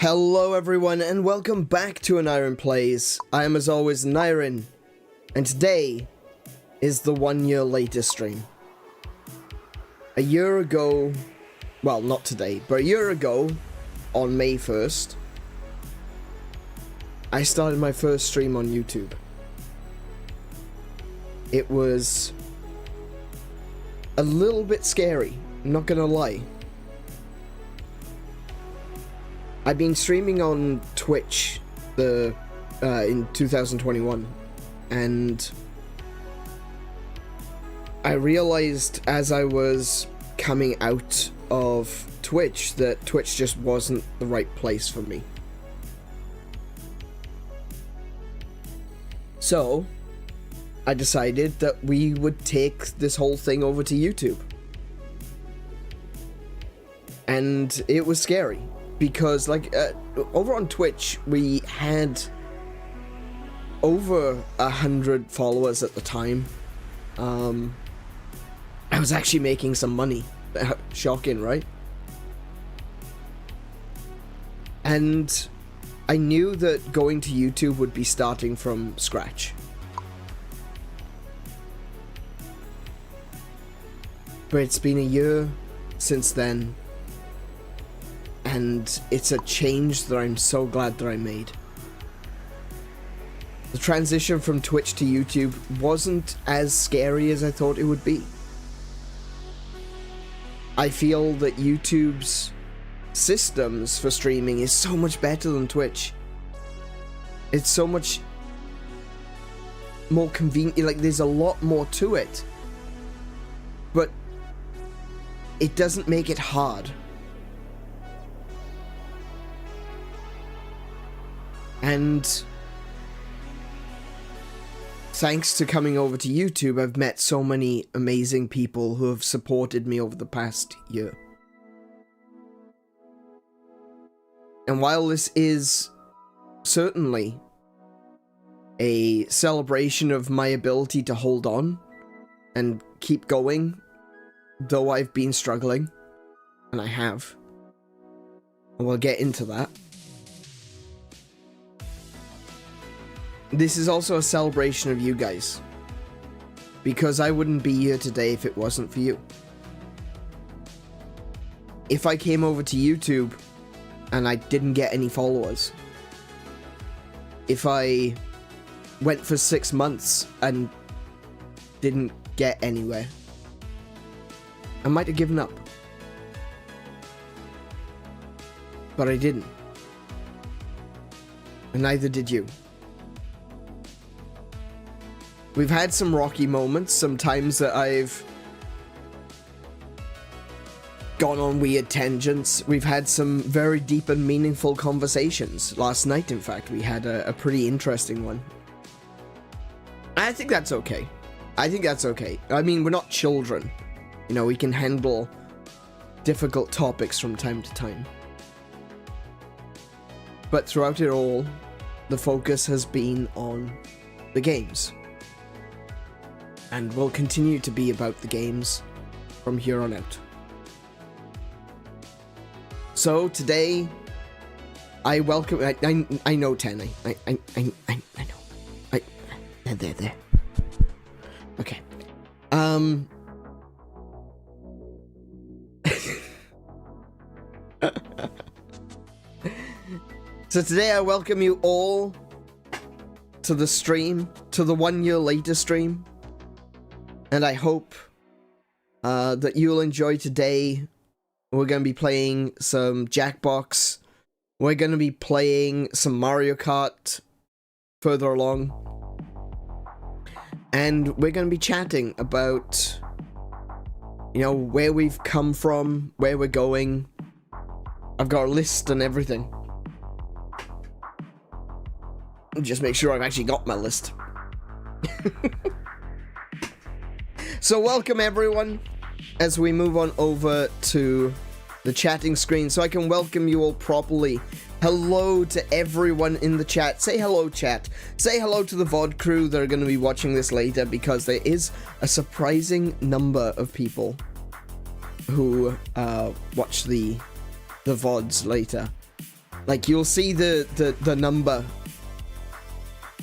Hello everyone and welcome back to AneurynPlays. I am as always Aneuryn, and today is the 1 year later stream. A year ago, well not today, but a year ago, on May 1st, I started my first stream on YouTube. It was a little bit scary, I'm not gonna lie. I've been streaming on Twitch in 2021, and I realized as I was coming out of Twitch that Twitch just wasn't the right place for me. So I decided that we would take this whole thing over to YouTube. And it was scary. Because, like, over on Twitch, we had over 100 followers at the time. I was actually making some money. Shocking, right? And I knew that going to YouTube would be starting from scratch. But it's been a year since then. And it's a change that I'm so glad that I made. The transition from Twitch to YouTube wasn't as scary as I thought it would be. I feel that YouTube's systems for streaming is so much better than Twitch. It's so much more convenient, like there's a lot more to it. But it doesn't make it hard. And thanks to coming over to YouTube, I've met so many amazing people who have supported me over the past year. And while this is certainly a celebration of my ability to hold on and keep going, though I've been struggling, and I have, and we'll get into that. This is also a celebration of you guys, because I wouldn't be here today if it wasn't for you. If I came over to YouTube and I didn't get any followers, if I went for 6 months and didn't get anywhere, I might have given up. But I didn't. And neither did you. We've had some rocky moments, some times that I've gone on weird tangents. We've had some very deep and meaningful conversations. Last night, in fact, we had a pretty interesting one. I think that's okay. I think that's okay. I mean, we're not children. You know, we can handle difficult topics from time to time. But throughout it all, the focus has been on the games. And will continue to be about the games from here on out. So today, I welcome. I know 10. I know. There. Okay. So today I welcome you all to the stream, to the 1 year later stream. And I hope that you'll enjoy today. We're going to be playing some Jackbox. We're going to be playing some Mario Kart further along. And we're going to be chatting about, you know, where we've come from, where we're going. I've got a list and everything. Just make sure I've actually got my list. So welcome everyone, as we move on over to the chatting screen, so I can welcome you all properly. Hello to everyone in the chat. Say hello, chat. Say hello to the VOD crew that are going to be watching this later, because there is a surprising number of people who watch the VODs later. Like, you'll see the number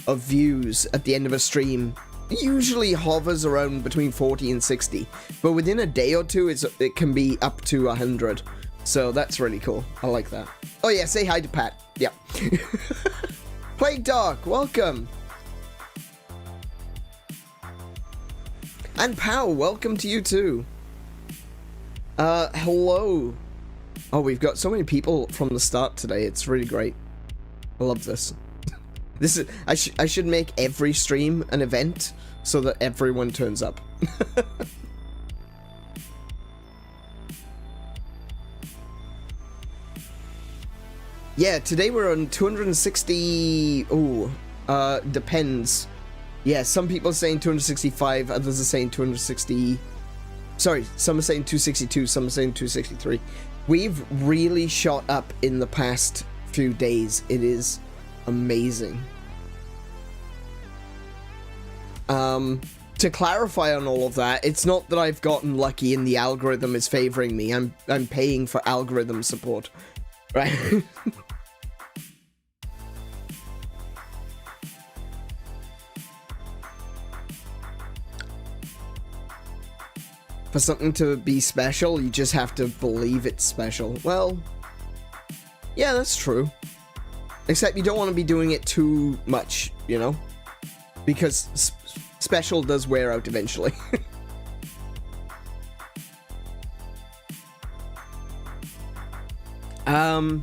of views at the end of a stream usually hovers around between 40 and 60, but within a day or two it can be up to 100, so that's really cool. I like that. Oh yeah, say hi to Pat. Yeah. Plague Dog, welcome. And Pow, welcome to you too. Hello. Oh, we've got so many people from the start today. It's really great. I love this. This is I should make every stream an event so that everyone turns up. Yeah, today we're on 260. Oh, depends. Yeah, some people are saying 265, others are saying 260. Sorry, some are saying 262, some are saying 263. We've really shot up in the past few days. It is amazing. To clarify on all of that, it's not that I've gotten lucky and the algorithm is favoring me. I'm paying for algorithm support, right? For something to be special, you just have to believe it's special. Well, yeah, that's true. Except you don't want to be doing it too much, you know? Because special does wear out eventually. How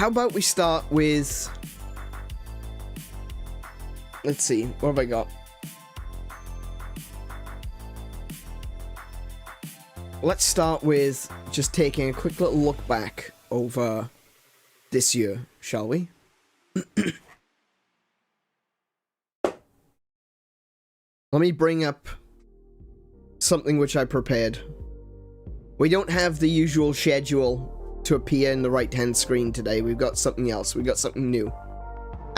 about we start with... Let's see, what have I got? Let's start with just taking a quick little look back over this year, shall we? Let me bring up something which I prepared. We don't have the usual schedule to appear in the right-hand screen today. We've got something else. We've got something new.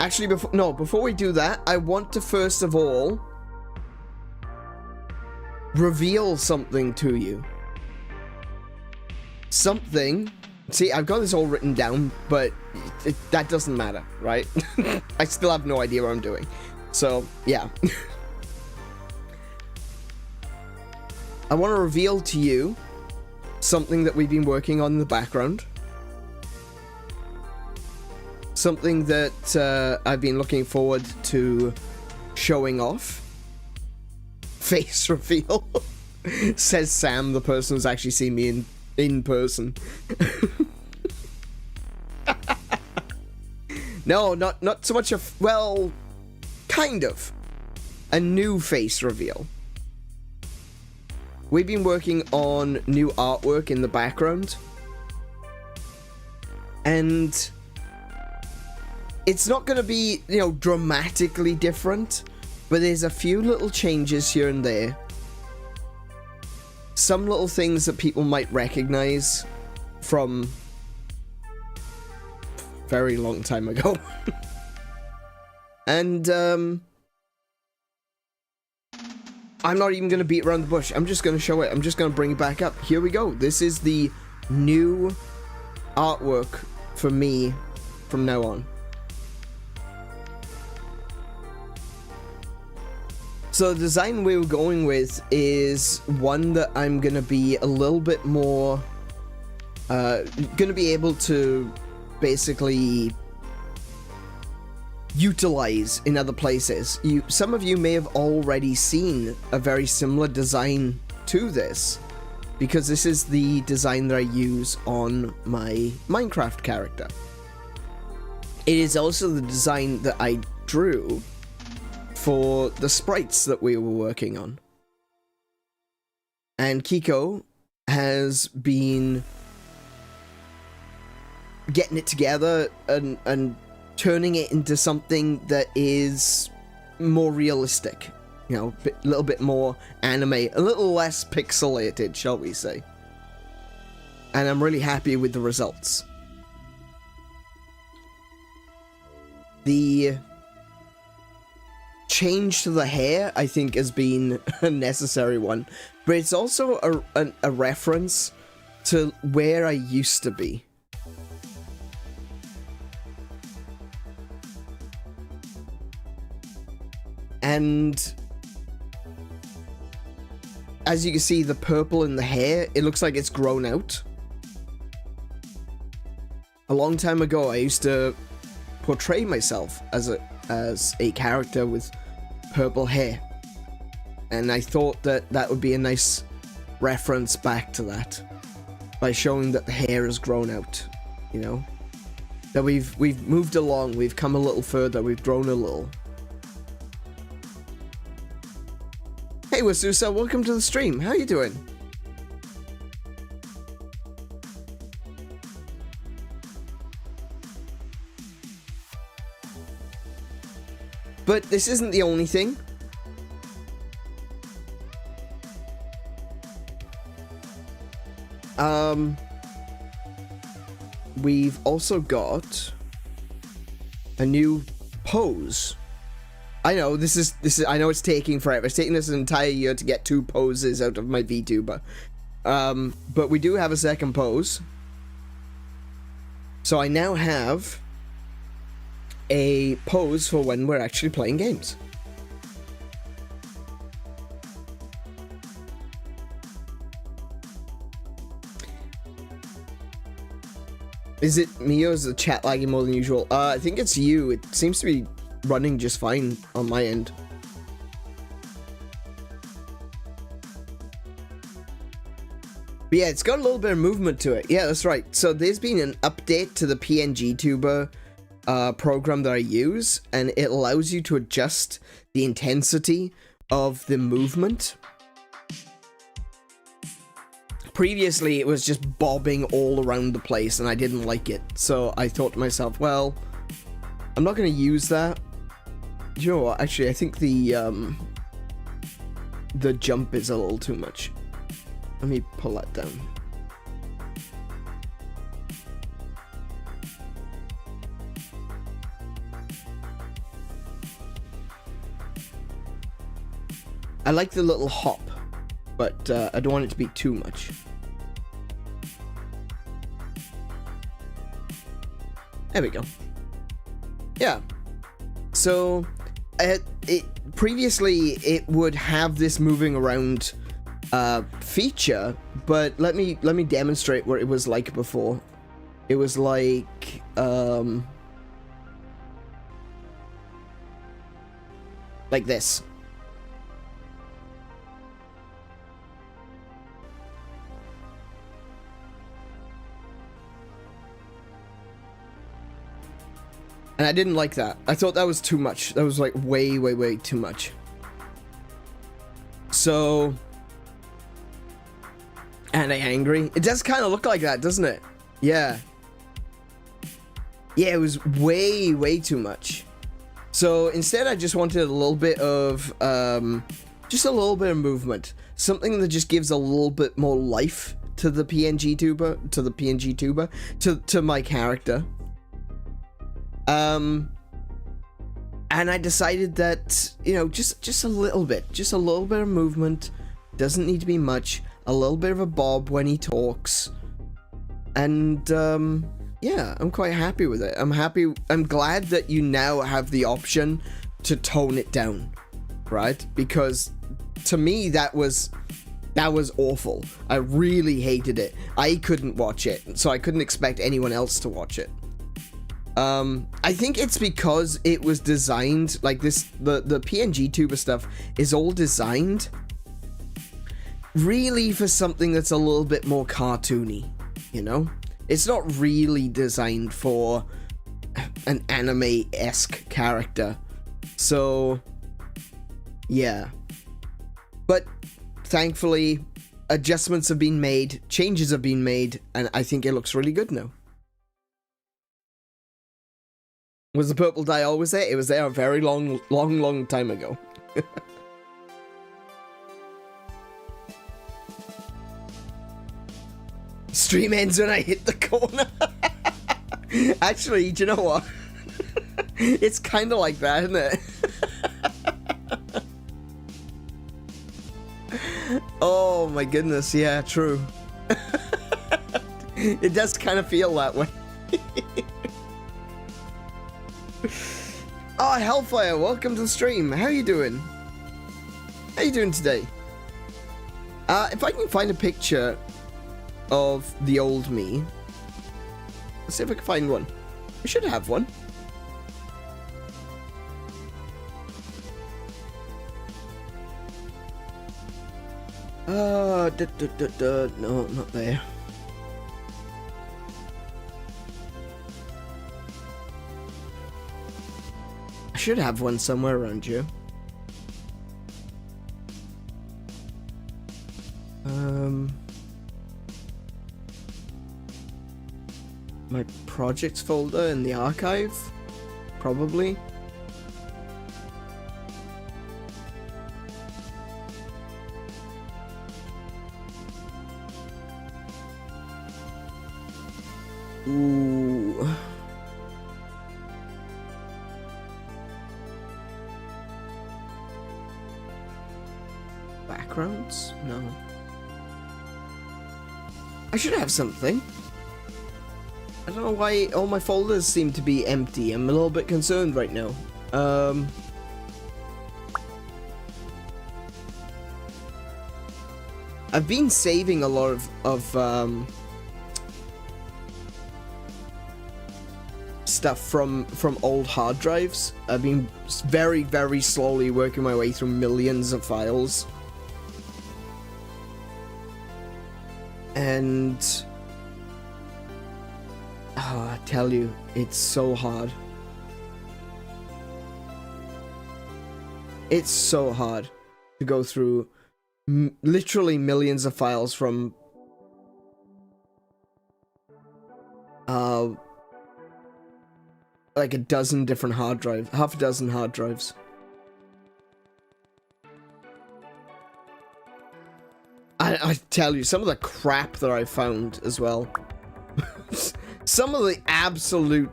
Actually, before we do that, I want to first of all reveal something to you. Something... See, I've got this all written down, but that doesn't matter, right? I still have no idea what I'm doing. So, yeah. I want to reveal to you something that we've been working on in the background. Something that I've been looking forward to showing off. Face reveal. Says Sam, the person who's actually seen me in person. No, not so much a... Well, kind of. A new face reveal. We've been working on new artwork in the background. And it's not going to be, you know, dramatically different, but there's a few little changes here and there. Some little things that people might recognize from very long time ago. And, I'm not even going to beat around the bush. I'm just going to show it. I'm just going to bring it back up. Here we go. This is the new artwork for me from now on. So the design we were going with is one that I'm going to be a little bit more... going to be able to basically utilize in other places. Some of you may have already seen a very similar design to this, because this is the design that I use on my Minecraft character. It is also the design that I drew for the sprites that we were working on. And Kiko has been getting it together and turning it into something that is more realistic. You know, a little bit more anime, a little less pixelated, shall we say. And I'm really happy with the results. The change to the hair, I think, has been a necessary one, but it's also a reference to where I used to be. And as you can see, the purple in the hair, it looks like it's grown out. A long time ago, I used to portray myself as a character with purple hair. And I thought that that would be a nice reference back to that, by showing that the hair has grown out, you know? That we've moved along, we've come a little further, we've grown a little. Hey Wasusa, welcome to the stream. How you doing? But this isn't the only thing. We've also got a new pose. I know this is I know it's taking forever. It's taking us an entire year to get 2 poses out of my VTuber. But we do have a second pose. So I now have a pose for when we're actually playing games. Is it me or is the chat lagging more than usual? I think it's you. It seems to be running just fine on my end. But yeah, it's got a little bit of movement to it. Yeah, that's right. So there's been an update to the PNGTuber program that I use, and it allows you to adjust the intensity of the movement. Previously, it was just bobbing all around the place, and I didn't like it. So I thought to myself, well, I'm not going to use that. You know what? Actually, I think the jump is a little too much. Let me pull that down. I like the little hop, but I don't want it to be too much. There we go. Yeah. So, previously it would have this moving around feature, but let me demonstrate what it was like before. It was like this. And I didn't like that. I thought that was too much. That was like way, way, way too much. So, and angry. It does kind of look like that, doesn't it? Yeah. Yeah, it was way, way too much. So instead, I just wanted a little bit of, just a little bit of movement. Something that just gives a little bit more life to the PNGTuber, to my character. And I decided that, you know, just a little bit of movement, doesn't need to be much, a little bit of a bob when he talks, and, yeah, I'm quite happy with it. I'm glad that you now have the option to tone it down, right? Because, to me, that was awful. I really hated it. I couldn't watch it, so I couldn't expect anyone else to watch it. I think it's because it was designed like this, the PNGTuber stuff is all designed really for something that's a little bit more cartoony, you know? It's not really designed for an anime-esque character. So, yeah. But, thankfully, adjustments have been made, changes have been made, and I think it looks really good now. Was the purple dye always there? It was there a very long time ago. Stream ends when I hit the corner. Actually, do you know what? It's kind of like that, isn't it? Oh my goodness, yeah, true. It does kind of feel that way. Oh, Hellfire, welcome to the stream. How you doing? How you doing today? If I can find a picture of the old me. Let's see if I can find one. I should have one. No, not there. I should have one somewhere around here. My projects folder in the archive, probably. Ooh. Backgrounds? No. I should have something. I don't know why all my folders seem to be empty. I'm a little bit concerned right now. I've been saving a lot of stuff from old hard drives. I've been very, very slowly working my way through millions of files. And oh, I tell you, it's so hard. It's so hard to go through literally millions of files from like a dozen different hard drives, half a dozen hard drives. I tell you, some of the crap that I found as well. Some of the absolute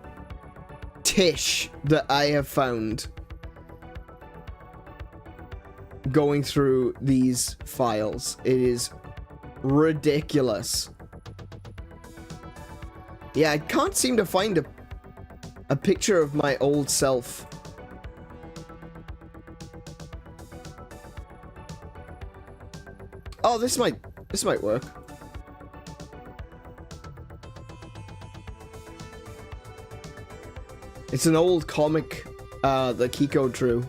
tish that I have found going through these files. It is ridiculous. Yeah, I can't seem to find a picture of my old self. Oh, this might work. It's an old comic that Kiko drew.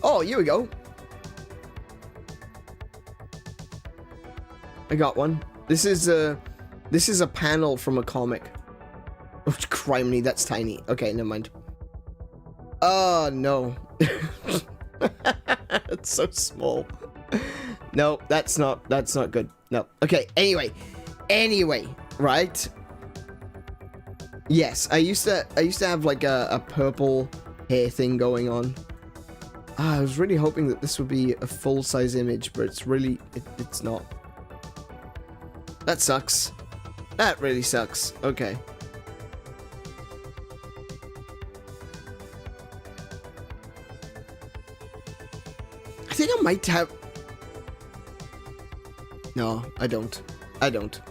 Oh, here we go. I got one. This is a panel from a comic. Oh, criminy, that's tiny. Okay, never mind. Oh, no. It's so small. No, that's not good. No. Okay, anyway, right? Yes, I used to have like a purple hair thing going on. I was really hoping that this would be a full-size image, but it's really it's not. That sucks. That really sucks. Okay. I think I might have... No, I don't. I don't.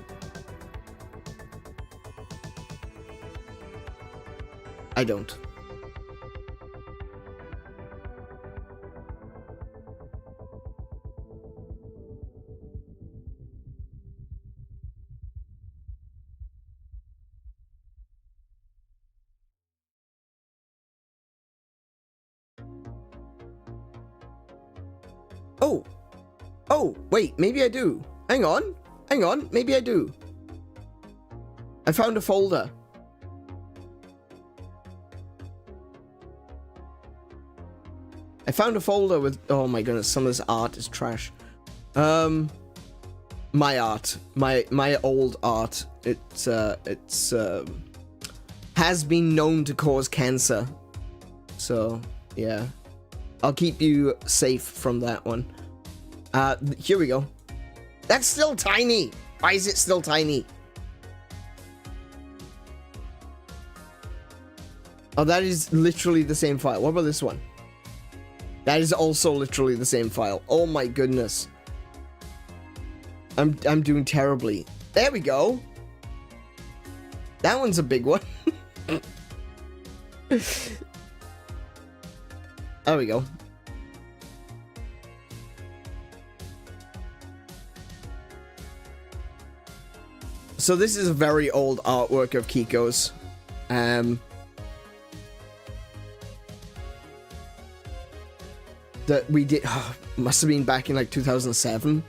I don't. Oh! Oh, wait, maybe I do. Hang on, maybe I do. I found a folder. I found a folder with, oh my goodness, some of this art is trash. My art, my old art. It's has been known to cause cancer. So, yeah. I'll keep you safe from that one. Here we go. That's still tiny. Why is it still tiny? Oh, that is literally the same file. What about this one? That is also literally the same file. Oh my goodness. I'm doing terribly. There we go. That one's a big one. There we go. So this is a very old artwork of Kiko's. That we did, must have been back in like 2007.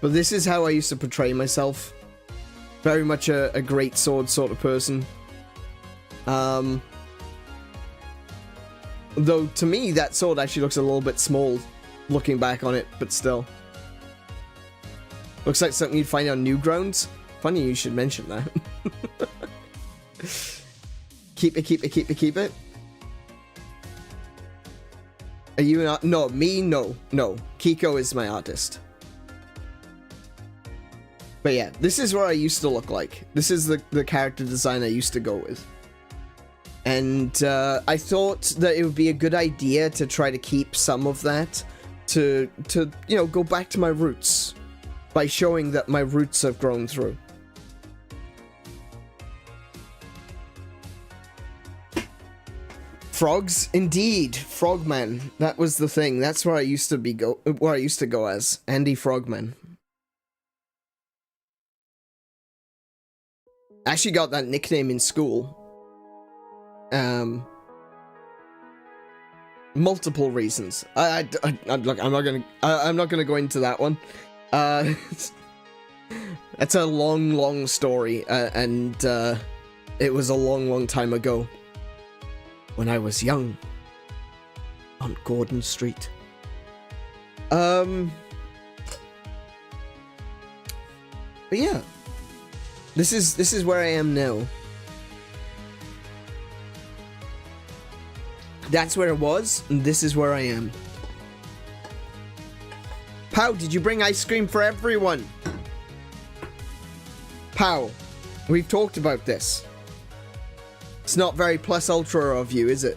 But this is how I used to portray myself. Very much a great sword sort of person. Though to me that sword actually looks a little bit small looking back on it, but still. Looks like something you'd find on Newgrounds. Funny you should mention that. Keep it, keep it, keep it, keep it. Are you not? No, me, no. No. Kiko is my artist. But yeah, this is what I used to look like. This is the character design I used to go with. And I thought that it would be a good idea to try to keep some of that to you know, go back to my roots by showing that my roots have grown through. Frogs, indeed, Frogman. That was the thing. That's where I used to where I used to go as Andy Frogman. I actually got that nickname in school. Multiple reasons. Look, I'm not gonna go into that one. That's a long story, and it was a long time ago. When I was young, on Gordon Street. But yeah, this is where I am now. That's where it was, and this is where I am. Pow, did you bring ice cream for everyone? Pow, we've talked about this. It's not very plus ultra of you, is it?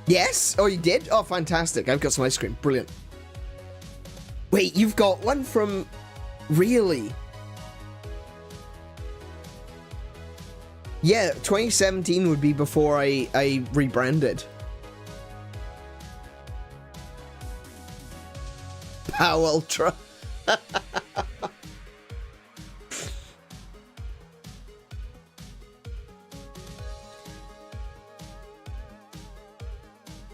Yes? Oh, you did? Oh, fantastic. I've got some ice cream. Brilliant. Wait, you've got one from... Really? Yeah, 2017 would be before I rebranded. Pow Ultra.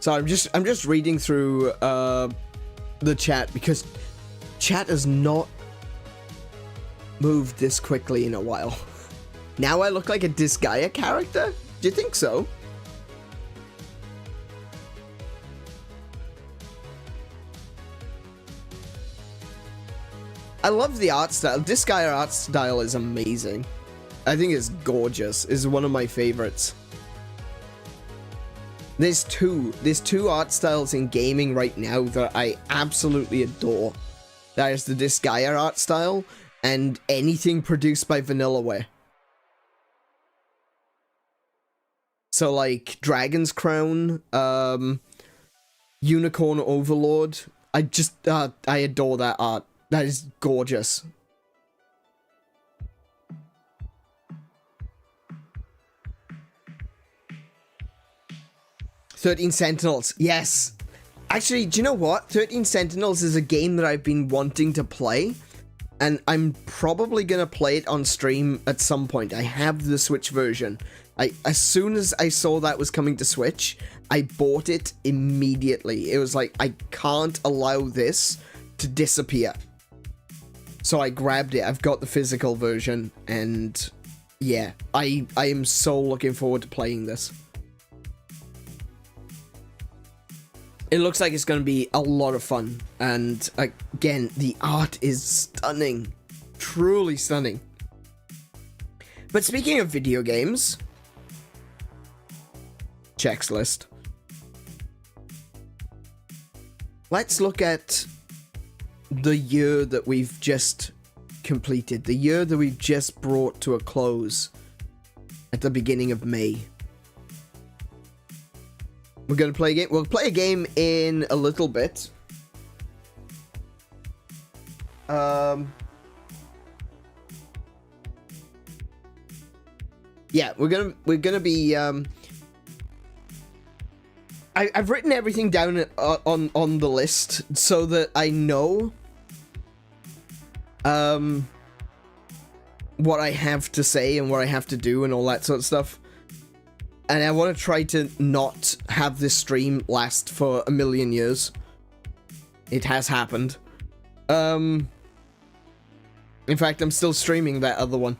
So I'm just reading through the chat because chat has not moved this quickly in a while. Now I look like a Disgaea character? Do you think so? I love the art style. Disgaea art style is amazing. I think it's gorgeous. It's one of my favorites. There's two art styles in gaming right now that I absolutely adore. That is the Disgaea art style and anything produced by Vanillaware. So like Dragon's Crown, Unicorn Overlord. I adore that art. That is gorgeous. "13 Sentinels." Yes. Actually, do you know what? 13 Sentinels is a game that I've been wanting to play. And I'm probably going to play it on stream at some point. I have the Switch version. As soon as I saw that was coming to Switch, I bought it immediately. It was like, I can't allow this to disappear. So I grabbed it. I've got the physical version. And yeah, I am so looking forward to playing this. It looks like it's going to be a lot of fun. And again, the art is stunning. Truly stunning. But speaking of video games... checks list. Let's look at the year that we've just completed. The year that we've just brought to a close at the beginning of May. We're going to play a game. We'll play a game in a little bit. Yeah, we're gonna be, I've written everything down on the list so that I know, what I have to say and what I have to do and all that sort of stuff. And I want to try to not have this stream last for a million years. It has happened. In fact, I'm still streaming that other one.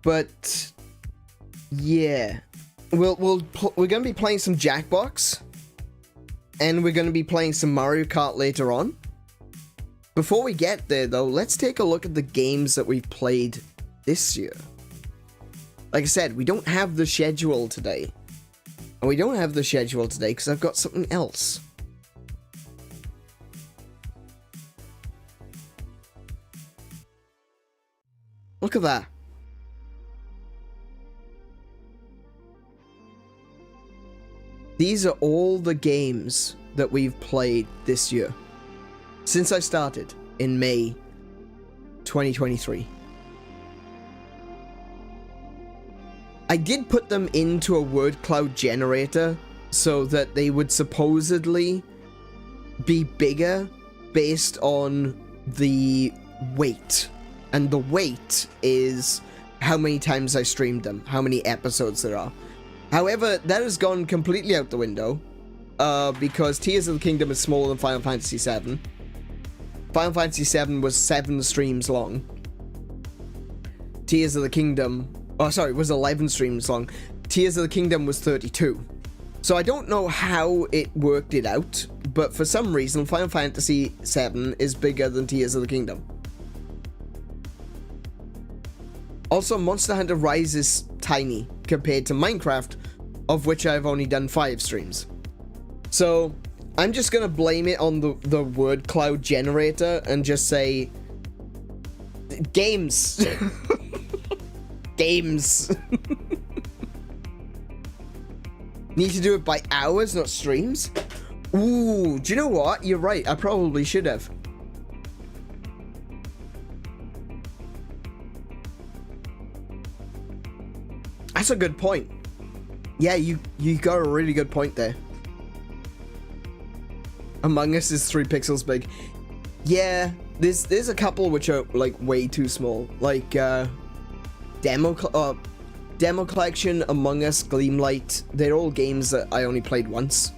But yeah, we're gonna be playing some Jackbox, and we're gonna be playing some Mario Kart later on. Before we get there, though, let's take a look at the games that we've played this year. Like I said, we don't have the schedule today. And we don't have the schedule today because I've got something else. Look at that. These are all the games that we've played this year. Since I started in May 2023. I did put them into a word cloud generator so that they would supposedly be bigger based on the weight. And the weight is how many times I streamed them, how many episodes there are. However, that has gone completely out the window because Tears of the Kingdom is smaller than Final Fantasy VII. Final Fantasy VII was 7 streams long. Tears of the Kingdom... Oh, sorry, it was 11 streams long. Tears of the Kingdom was 32. So I don't know how it worked it out, but for some reason, Final Fantasy VII is bigger than Tears of the Kingdom. Also, Monster Hunter Rise is tiny compared to Minecraft, of which I've only done 5 streams. So, I'm just gonna blame it on the word cloud generator and just say... Games! Games! Need to do it by hours, not streams? Ooh, do you know what? You're right, I probably should have. That's a good point. Yeah, you got a really good point there. Among Us is 3 pixels big. Yeah, there's a couple which are like way too small. Like Demo Collection, Among Us, Gleamlight. They're all games that I only played once.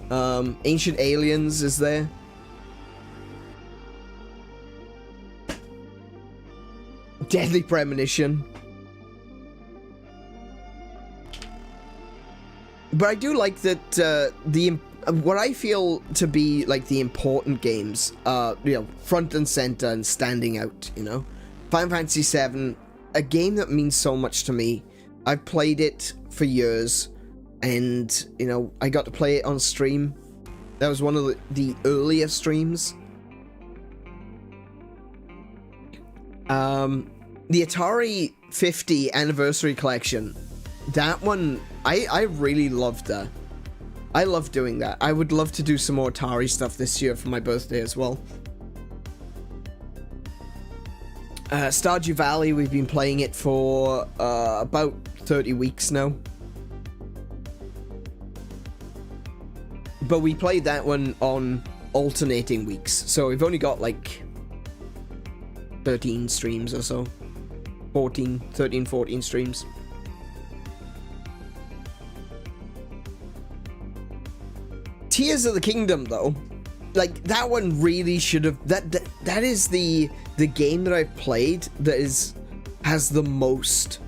Ancient Aliens is there. Deadly Premonition. But I do like that what I feel to be like the important games are, you know, front and center and standing out, you know. Final Fantasy VII, a game that means so much to me. I've played it for years, and, you know, I got to play it on stream. That was one of the earlier streams. The Atari 50 Anniversary Collection, that one, I really loved that. I love doing that. I would love to do some more Atari stuff this year for my birthday as well. Stardew Valley, we've been playing it for about 30 weeks now. But we played that one on alternating weeks, so we've only got like 13 streams or so. 13, 14 streams. Tears of the Kingdom, though, like, that one really should have... That is the game that I've played that has the most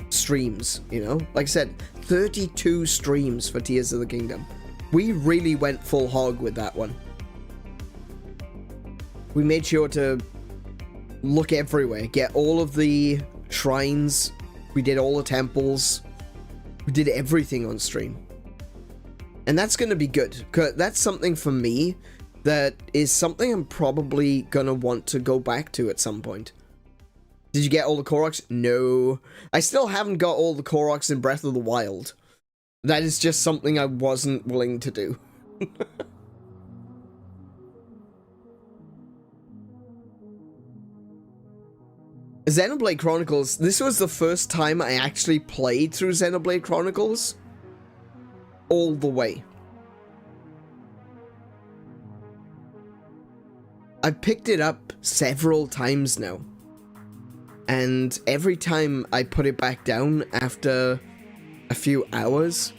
streams, you know? Like I said, 32 streams for Tears of the Kingdom. We really went full hog with that one. We made sure to look everywhere, get all of the shrines, we did all the temples, we did everything on stream. And that's going to be good, because that's something for me that is something I'm probably going to want to go back to at some point. Did you get all the Koroks? No. I still haven't got all the Koroks in Breath of the Wild. That is just something I wasn't willing to do. Xenoblade Chronicles, this was the first time I actually played through Xenoblade Chronicles all the way. I've picked it up several times now, and every time I put it back down after a few hours,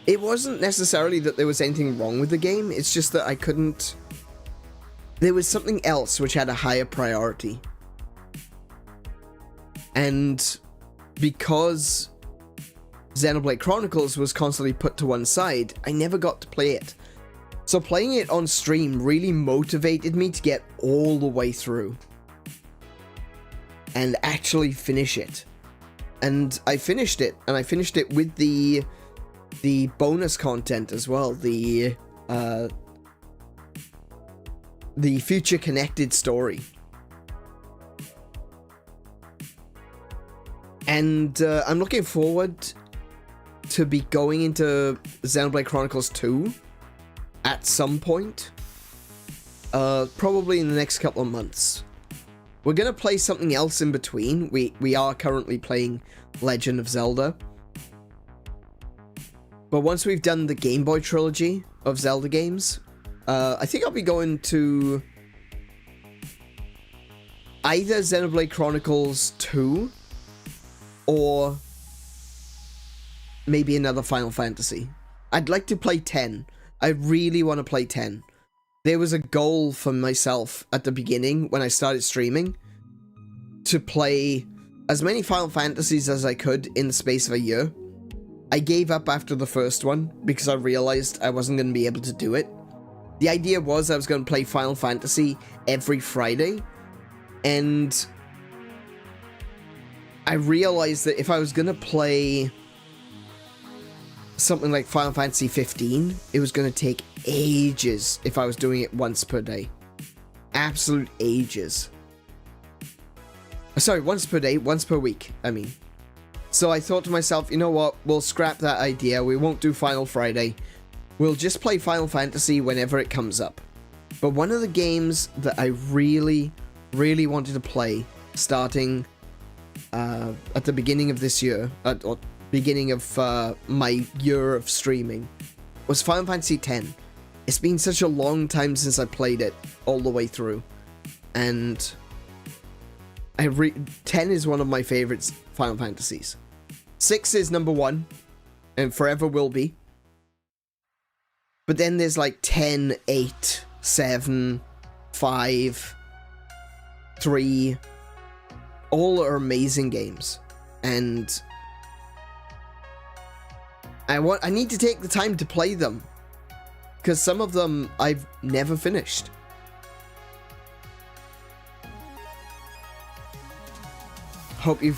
it wasn't necessarily that there was anything wrong with the game, it's just that I couldn't... There was something else which had a higher priority. And because Xenoblade Chronicles was constantly put to one side, I never got to play it. So playing it on stream really motivated me to get all the way through and actually finish it. And I finished it, and I finished it with the bonus content as well, the future connected story. And I'm looking forward to be going into Xenoblade Chronicles 2 at some point. Probably in the next couple of months. We're gonna play something else in between. We are currently playing Legend of Zelda. But once we've done the Game Boy trilogy of Zelda games, I think I'll be going to either Xenoblade Chronicles 2 or maybe another Final Fantasy. I'd like to play 10. I really want to play 10. There was a goal for myself at the beginning when I started streaming to play as many Final Fantasies as I could in the space of a year. I gave up after the first one because I realized I wasn't going to be able to do it. The idea was I was going to play Final Fantasy every Friday, and I realized that if I was going to play something like Final Fantasy 15, it was going to take ages if I was doing it once per day. Absolute ages. Sorry, once per day, once per week, I mean. So I thought to myself, you know what, we'll scrap that idea, we won't do Final Friday. We'll just play Final Fantasy whenever it comes up. But one of the games that I really, really wanted to play, starting at the beginning of this year, or beginning of my year of streaming, was Final Fantasy X. It's been such a long time since I played it all the way through, and 10 is one of my favorites Final Fantasies. 6 is number 1, and forever will be. But then there's like 10, 8, 7, 5, 3. All are amazing games, and I need to take the time to play them, because some of them I've never finished. Hope you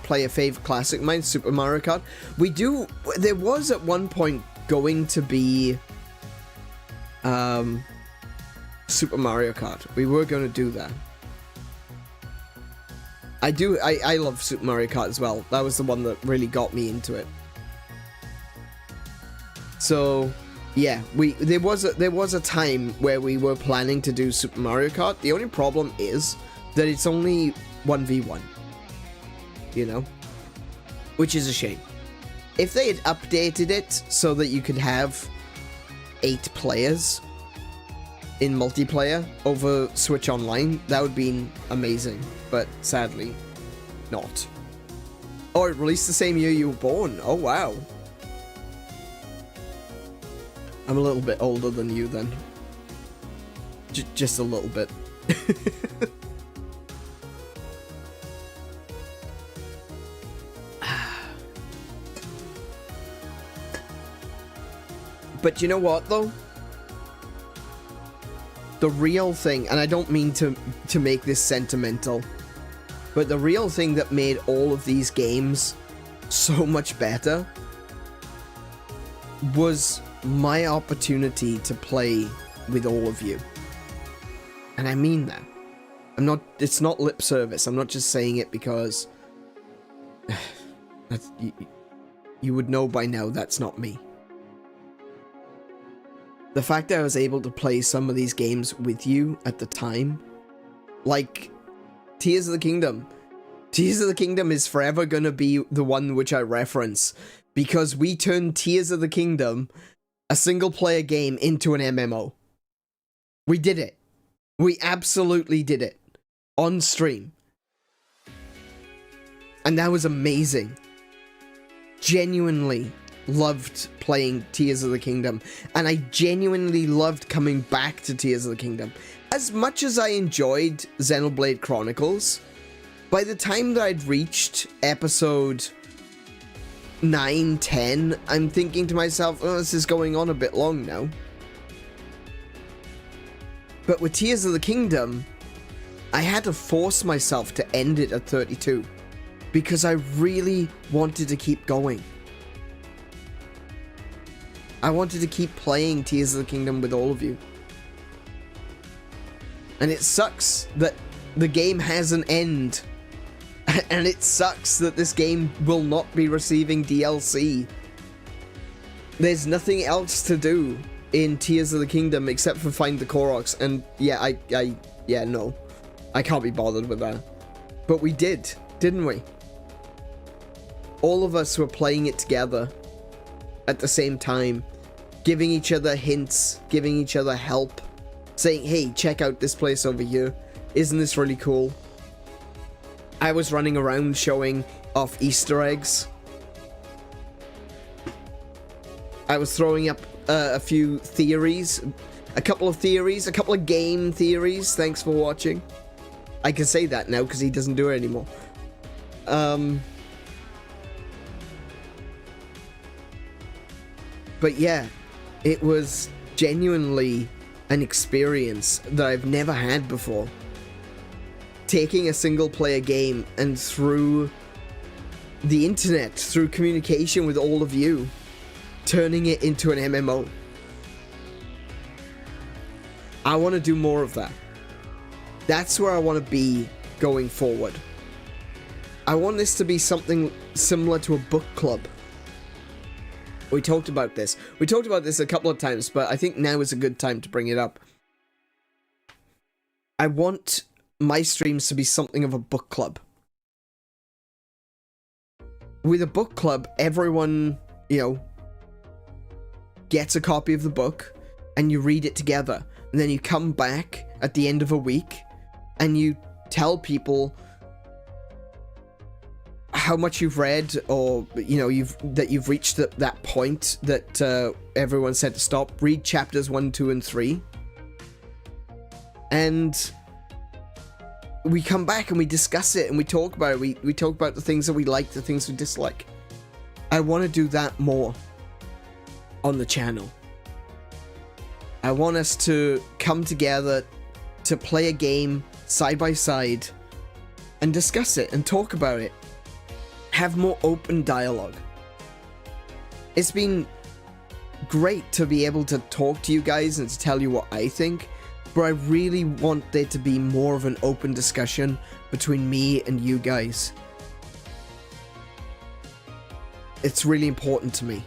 play a favorite classic of mine, Super Mario Kart. There was at one point going to be Super Mario Kart. We were going to do that. I love Super Mario Kart as well. That was the one that really got me into it. So, yeah, there was a time where we were planning to do Super Mario Kart. The only problem is that it's only 1v1. You know? Which is a shame. If they had updated it so that you could have 8 players in multiplayer over Switch Online, that would be amazing. But sadly, not. Oh, it released the same year you were born. Oh, wow. I'm a little bit older than you then. Just a little bit. But you know what, though? The real thing, and I don't mean to make this sentimental, but the real thing that made all of these games so much better was my opportunity to play with all of you. And I mean that. It's not lip service. I'm not just saying it because you would know by now that's not me. The fact that I was able to play some of these games with you at the time, like Tears of the Kingdom, Tears of the Kingdom is forever gonna be the one which I reference, because we turned Tears of the Kingdom, a single-player game, into an MMO. We did it. We absolutely did it. On stream. And that was amazing. Genuinely loved playing Tears of the Kingdom. And I genuinely loved coming back to Tears of the Kingdom. As much as I enjoyed Xenoblade Chronicles, by the time that I'd reached episode 9, 10, I'm thinking to myself, oh, this is going on a bit long now. But with Tears of the Kingdom, I had to force myself to end it at 32. Because I really wanted to keep going. I wanted to keep playing Tears of the Kingdom with all of you. And it sucks that the game has an end. And it sucks that this game will not be receiving DLC. There's nothing else to do in Tears of the Kingdom except for find the Koroks. And yeah, no. I can't be bothered with that. But we did, didn't we? All of us were playing it together at the same time, giving each other hints, giving each other help, saying, hey, check out this place over here. Isn't this really cool? I was running around showing off Easter eggs. I was throwing up a few theories, a couple of game theories. Thanks for watching. I can say that now because he doesn't do it anymore. But yeah, it was genuinely an experience that I've never had before. Taking a single player game and through the internet, through communication with all of you, turning it into an MMO. I want to do more of that. That's where I want to be going forward. I want this to be something similar to a book club. We talked about this. We talked about this a couple of times, but I think now is a good time to bring it up. I want my streams to be something of a book club. With a book club, everyone, you know, gets a copy of the book and you read it together. And then you come back at the end of a week and you tell people how much you've read, or you know, you've reached that point that everyone said to stop. Read chapters 1, 2, and 3, and we come back and we discuss it and we talk about it. We talk about the things that we like, the things we dislike. I want to do that more on the channel. I want us to come together to play a game side by side and discuss it and talk about it. Have more open dialogue. It's been great to be able to talk to you guys and to tell you what I think, but I really want there to be more of an open discussion between me and you guys. It's really important to me.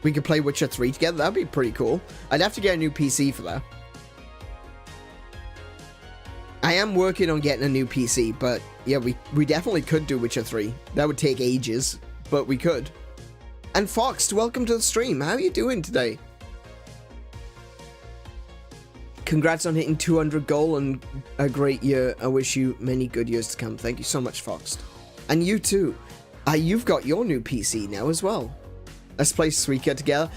We could play Witcher 3 together. That'd be pretty cool. I'd have to get a new PC for that. I am working on getting a new PC, but yeah, we definitely could do Witcher 3. That would take ages, but we could. And Fox, welcome to the stream. How are you doing today? Congrats on hitting 200 goal and a great year. I wish you many good years to come. Thank you so much, Fox. And you too. You've got your new PC now as well. Let's play Suika together.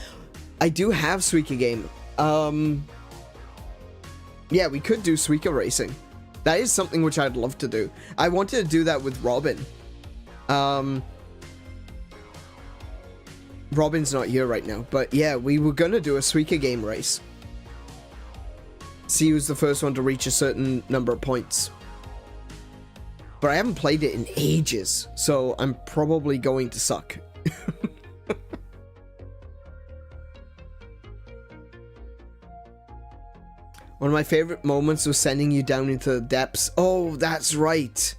I do have Suika game. Yeah, we could do Suika racing. That is something which I'd love to do. I wanted to do that with Robin. Robin's not here right now, but yeah, we were gonna do a Suika game race. See who's the first one to reach a certain number of points. But I haven't played it in ages, so I'm probably going to suck. One of my favorite moments was sending you down into the depths. Oh, that's right.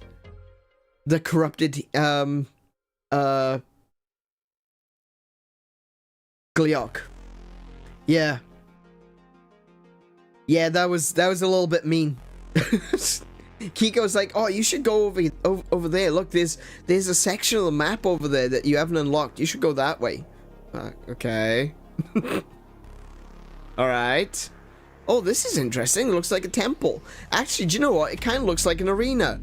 The corrupted, Gleok. Yeah. Yeah, that was a little bit mean. Kiko's like, oh, you should go over there. Look, there's a section of the map over there that you haven't unlocked. You should go that way. Okay. Alright. Oh, this is interesting. It looks like a temple. Actually, do you know what? It kind of looks like an arena.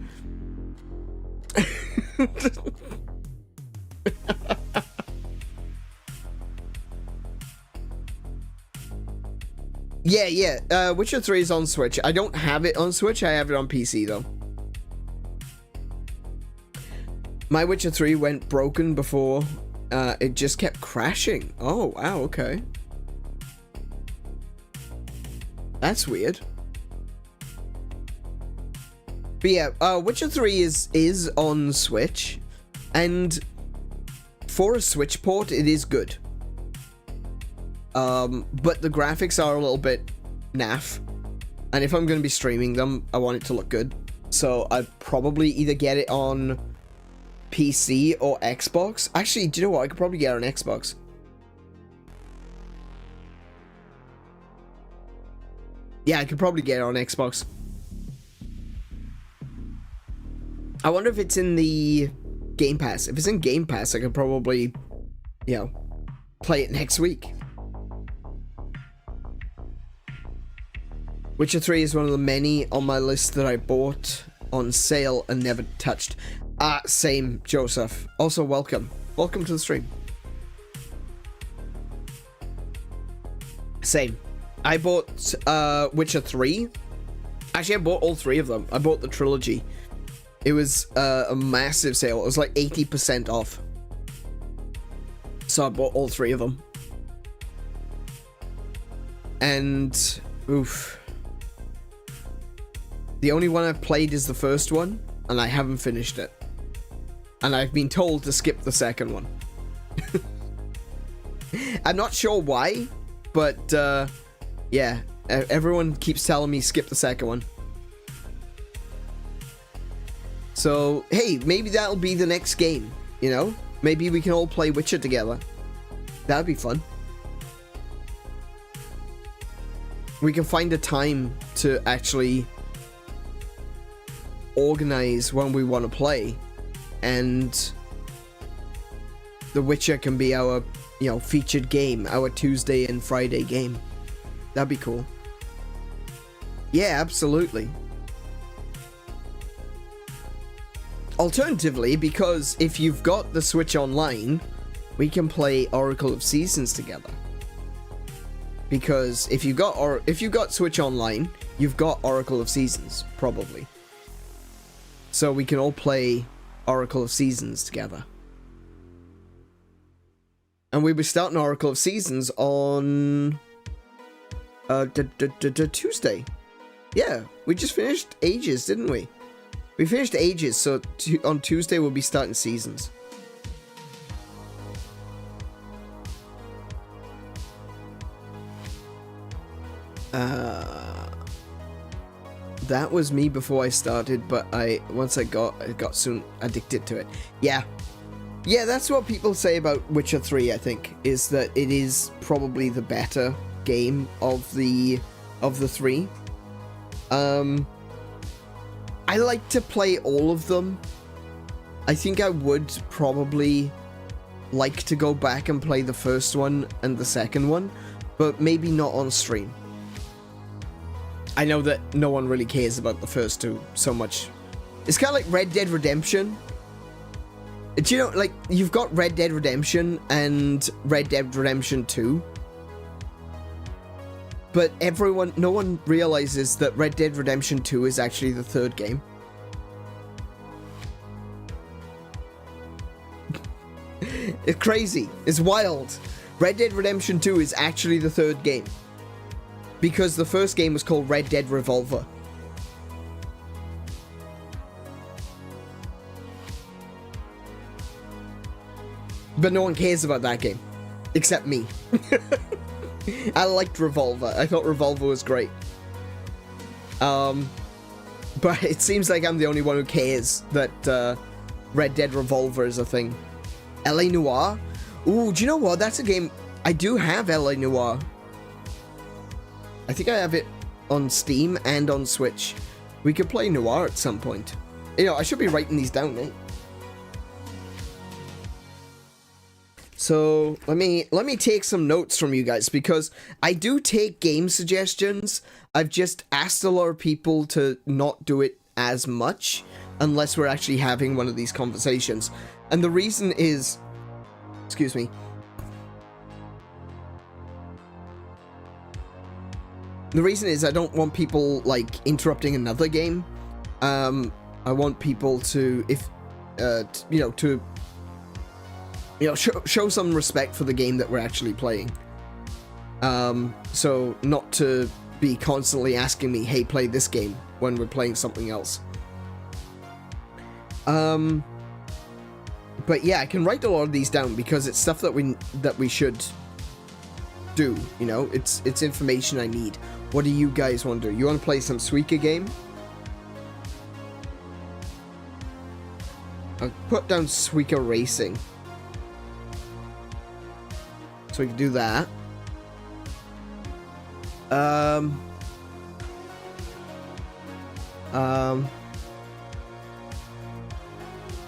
Yeah. Witcher 3 is on Switch. I don't have it on Switch. I have it on PC, though. My Witcher 3 went broken before. It just kept crashing. Oh, wow, okay. That's weird. But yeah, Witcher 3 is on Switch. And for a Switch port, it is good. But the graphics are a little bit naff. And if I'm going to be streaming them, I want it to look good. So I'd probably either get it on PC or Xbox. Actually, do you know what? I could probably get it on Xbox. Yeah, I could probably get it on Xbox. I wonder if it's in the Game Pass. If it's in Game Pass, I could probably, you know, play it next week. Witcher 3 is one of the many on my list that I bought on sale and never touched. Same, Joseph. Also, welcome. Welcome to the stream. Same. I bought Witcher 3. Actually, I bought all three of them. I bought the trilogy. It was a massive sale. It was like 80% off. So I bought all three of them. And, oof. The only one I've played is the first one, and I haven't finished it. And I've been told to skip the second one. I'm not sure why, but yeah, everyone keeps telling me skip the second one. So, hey, maybe that'll be the next game, you know? Maybe we can all play Witcher together. That'd be fun. We can find a time to actually organize when we want to play, and The Witcher can be our, you know, featured game, our Tuesday and Friday game. That'd be cool. Yeah, absolutely. Alternatively, because if you've got the Switch Online, we can play Oracle of Seasons together. Because if you've got Switch Online, you've got Oracle of Seasons, probably. So we can all play Oracle of Seasons together. And we were starting Oracle of Seasons on Tuesday. Yeah, we just finished Ages, didn't we? We finished Ages, so on Tuesday we'll be starting Seasons. That was me before I started, but once I got soon addicted to it. Yeah, that's what people say about Witcher 3. I think is that it is probably the better game of the three. I like to play all of them. I think I would probably like to go back and play the first one and the second one, but maybe not on stream. I know that no one really cares about the first two so much. It's kind of like Red Dead Redemption. Do you know, like, you've got Red Dead Redemption and Red Dead Redemption 2. But no one realizes that Red Dead Redemption 2 is actually the third game. It's crazy. It's wild. Red Dead Redemption 2 is actually the third game. Because the first game was called Red Dead Revolver. But no one cares about that game. Except me. I liked Revolver. I thought Revolver was great. But it seems like I'm the only one who cares that Red Dead Revolver is a thing. L.A. Noire? Ooh, do you know what? That's a game... I do have L.A. Noire. I think I have it on Steam and on Switch. We could play Noir at some point. You know, I should be writing these down, mate. So let me take some notes from you guys, because I do take game suggestions. I've just asked a lot of people to not do it as much unless we're actually having one of these conversations. And the reason is, excuse me. The reason is I don't want people like interrupting another game. I want people to, if you know, to show some respect for the game that we're actually playing. So not to be constantly asking me, hey, play this game when we're playing something else. But yeah, I can write a lot of these down because it's stuff that we should do, you know? It's information I need. What do you guys want to do? You want to play some Suika game? I'll put down Suika Racing. So we can do that.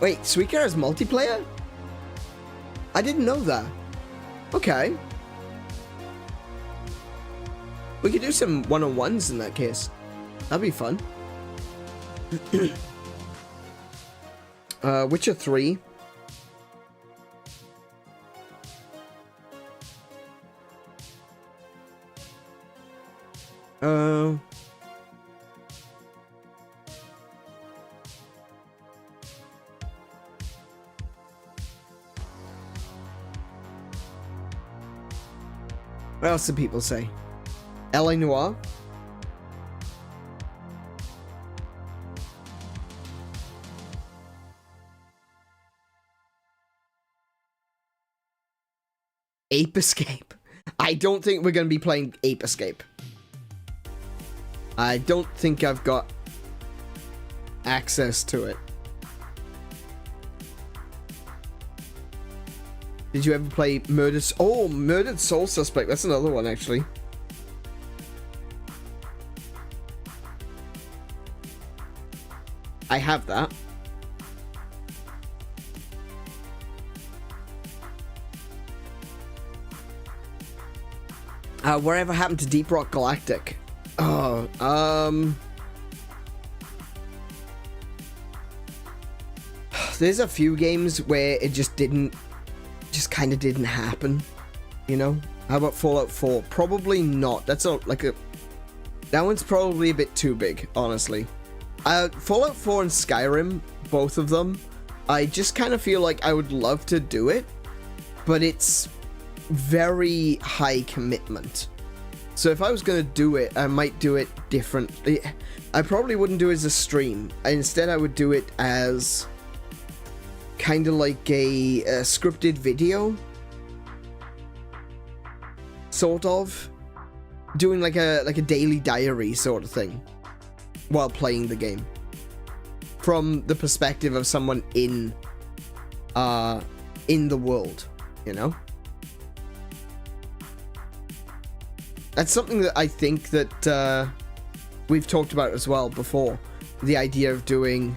Wait, Suika has multiplayer? I didn't know that. Okay. We could do some one-on-ones in that case. That'd be fun. Witcher 3. What else do people say? LA Noire? Ape Escape. I don't think we're going to be playing Ape Escape. I don't think I've got access to it. Did you ever play Murdered Soul Suspect? That's another one, actually. I have that. Whatever happened to Deep Rock Galactic? Oh, there's a few games where it just kind of didn't happen, you know? How about Fallout 4? Probably not. That one's probably a bit too big, honestly. Fallout 4 and Skyrim, both of them, I just kind of feel like I would love to do it, but it's very high commitment. So if I was going to do it, I might do it differently. I probably wouldn't do it as a stream. Instead, I would do it as kind of like a scripted video. Sort of. Doing like a daily diary sort of thing while playing the game. From the perspective of someone in the world, you know? That's something that I think that we've talked about as well before. The idea of doing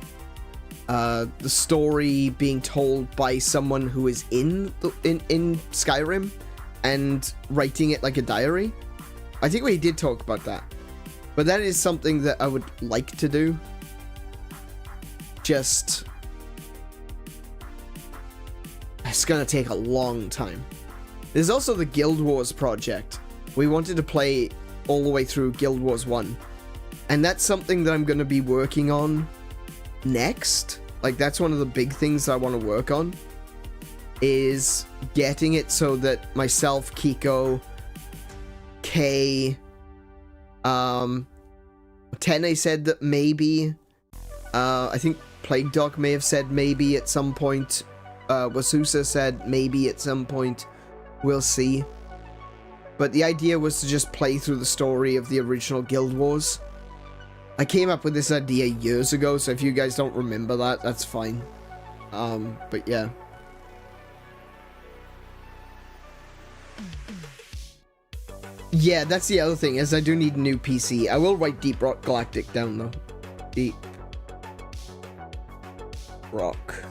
the story being told by someone who is in Skyrim and writing it like a diary. I think we did talk about that. But that is something that I would like to do. Just, it's gonna take a long time. There's also the Guild Wars project. We wanted to play all the way through Guild Wars 1. And that's something that I'm going to be working on next. Like, that's one of the big things I want to work on. Is getting it so that myself, Kiko, Kay, Tene said that maybe, I think Plague Dog may have said maybe at some point. Wasusa said maybe at some point. We'll see. But the idea was to just play through the story of the original Guild Wars. I came up with this idea years ago, so if you guys don't remember that, that's fine. But yeah. Yeah, that's the other thing, is I do need a new PC. I will write Deep Rock Galactic down, though. Deep Rock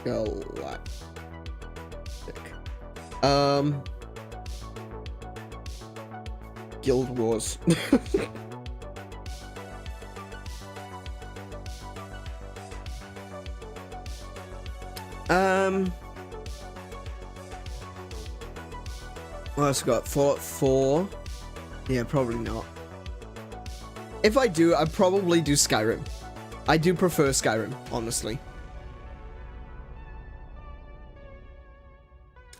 Galactic. Guild Wars. What else got? Fallout 4? Yeah, probably not. If I do, I'd probably do Skyrim. I do prefer Skyrim, honestly.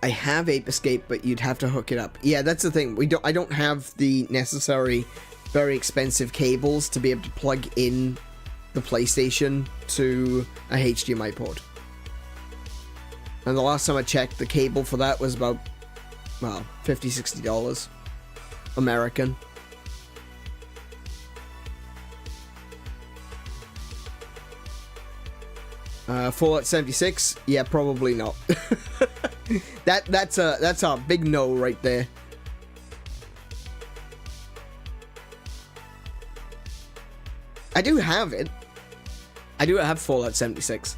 I have Ape Escape, but you'd have to hook it up. Yeah, that's the thing. I don't have the necessary, very expensive cables to be able to plug in the PlayStation to a HDMI port. And the last time I checked, the cable for that was about, well, $50, $60 American. Fallout 76? Yeah, probably not. That's a big no right there. I do have it. I do have Fallout 76.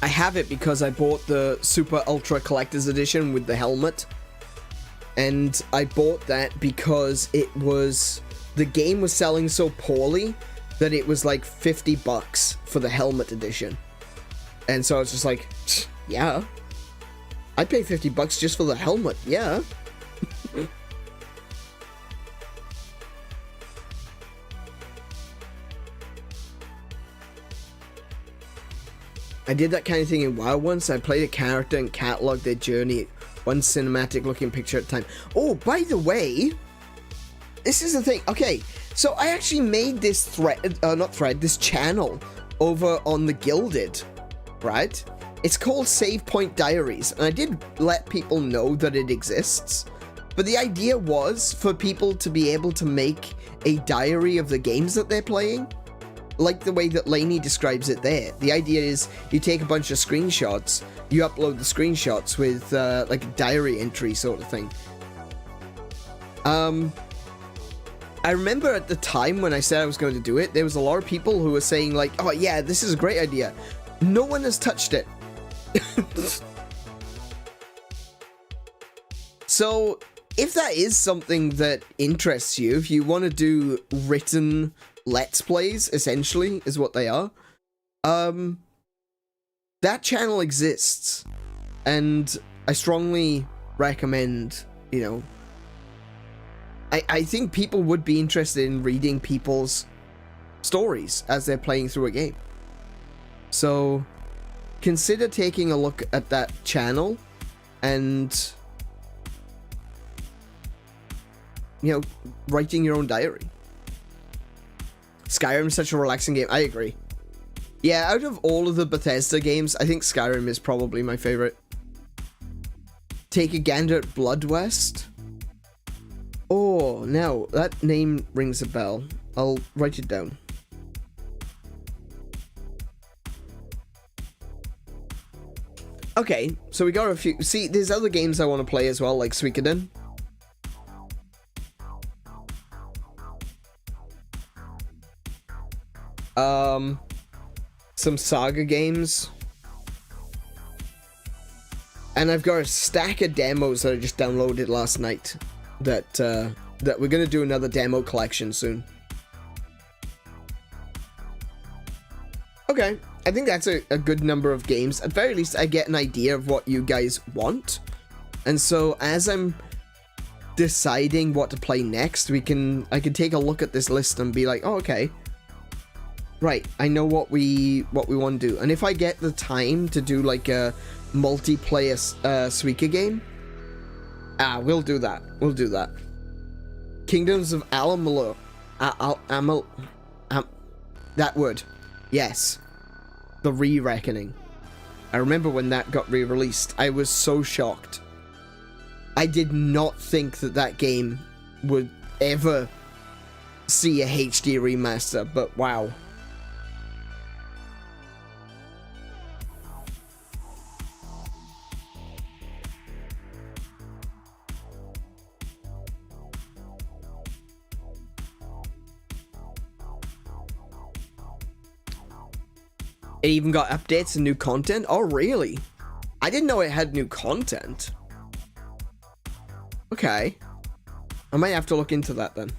I have it because I bought the Super Ultra Collector's Edition with the helmet. And I bought that because the game was selling so poorly that it was like $50 for the helmet edition. And so I was just like, yeah, I'd pay $50 just for the helmet, yeah. I did that kind of thing in WoW once. I played a character and cataloged their journey, one cinematic looking picture at a time. Oh, by the way, this is the thing. Okay, so I actually made this this channel over on the Gilded, right? It's called Save Point Diaries, and I did let people know that it exists. But the idea was for people to be able to make a diary of the games that they're playing. Like the way that Lainey describes it there. The idea is you take a bunch of screenshots, you upload the screenshots with like a diary entry sort of thing. I remember at the time when I said I was going to do it, there was a lot of people who were saying like, oh yeah, this is a great idea. No one has touched it. So if that is something that interests you, if you want to do written Let's Plays, essentially, is what they are, that channel exists, and I strongly recommend, you know, I think people would be interested in reading people's stories as they're playing through a game. So consider taking a look at that channel and, you know, writing your own diary. Skyrim is such a relaxing game. I agree. Yeah, out of all of the Bethesda games, I think Skyrim is probably my favorite. Take a gander at Blood West. Oh, now that name rings a bell. I'll write it down. Okay, so we got a few. See, there's other games I want to play as well, like Suikoden. Some Saga games. And I've got a stack of demos that I just downloaded last night that we're gonna do another demo collection soon. Okay, I think that's a good number of games. At very least, I get an idea of what you guys want. And so as I'm deciding what to play next, I can take a look at this list and be like, oh, okay. Right, I know what we want to do. And if I get the time to do like a multiplayer Suika game, we'll do that. We'll do that. Kingdoms of Amalur. That word. Yes. The Re-Reckoning. I remember when that got re-released. I was so shocked. I did not think that game would ever see a HD remaster, but wow. It even got updates and new content? Oh, really? I didn't know it had new content. Okay. I might have to look into that then.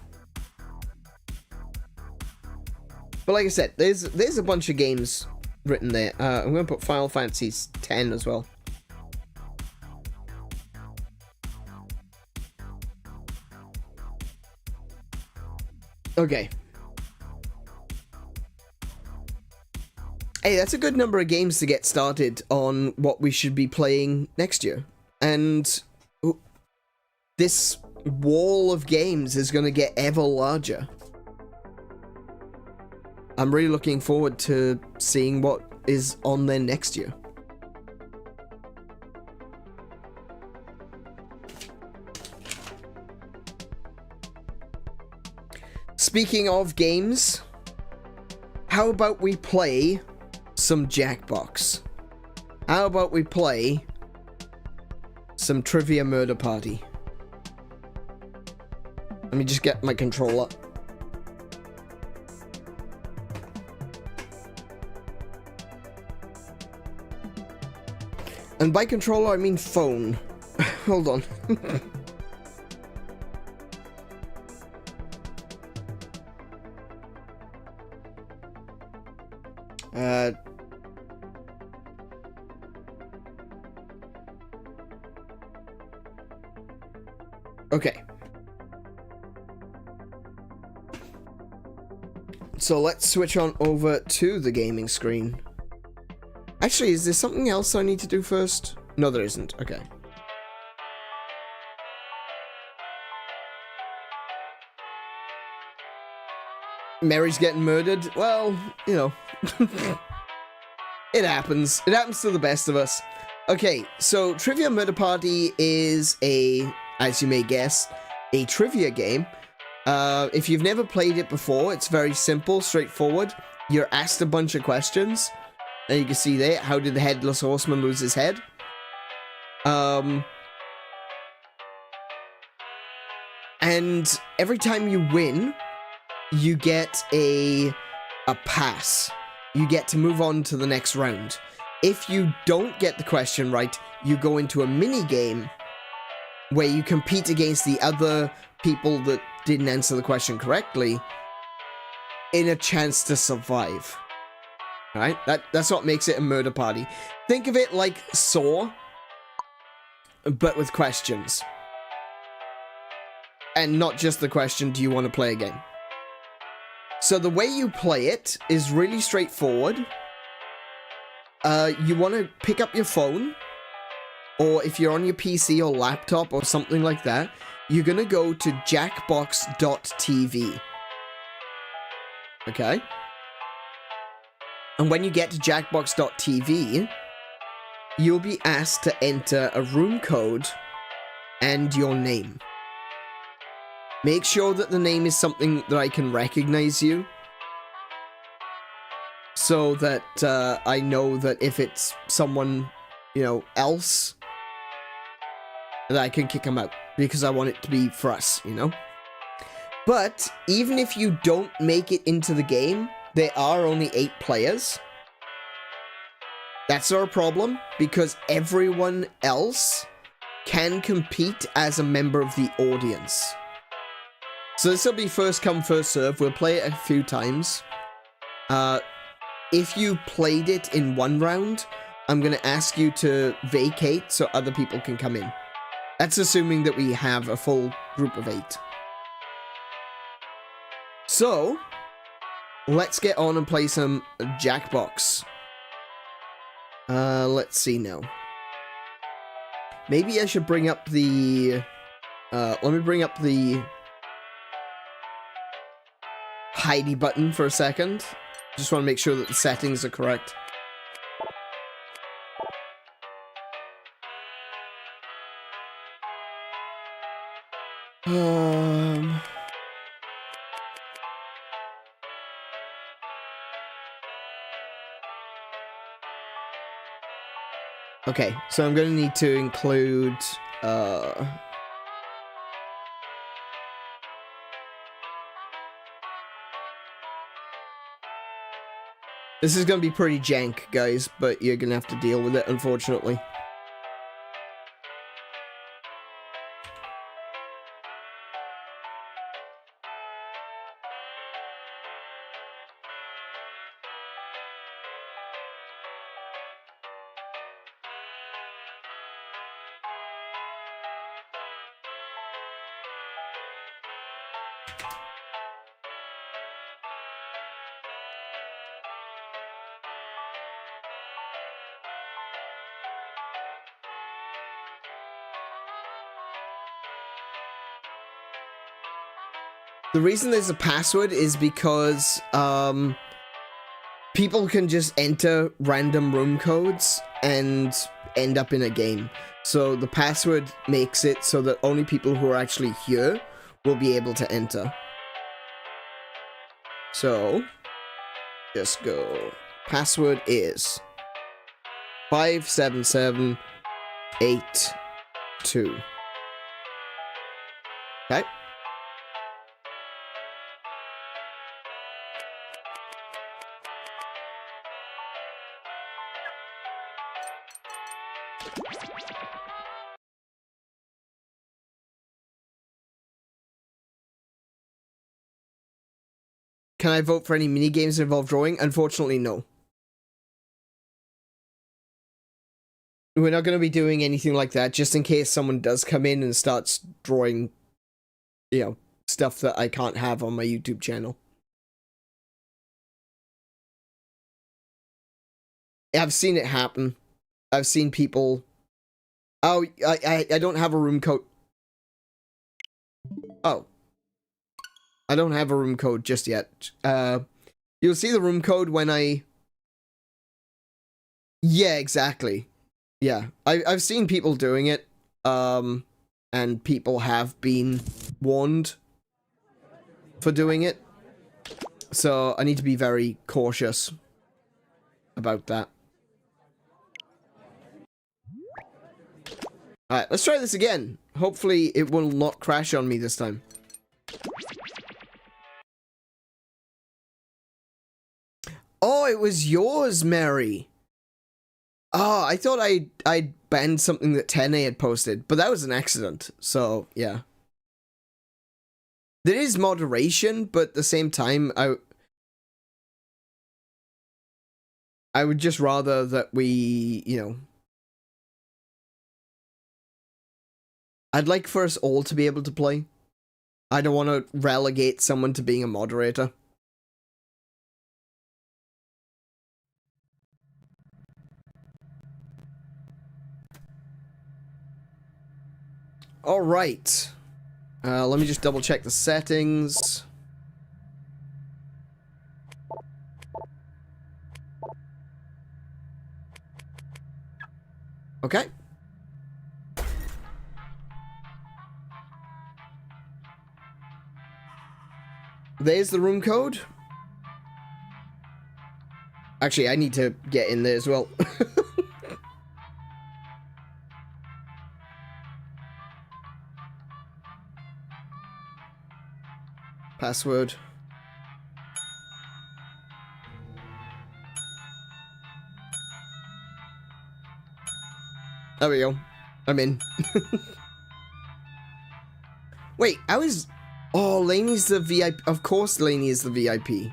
But like I said, there's a bunch of games written there. I'm going to put Final Fantasy X as well. Okay. Hey, that's a good number of games to get started on what we should be playing next year. And this wall of games is going to get ever larger. I'm really looking forward to seeing what is on there next year. Speaking of games, how about we play some Jackbox? How about we play some Trivia Murder Party? Let me just get my controller. And by controller, I mean phone. Hold on. Okay. So let's switch on over to the gaming screen. Actually, is there something else I need to do first? No, there isn't. Okay. Mary's getting murdered. Well, you know. It happens. It happens to the best of us. Okay, so Trivia Murder Party is a, as you may guess, a trivia game. If you've never played it before, it's very simple, straightforward. You're asked a bunch of questions. And you can see there, how did the Headless Horseman lose his head? And every time you win, you get a pass. You get to move on to the next round. If you don't get the question right, you go into a mini game where you compete against the other people that didn't answer the question correctly in a chance to survive. Right? That's what makes it a murder party. Think of it like Saw, but with questions. And not just the question, do you want to play a game? So the way you play it is really straightforward. You want to pick up your phone, or if you're on your PC or laptop or something like that, you're going to go to jackbox.tv. Okay? And when you get to jackbox.tv, you'll be asked to enter a room code and your name. Make sure that the name is something that I can recognize you, so that I know that if it's someone, you know, else, that I can kick them out, because I want it to be for us, you know? But even if you don't make it into the game, there are only 8 players. That's not a problem, because everyone else can compete as a member of the audience. So this will be first come, first serve. We'll play it a few times. If you played it in one round, I'm going to ask you to vacate so other people can come in. That's assuming that we have a full group of 8. So, let's get on and play some Jackbox. Let's see now. Maybe I should bring up the... let me bring up the... hidey button for a second. Just want to make sure that the settings are correct. Okay, so I'm going to need to include This is gonna be pretty jank, guys, but you're gonna have to deal with it, unfortunately. The reason there's a password is because, people can just enter random room codes and end up in a game. So the password makes it so that only people who are actually here will be able to enter. So, just go. Password is 57782. Okay. Can I vote for any minigames that involve drawing? Unfortunately, no. We're not going to be doing anything like that, just in case someone does come in and starts drawing, you know, stuff that I can't have on my YouTube channel. I've seen it happen. I've seen people... Oh, I don't have a room code. Oh. I don't have a room code just yet. You'll see the room code when I... Yeah, exactly. Yeah, I've seen people doing it, and people have been warned for doing it. So I need to be very cautious about that. Alright, let's try this again. Hopefully it will not crash on me this time. Oh, it was yours, Mary. Oh, I thought I'd banned something that Tene had posted, but that was an accident, so, yeah. There is moderation, but at the same time, I would just rather that we, you know... I'd like for us all to be able to play. I don't want to relegate someone to being a moderator. Alright. Let me just double check the settings. Okay. There's the room code. Actually, I need to get in there as well. Password. There we go. I'm in. Wait, I was... Oh, Laney's the VIP. Of course Laney is the VIP.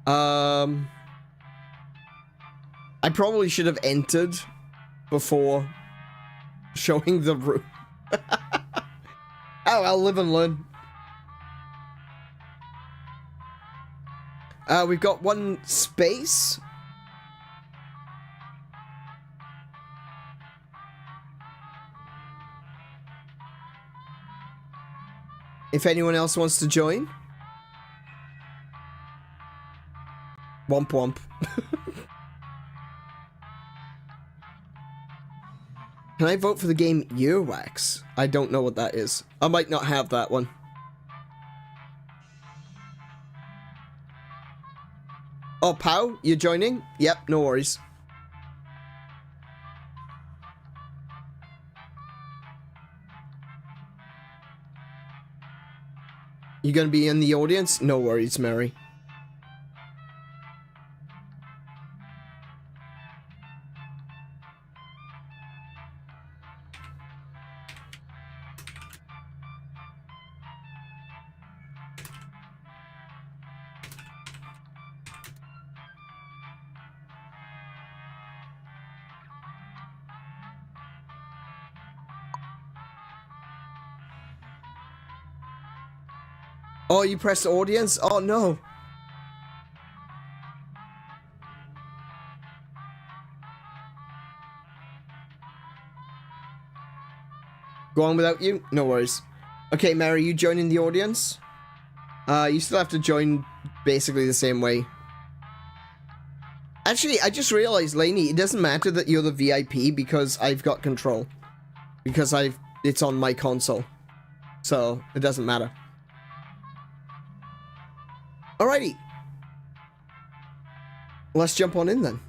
I probably should have entered before showing the room. Oh, I'll live and learn. We've got one space. If anyone else wants to join. Womp womp. Can I vote for the game Earwax? I don't know what that is. I might not have that one. Oh, Pow, you're joining? Yep, no worries. You gonna be in the audience? No worries, Mary. Oh, you press audience? Oh, no. Go on without you? No worries. Okay, Mary, you joining the audience? You still have to join basically the same way. Actually, I just realized, Lainey, it doesn't matter that you're the VIP because I've got control. Because it's on my console. So, it doesn't matter. Alrighty. Let's jump on in then.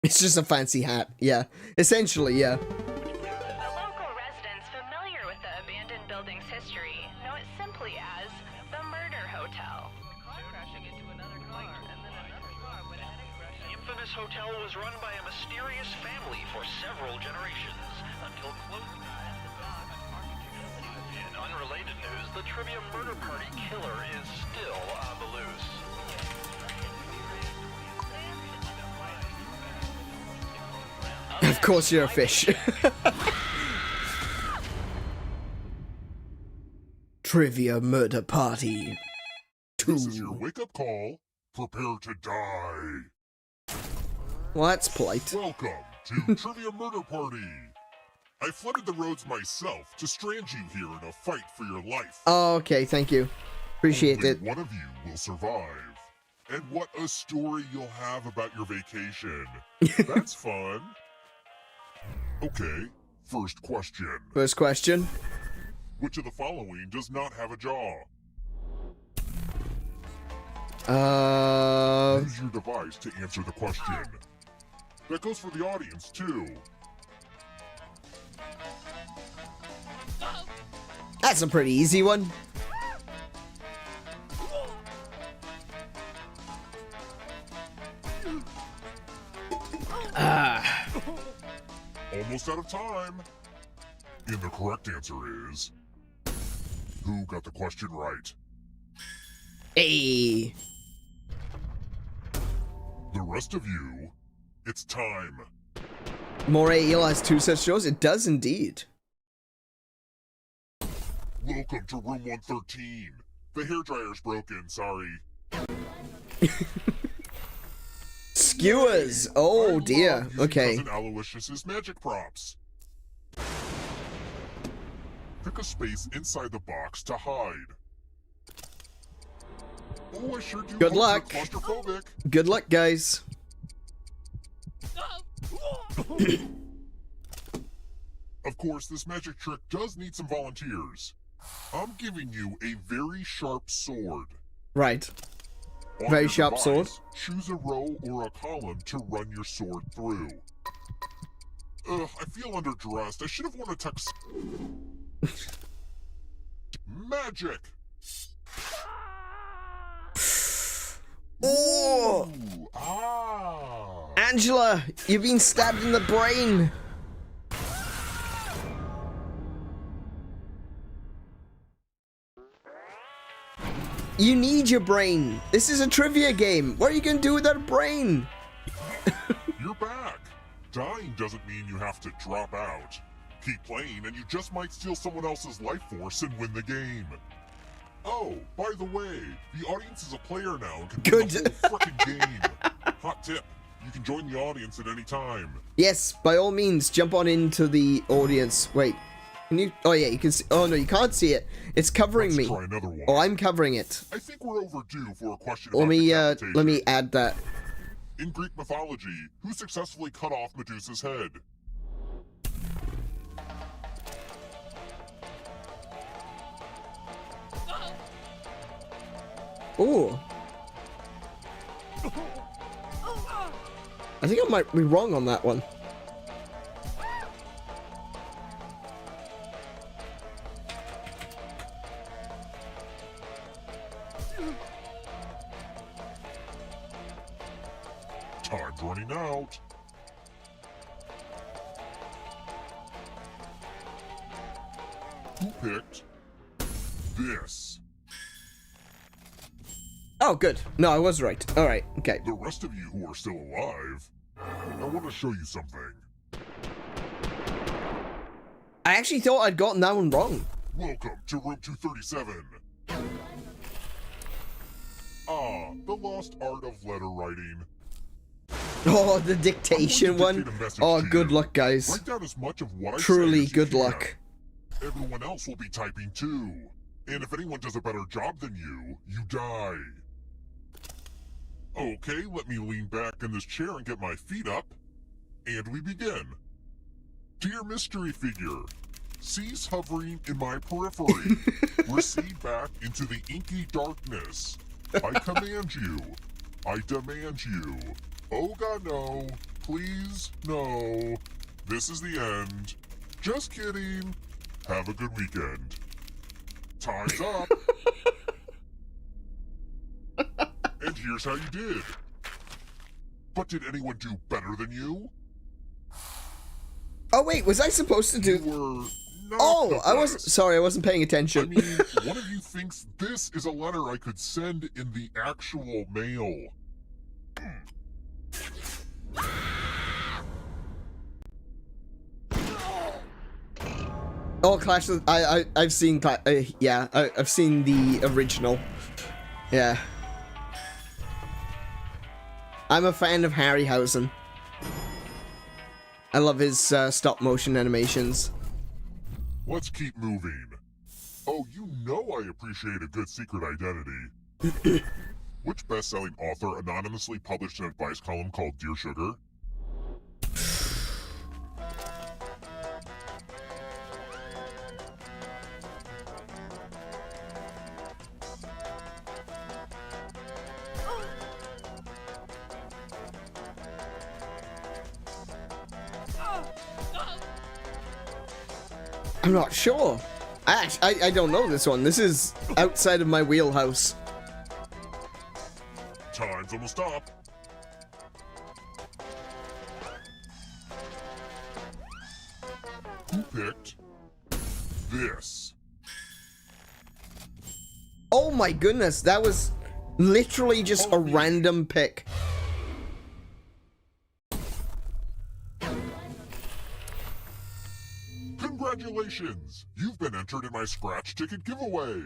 It's just a fancy hat, yeah. Essentially, yeah. The local residents familiar with the abandoned building's history know it simply as the Murder Hotel. Crashing into another car, and then another car went ahead and crashed. The infamous hotel was run by a mysterious family for several generations, until close. In unrelated news, the trivia murder party killer is still on the loose. Of course you're a fish. Trivia murder party. This is your wake-up call. Prepare to die. Well, that's polite. Welcome to Trivia Murder Party. I flooded the roads myself to strand you here in a fight for your life. Oh, okay, thank you. Appreciate Only it. one of you will survive. And what a story you'll have about your vacation. That's fun. Okay, first question. First question. Which of the following does not have a jaw? Use your device to answer the question. That goes for the audience, too. That's a pretty easy one. Almost out of time. And the correct answer is... Who got the question right? Hey. The rest of you, it's time. Moray Eel has two such shows? It does indeed. Welcome to room 113. The hairdryer's broken, sorry. Skewers. Oh dear. Okay. Cousin Aloysius's magic props. Pick a space inside the box to hide. Oh, I sure do. Good hope luck. you're claustrophobic. Good luck, guys. Of course, this magic trick does need some volunteers. I'm giving you a very sharp sword. Right. On Very your sharp sword. Choose a row or a column to run your sword through. Ugh, I feel underdressed. I should have worn a tux. Magic! Oh! Ooh, ah! Angela, you've been stabbed in the brain. You need your brain. This is a trivia game. What are you gonna do without a brain? You're back. Dying doesn't mean you have to drop out. Keep playing and you just might steal someone else's life force and win the game. Oh, by the way, the audience is a player now and can win the whole frickin' game. Hot tip, you can join the audience at any time. Yes, by all means, jump on into the audience. Wait, can you? Oh yeah, you can see. Oh no, you can't see it. It's covering Let's me. try another one. Oh, I'm covering it. I think we're overdue for a question about Let me decapitation. add that. In Greek mythology, who successfully cut off Medusa's head? Oh. I think I might be wrong on that one. Time's running out. Who picked this? Oh, good. No, I was right. All right. Okay. The rest of you who are still alive, I want to show you something. I actually thought I'd gotten that one wrong. Welcome to room 237. Ah, the lost art of letter writing. Oh, the dictation one. Oh, good luck, guys. Write down as much of what I Truly, say as you good can. luck. Everyone else will be typing too. And if anyone does a better job than you, you die. Okay, let me lean back in this chair and get my feet up. And we begin. Dear mystery figure, cease hovering in my periphery. Recede back into the inky darkness. I command you. I demand you. Oh God, no. Please, no. This is the end. Just kidding. Have a good weekend. Time's up. And here's how you did. But did anyone do better than you? Oh wait, was I supposed to You do? were not Oh, the I wasn't. best. Sorry, I wasn't paying I attention. mean, one of you thinks this is a letter I could send in the actual mail. Oh, Clash of... I've seen... yeah, I've seen the original. Yeah. I'm a fan of Harryhausen. I love his stop-motion animations. Let's keep moving. Oh, you know I appreciate a good secret identity. Which best-selling author anonymously published an advice column called Dear Sugar? I'm not sure. I don't know this one. This is outside of my wheelhouse. Time's almost up. Who picked this? Oh my goodness, that was literally just a random pick. Congratulations! You've been entered in my scratch ticket giveaway.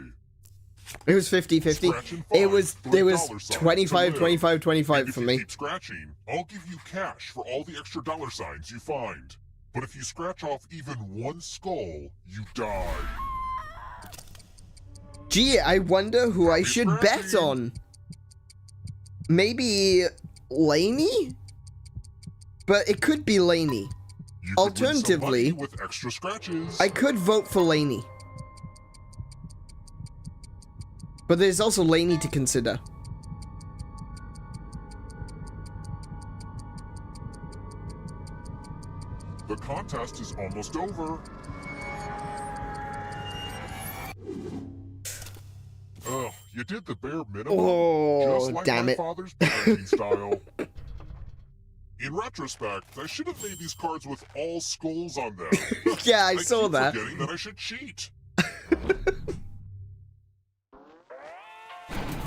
It was 50-50. Scratch and It find was for a it was dollar sign 25 to 25 live. 25 And for if me. you keep scratching, I'll give you cash for all the extra dollar signs you find. But if you scratch off even one skull, you die. Gee, I wonder who I Happy should bet scratching. on. Maybe Laney? But it could be Laney. You could win some Alternatively, money with extra scratches. I could vote for Laney. But there's also Laney to consider. The contest is almost over. Ugh, you did the bare minimum. Oh, just like damn my it. father's parenting style. In retrospect, I should have made these cards with all skulls on them. Yeah, I saw keep that. Forgetting that I should cheat.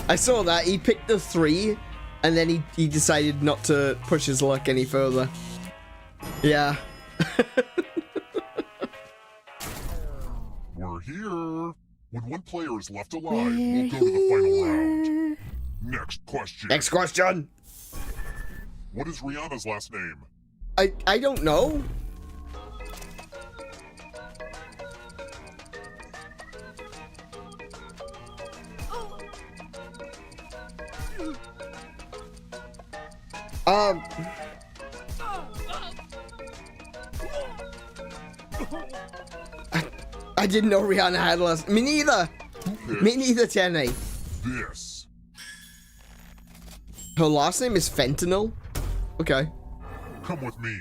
I saw that. He picked the 3, and then he decided not to push his luck any further. Yeah. We're here. When one player is left alive, we'll go to the final round. Next question. Next question. What is Rihanna's last name? I don't know. I didn't know Rihanna had a last. Me neither. Me neither, Tenny. This. Her last name is Fentanyl. Okay. Come with me.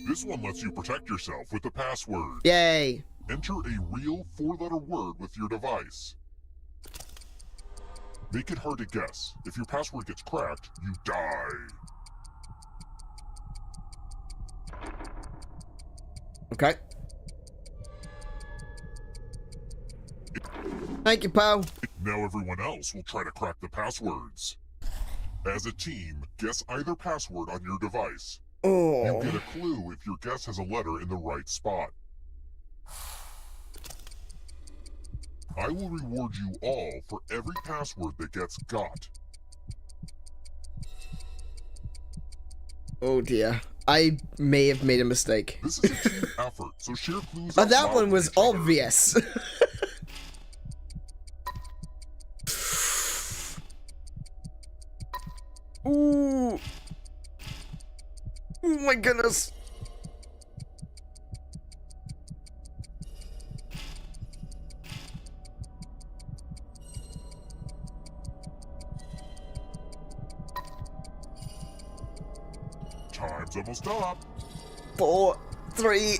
This one lets you protect yourself with the password. Yay. Enter a real 4-letter word with your device. Make it hard to guess. If your password gets cracked, you die. Okay. Thank you, pal. Now everyone else will try to crack the passwords. As a team, guess either password on your device. Oh. You get a clue if your guess has a letter in the right spot. I will reward you all for every password that gets got. Oh dear. I may have made a mistake. This is a team effort, so share clues. Oh, out that loud one with was each other. obvious. Ooh. Oh my goodness. Time's almost up. 4, 3,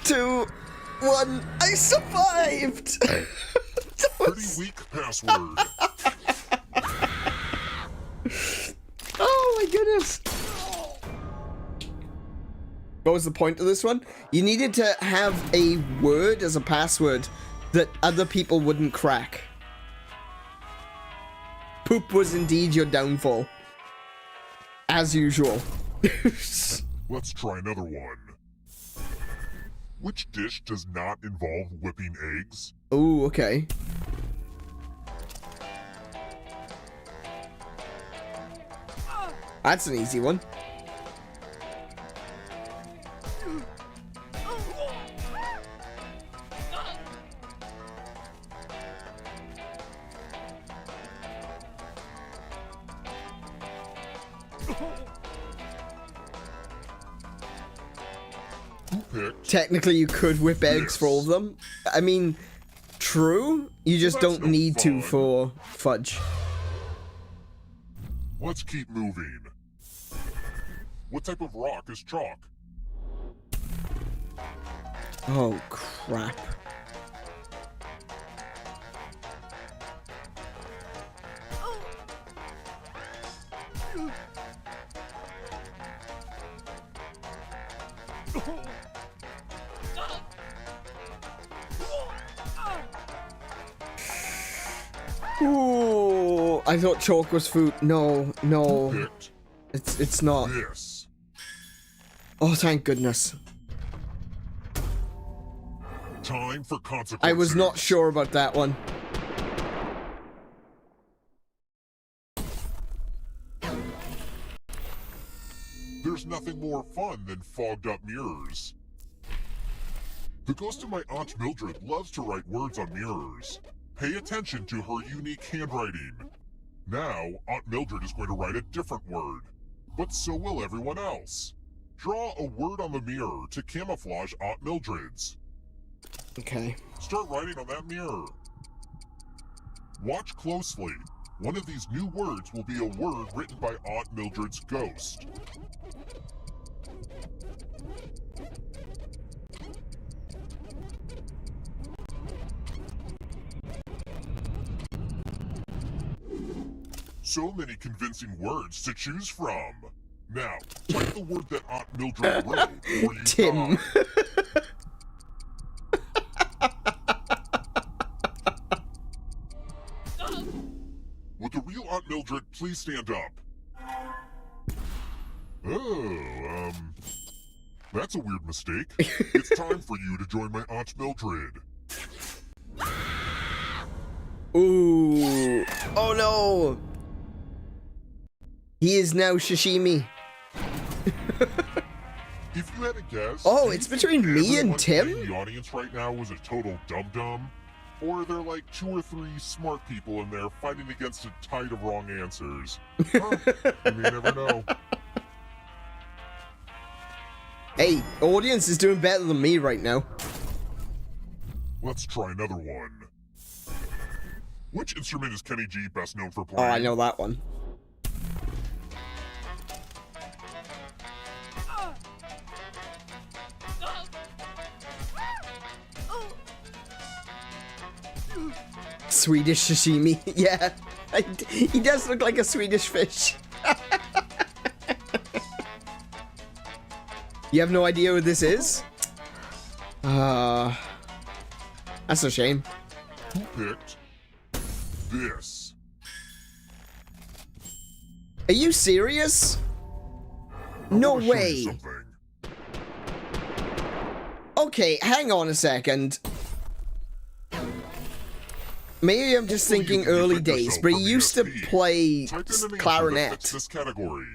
2, 1. I survived. That Pretty was- weak password. Oh my goodness. What was the point of this one? You needed to have a word as a password that other people wouldn't crack. Poop was indeed your downfall. As usual. Let's try another one. Which dish does not involve whipping eggs? Oh, okay. That's an easy one. Who picked? Technically, you could whip eggs for all of them. I mean, true. You just That's don't no need to fun. for fudge. Let's keep moving. What type of rock is chalk? Oh, crap. Ooh, I thought chalk was food. No, no, Picked it's not. this. Oh, thank goodness. Time for consequences. I was not sure about that one. There's nothing more fun than fogged up mirrors. The ghost of my Aunt Mildred loves to write words on mirrors. Pay attention to her unique handwriting. Now, Aunt Mildred is going to write a different word, but so will everyone else. Draw a word on the mirror to camouflage Aunt Mildred's. Okay. Start writing on that mirror. Watch closely. One of these new words will be a word written by Aunt Mildred's ghost. So many convincing words to choose from. Now, type the word that Aunt Mildred wrote, or you Tim. die. Would the real Aunt Mildred please stand up? Oh, that's a weird mistake. It's time for you to join my Aunt Mildred. Ooh. Oh no. He is now sashimi. If you had a guess, Oh, do you it's think between me and everyone Tim? in the audience right now was a total dum-dum? Or are there like 2 or 3 smart people in there fighting against a tide of wrong answers? Huh, you may never know. Hey, audience is doing better than me right now. Let's try another one. Which instrument is Kenny G best known for Oh, playing? I know that one. Swedish sashimi. Yeah, he does look like a Swedish fish. You have no idea what this is? That's a shame. Who picked this. Are you serious? I No wanna show you way. something. Okay, hang on a second. Maybe I'm just Hopefully you thinking can early defend days, yourself but from he used to ESP. play Type in an answer that fits clarinet. this category.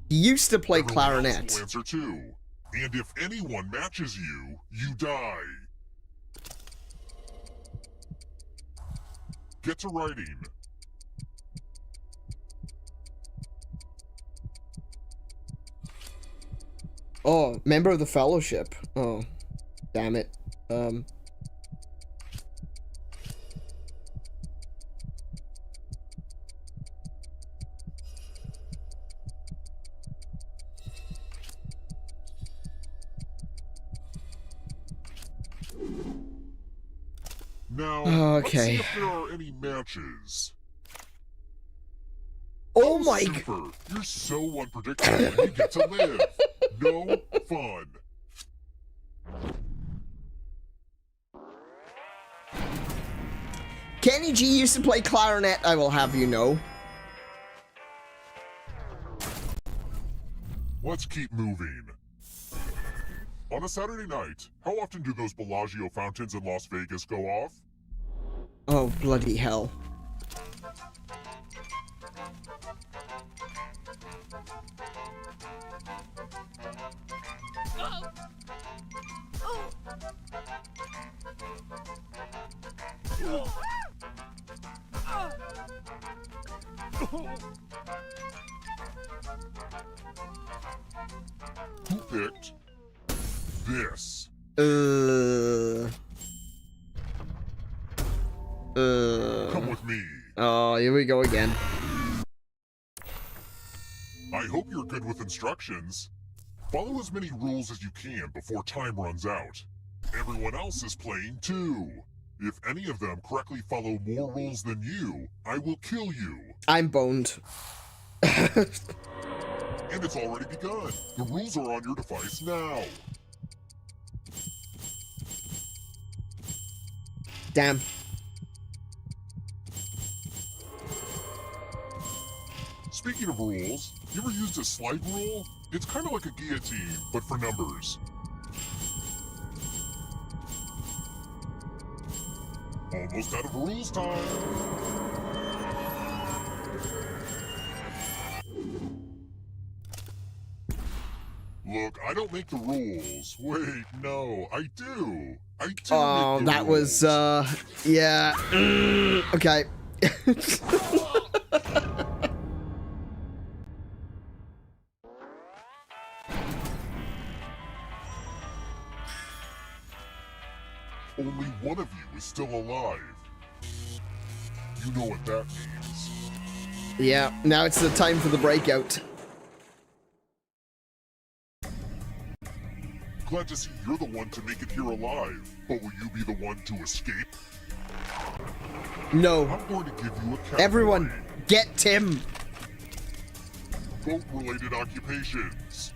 He used to play Everyone else clarinet. will answer too. And if anyone matches you, you die. Get to writing. Oh, member of the Fellowship. Oh, damn it. Now, Okay. let's see if there are any matches. Oh my g- Super! You're so unpredictable and you get to live. No fun. Kenny G used to play clarinet, I will have you know. Let's keep moving. On a Saturday night, how often do those Bellagio fountains in Las Vegas go off? Oh, bloody hell. Who picked this? Come with me. Oh, here we go again. I hope you're good with instructions. Follow as many rules as you can before time runs out. Everyone else is playing too. If any of them correctly follow more rules than you, I will kill you. I'm boned. And it's already begun. The rules are on your device now. Damn. Speaking of rules, you ever used a slide rule? It's kind of like a guillotine, but for numbers. Almost out of rules time. Look, I don't make the rules. Wait, no, I do. I do Oh, make the that rules. was, yeah. Okay. Only one of you is still alive. You know what that means. Yeah, now it's the time for the breakout. Glad to see you're the one to make it here alive, but will you be the one to escape? No. I'm going to give you a category. Everyone, get Tim. Boat-related occupations.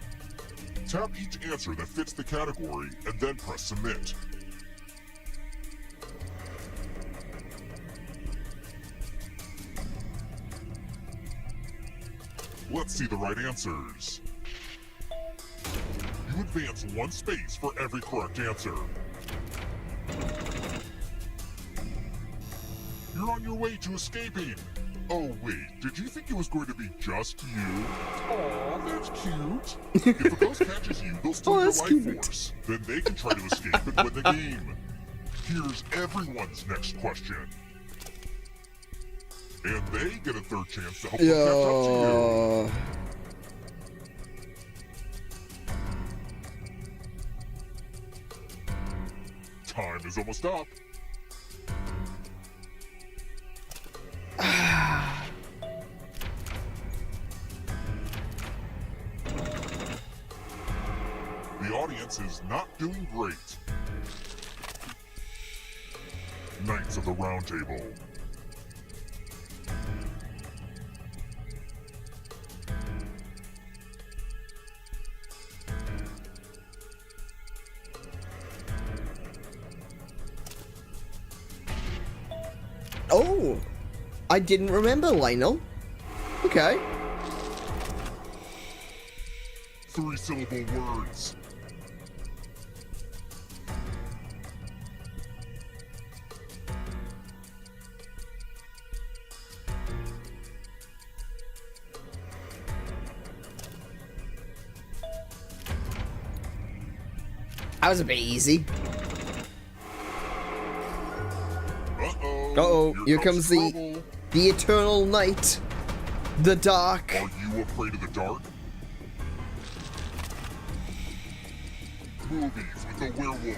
Tap each answer that fits the category and then press submit. Let's see the right answers. You advance one space for every correct answer. You're on your way to escaping. Oh wait, did you think it was going to be just you? Aw, that's cute. If a ghost catches you, they'll steal Oh, your that's life cute. force. Then they can try to escape and win the game. Here's everyone's next question. And they get a third chance to help them catch up to you. Yeah. Time is almost up. The audience is not doing great. Knights of the Round Table. Oh, I didn't remember, Lionel. Okay. 3-syllable words. That was a bit easy. Uh-oh. Uh-oh, here comes trouble. the eternal night. The dark. Are you afraid of the dark? Movies with a werewolf.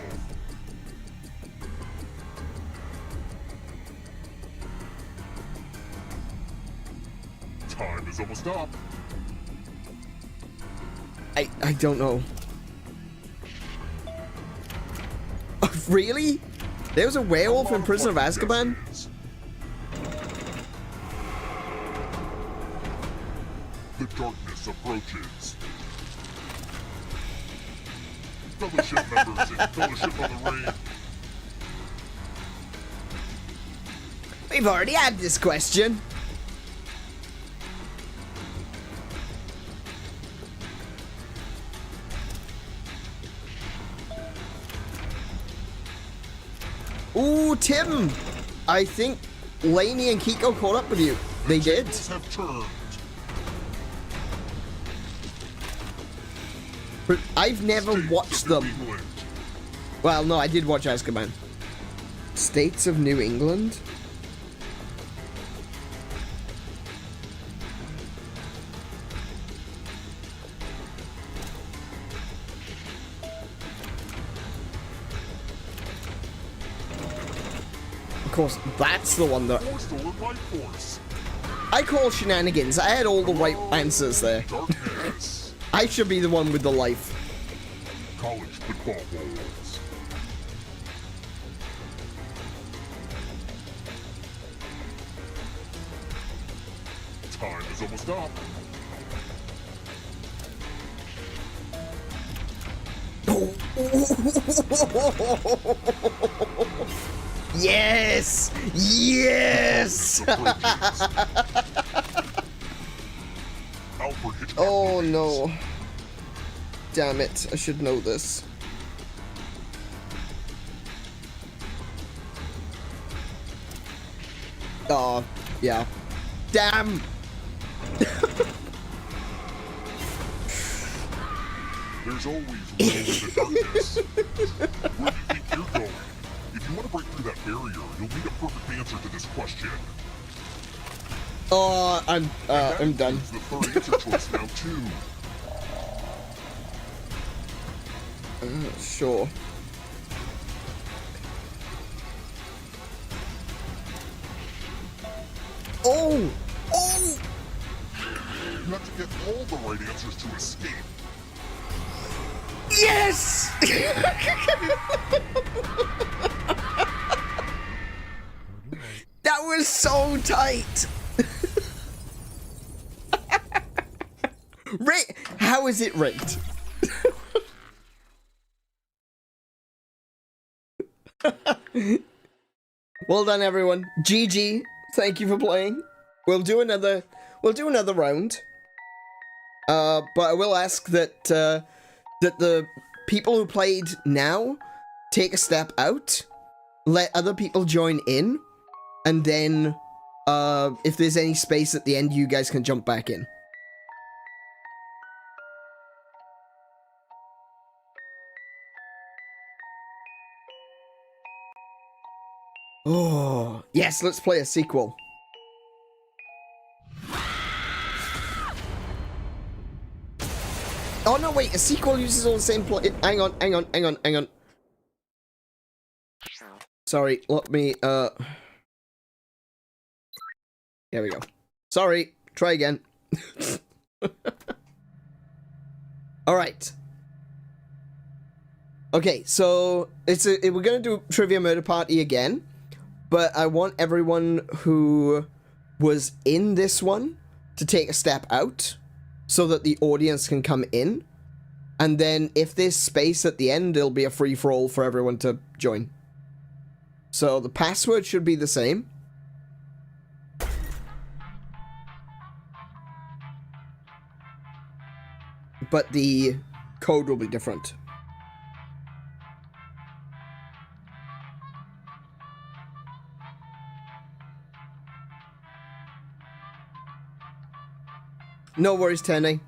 Time is almost up. I don't know. Really? There was a werewolf in Prison of Azkaban? The darkness approaches. Fellowship members in Fellowship on the Ring. We've already had this question. Ooh, Tim! I think Lainey and Kiko caught up with you. They did. Have turned. But I've never States watched of them. New England. Well, no, I did watch Azkaban. States of New England? Of course, that's the one that Force over by force. I call shenanigans. I had all the right answers there. Darkness. I should be the one with the life. College football balls. Time is almost up. Yes! Yes! Alfred Hitchcock Oh movies. no. Damn it, I should know this. Oh, yeah. Damn! There's always room in the darkness. Where do you think you're going? If you want to break through that barrier, you'll need a perfect answer to this question. Oh, I'm done. It's the third answer choice now too. Sure. Oh! Oh! You have to get all the right answers to escape. Yes! That was so tight! How is it rigged? Well done, everyone. GG. Thank you for playing. We'll do another round. But I will ask that that the people who played now take a step out, let other people join in, and then if there's any space at the end, you guys can jump back in. Oh, yes, let's play a sequel. Oh, no, wait, a sequel uses all the same play. Hang on. Sorry, let me, Here we go. Sorry, try again. Alright. Okay, so we're gonna do Trivia Murder Party again, but I want everyone who was in this one to take a step out so that the audience can come in, and then if there's space at the end, it'll be a free-for-all for everyone to join. So the password should be the same. but the code will be different. No worries, Tenny.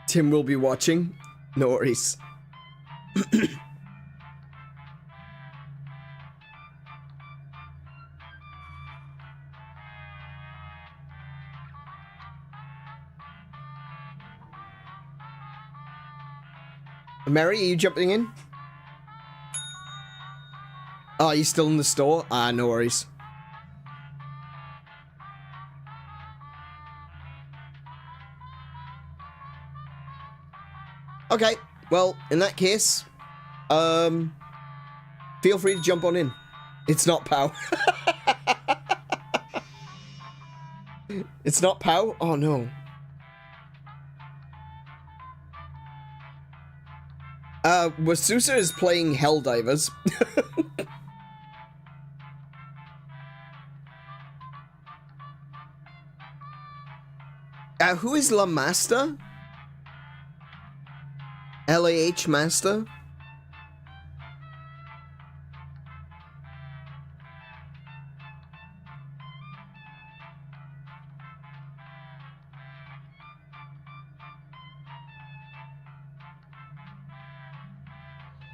Tim will be watching. No worries. Mary, are you jumping in? Oh, are you still in the store? Ah, no worries. Okay, well, in that case, feel free to jump on in. It's not Pow. It's not Pow? Oh, no. Wasusa is playing Helldivers. Who is La Master? LAH Master?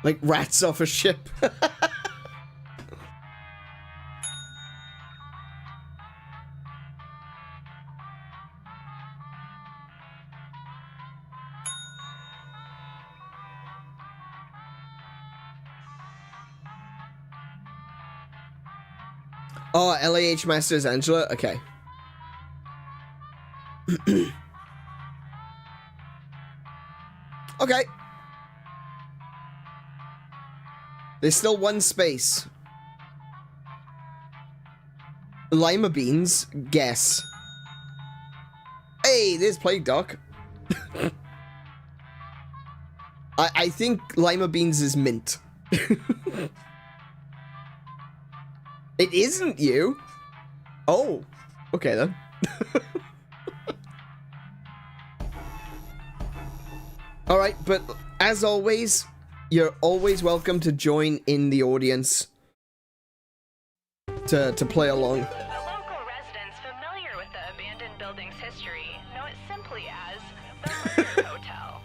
Like rats off a ship. Oh, LAH Master is Angela? Okay. Okay. There's still one space. Lima beans? Guess. Hey, there's Plague Doc. I think lima beans is mint. It isn't you? Oh. Okay then. Alright, but as always, you're always welcome to join in the audience to play along. The local residents familiar with the abandoned building's history know it simply as the Murder Hotel.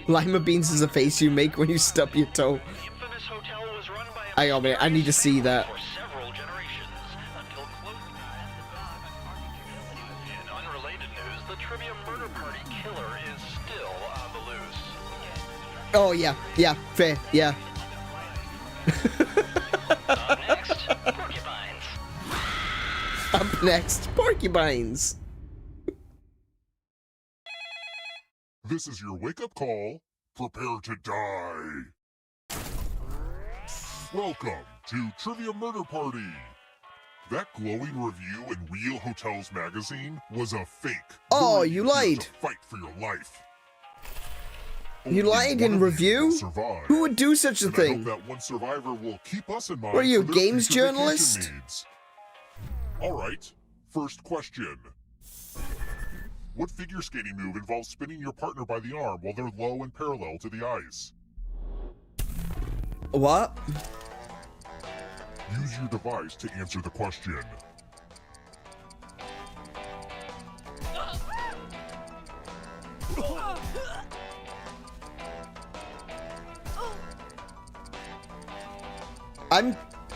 Lima beans is a face you make when you stub your toe. The infamous hotel was run by a Hang on a minute, I need to see that. for several generations until close. In unrelated news, the trivia murder party killer is still on the loose. Oh yeah, fair, yeah. Up next, porcupines. Up next, porcupines. This is your wake-up call. Prepare to die. Welcome to Trivia Murder Party. That glowing review in Real Hotels magazine was a fake. Oh, luring you here lied. to fight for your life. You Only lied one in of you review? will survive. Who would do such a And I hope thing? that one survivor will keep us in mind. What are you, for their games future vacation journalist? needs. All right. First question. What figure skating move involves spinning your partner by the arm while they're low and parallel to the ice? What? Use your device to answer the question.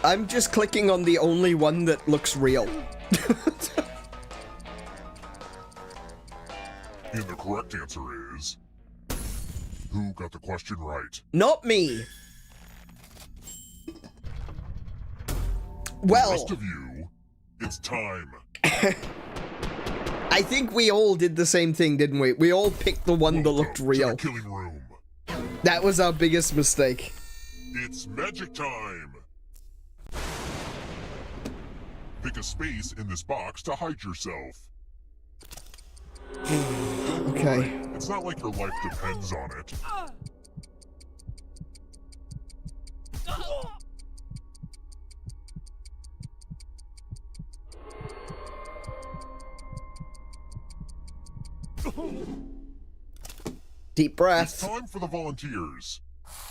I'm just clicking on the only one that looks real. And the correct answer is... Who got the question right? Not me. The Well, rest of you, it's time. I think we all did the same thing, didn't we? We all picked the one that looked Welcome to real. the killing room. That was our biggest mistake. It's magic time. Pick a space in this box to hide yourself. Okay. It's not like your life depends on it. Deep It's breath. time for the volunteers.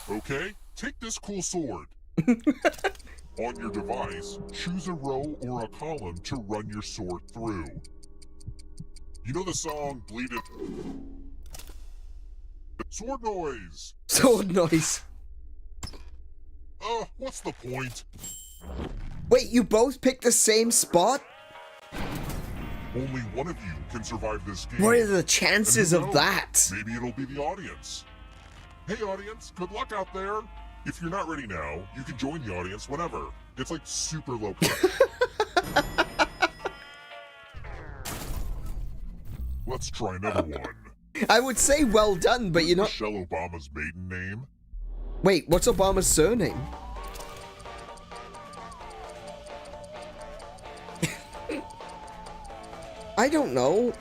Okay, take this cool sword. On your device, choose a row or a column to run your sword through. You know the song Bleed It? Sword noise! Sword noise. What's the point? Wait, you both picked the same spot? Only one of you can survive this game. What are the chances And who of knows? that? Maybe it'll be the audience. Hey audience, good luck out there. If you're not ready now, you can join the audience whenever. It's like super low pressure. Let's try another one. I would say well done, but you're not. Michelle Obama's maiden name? Wait, what's Obama's surname? I don't know.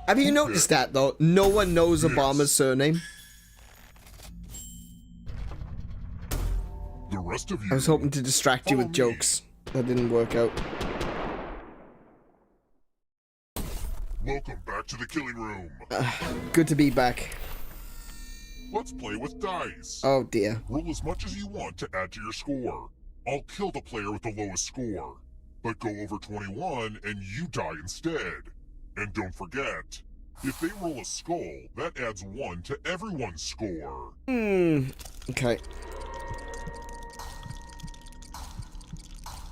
Have you noticed that though? No one knows Yes. Obama's surname. The rest of you. I was hoping to distract you with Follow me. jokes. That didn't work out. Welcome back to the killing room. Good to be back. Let's play with dice. Oh dear. Roll as much as you want to add to your score. I'll kill the player with the lowest score. But go over 21 and you die instead. And don't forget, if they roll a skull, that adds 1 to everyone's score. Okay.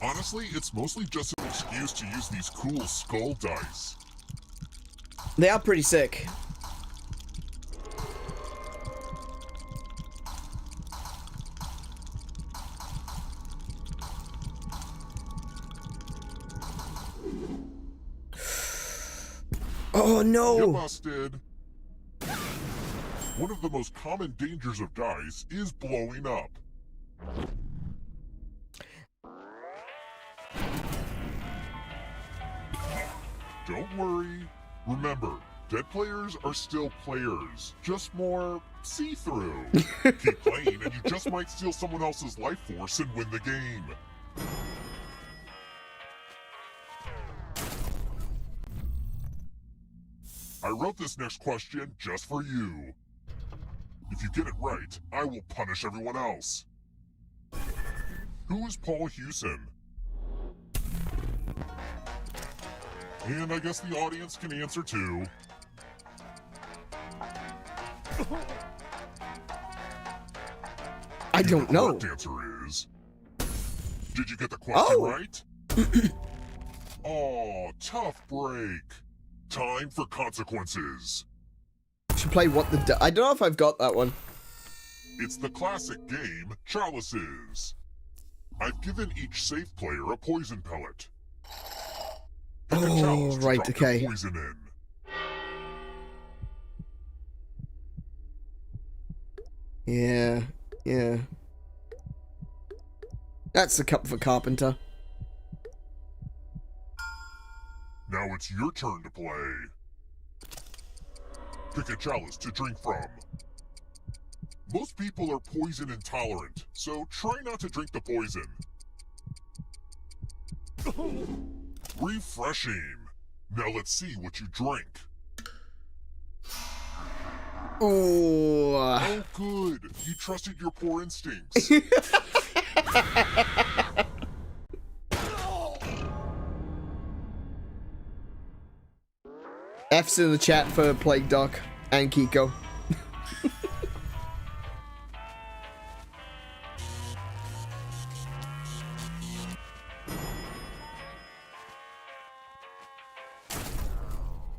Honestly, it's mostly just an excuse to use these cool skull dice. They are pretty sick. Oh You no! busted. One of the most common dangers of dice is blowing up. Don't worry. Remember, dead players are still players, just more see-through. Keep playing and you just might steal someone else's life force and win the game. I wrote this next question just for you. If you get it right, I will punish everyone else. Who is Paul Hewson? And I guess the audience can answer too. I don't The know. correct answer is... Did you get the question Oh. right? Aw, tough break. Time for consequences. Should play what the I don't know if I've got that one. It's the classic game, Chalices. I've given each safe player a poison pellet. Pick a Oh, chalice to right, drop your okay. poison in. Yeah. That's the cup for Carpenter. Now it's your turn to play. Pick a chalice to drink from. Most people are poison intolerant, so try not to drink the poison. Refreshing. Now let's see what you drink. Oh. Oh good, you trusted your poor instincts. F's in the chat for Plague Doc and Kiko.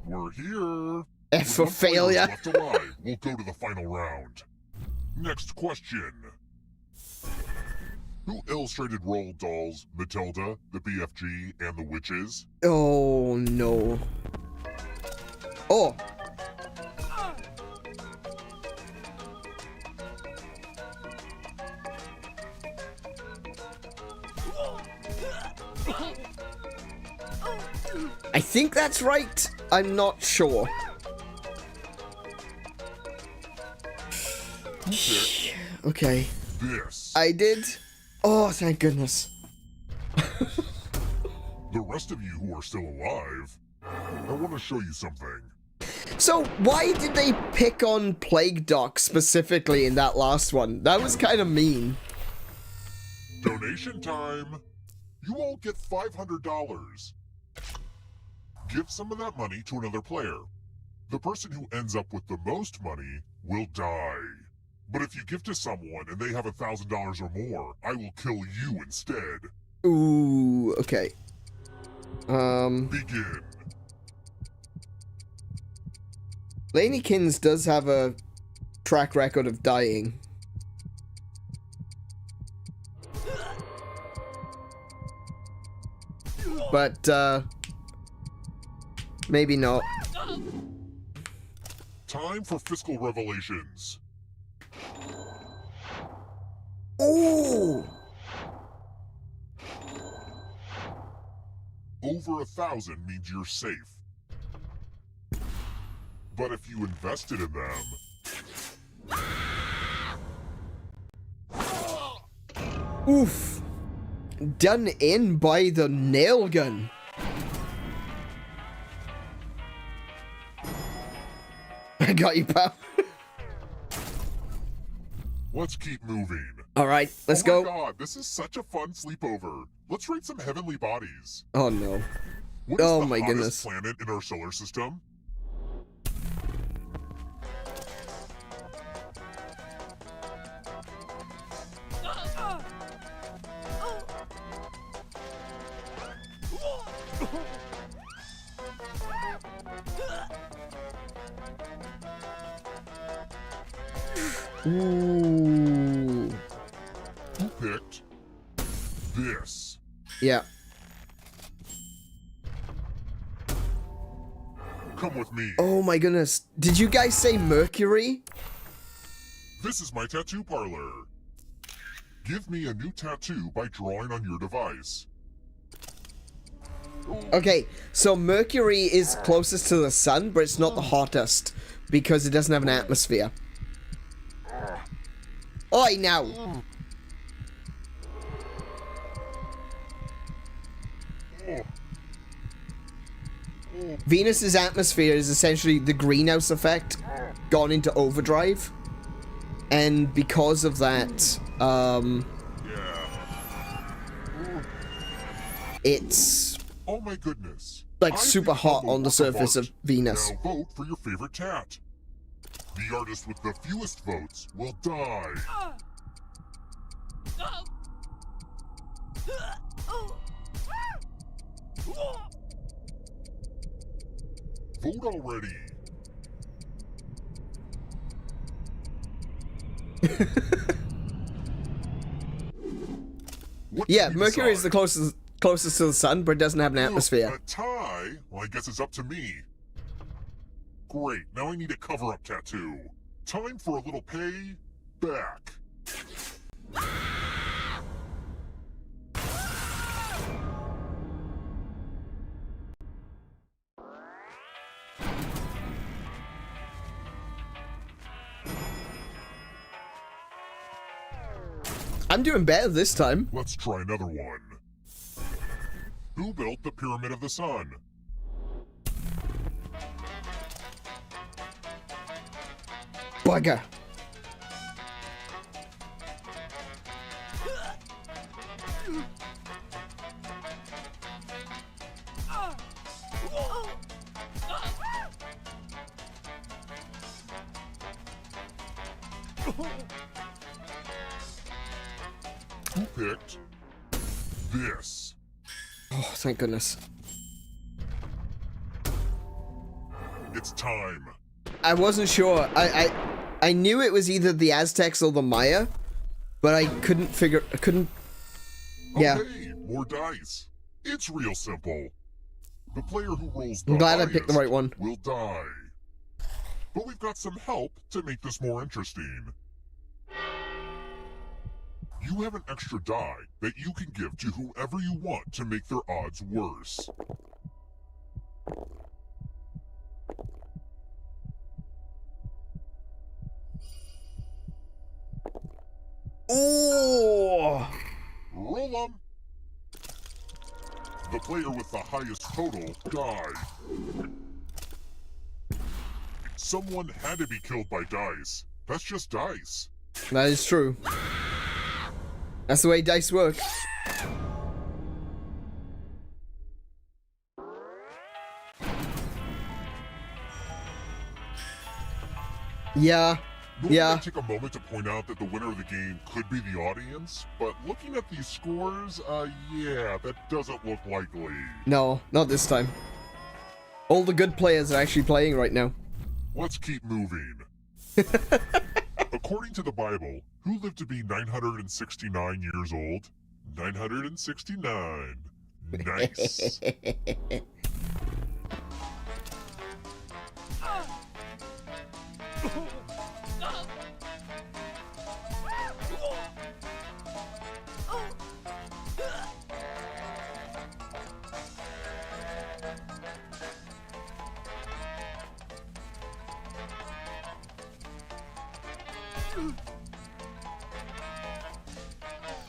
We're here. F for With one player failure. left alive, we'll go to the final round. Next question. Who illustrated Roald Dahl's Matilda, the BFG, and the Witches? Oh no. Oh. I think that's right. I'm not sure. Okay. This. I did. Oh, thank goodness. The rest of you who are still alive, I want to show you something. So, why did they pick on Plague Doc specifically in that last one? That was kind of mean. Donation time. You all get $500. Give some of that money to another player. The person who ends up with the most money will die. But if you give to someone and they have $1,000 or more, I will kill you instead. Ooh, okay. Begin. Lanykins does have a track record of dying. But, maybe not. Time for fiscal revelations. Ooh! Over 1,000 means you're safe. But if you invested in them... Oof! Done in by the nail gun. I got you, pal. Let's keep moving. Alright, let's go. Oh my god, this is such a fun sleepover. Let's rate some heavenly bodies. Oh no. What is Oh the my hottest goodness. planet in our solar system? Ooh. Who picked this? Yeah. Come with me. Oh my goodness. Did you guys say Mercury? This is my tattoo parlor. Give me a new tattoo by drawing on your device. Okay, so Mercury is closest to the sun, but it's not the hottest because it doesn't have an atmosphere. Oi, now! Venus's atmosphere is essentially the greenhouse effect gone into overdrive. And because of that, it's Oh my goodness. like I super think hot I'll on the vote for surface of vote. Venus. Now vote for your favorite tat. The artist with the fewest votes will die. Vote already. What Yeah, did we Mercury is the decide? closest to the sun, but it doesn't have an atmosphere. A tie? Well, I guess it's up to me. Great, now I need a cover-up tattoo. Time for a little pay back. I'm doing better this time. Let's try another one. Who built the Pyramid of the Sun? Bugger. Who picked this? Oh, thank goodness. It's time. I wasn't sure. I knew it was either the Aztecs or the Maya, but I couldn't figure. I couldn't. Yeah. Okay, more dice. It's real simple. The player who rolls the I'm glad I picked the right one. will die. But we've got some help to make this more interesting. You have an extra die that you can give to whoever you want to make their odds worse. Oh! Roll 'em. The player with the highest total died. Someone had to be killed by dice. That's just dice. That is true. That's the way dice work. Yeah. Normally Yeah. I take a moment to point out that the winner of the game could be the audience, but looking at these scores, yeah, that doesn't look likely. No, not this time. All the good players are actually playing right now. Let's keep moving. According to the Bible, who lived to be 969 years old? 969. Nice.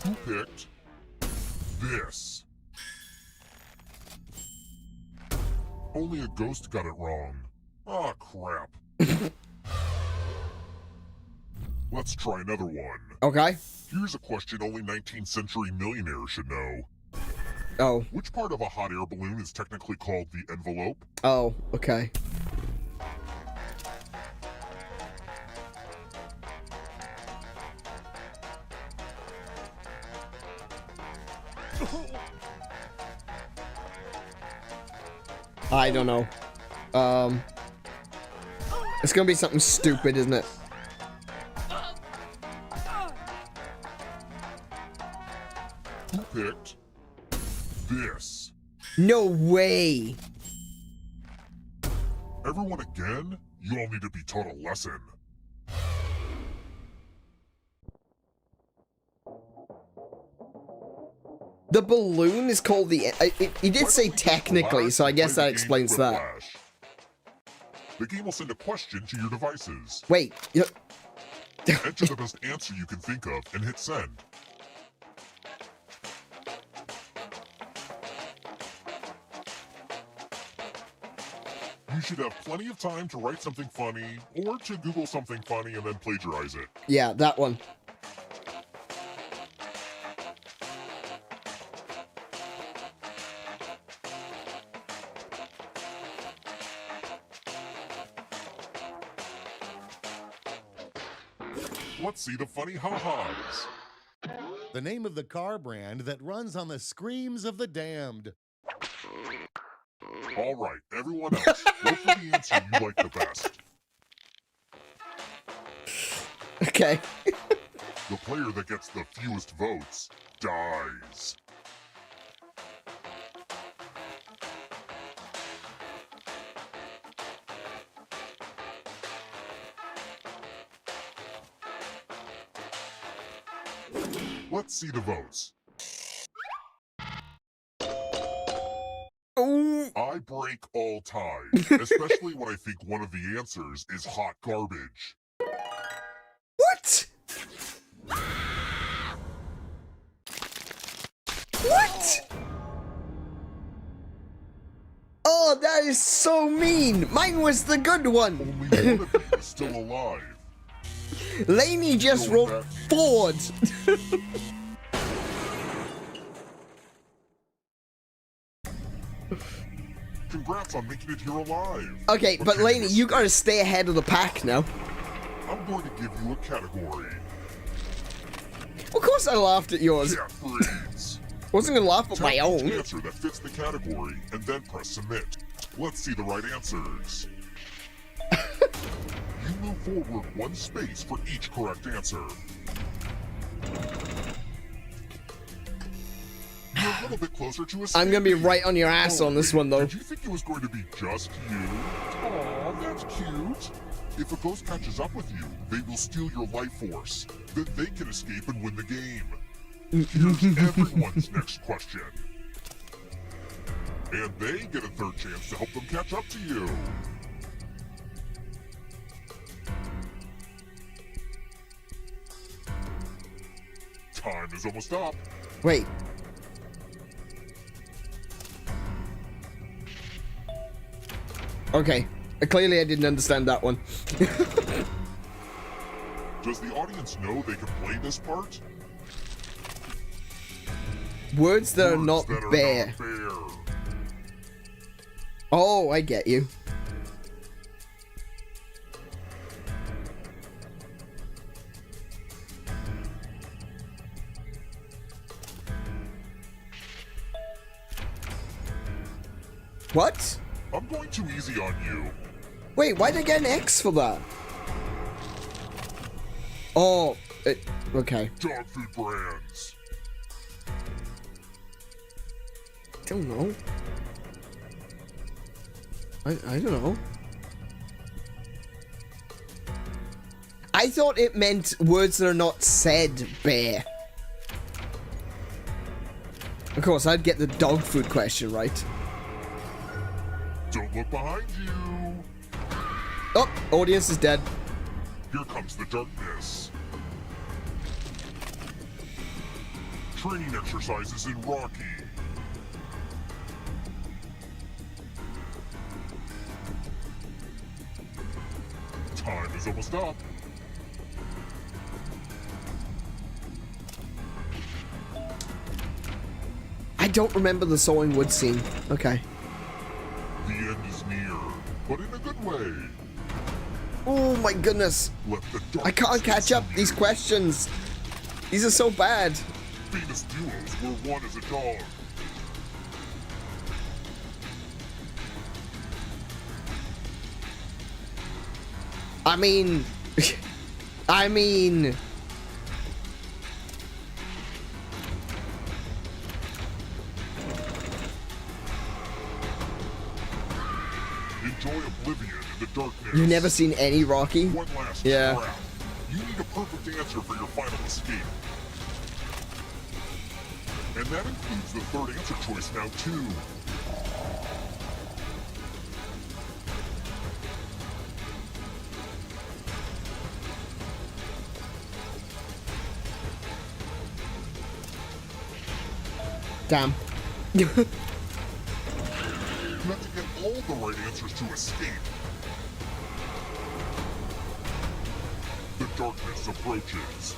Who picked this? Only a ghost got it wrong. Aw, crap. Let's try another one. Okay. Here's a question only 19th century millionaires should know. Oh. Which part of a hot air balloon is technically called the envelope? Oh, okay. I don't know. It's gonna be something stupid, isn't it? Who picked this? No way. Everyone again? You all need to be taught a lesson. The balloon is called the... He did say technically, so I guess that explains that. The game will send a question to your devices. Wait. Enter the best answer you can think of and hit send. You should have plenty of time to write something funny or to Google something funny and then plagiarize it. Yeah, that one. Let's see the funny ha-has. The name of the car brand that runs on the screams of the damned. All right, everyone else, vote for the answer you like the best. Okay. The player that gets the fewest votes dies. Let's see the votes. Oh. I break all ties, especially when I think one of the answers is hot garbage. What? What? Oh, that is so mean. Mine was the good one. Only one of you is still alive. Laney just You know what wrote that Ford. Congrats on making it here alive. Okay, but Laney, you gotta stay ahead of the pack now. I'm going to give you a category. Of course I laughed at yours. Cat breeds. Wasn't gonna laugh at my Tap each own. answer that fits the category and then press submit. Let's see the right answers. You move forward one space for each correct answer. You're a little bit closer to a I'm gonna be safety. right on your ass on this one, though. Did you think it was going to be just you? Aw, that's cute. If a ghost catches up with you, they will steal your life force. Then they can escape and win the game. Here's everyone's next question. And they get a third chance to help them catch up to you. Time is almost up. Wait. Okay. Clearly I didn't understand that one. Does the audience know they can play this part? Words that are not Words that bare. not fair. Oh, I get you. What? I'm going too easy on you. Wait, why did I get an X for that? Oh, okay. Dog food brands. I don't know. I don't know. I thought it meant words that are not said bare. Of course, I'd get the dog food question right. Don't look behind you. Oh, audience is dead. Here comes the darkness. Training exercises in Rocky. Time is almost up. I don't remember the sawing wood scene. Okay. The end is near, but in a good way. Oh my goodness. Let the I can't catch up these questions. These are so bad. Famous duos where one is a dog. I mean... I mean... Enjoy oblivion in the darkness. You've never seen any Rocky? One last Yeah. round. You need a perfect answer for your final escape. And that includes the third answer choice now, too. Damn. You have to get all the right answers to escape. The darkness approaches.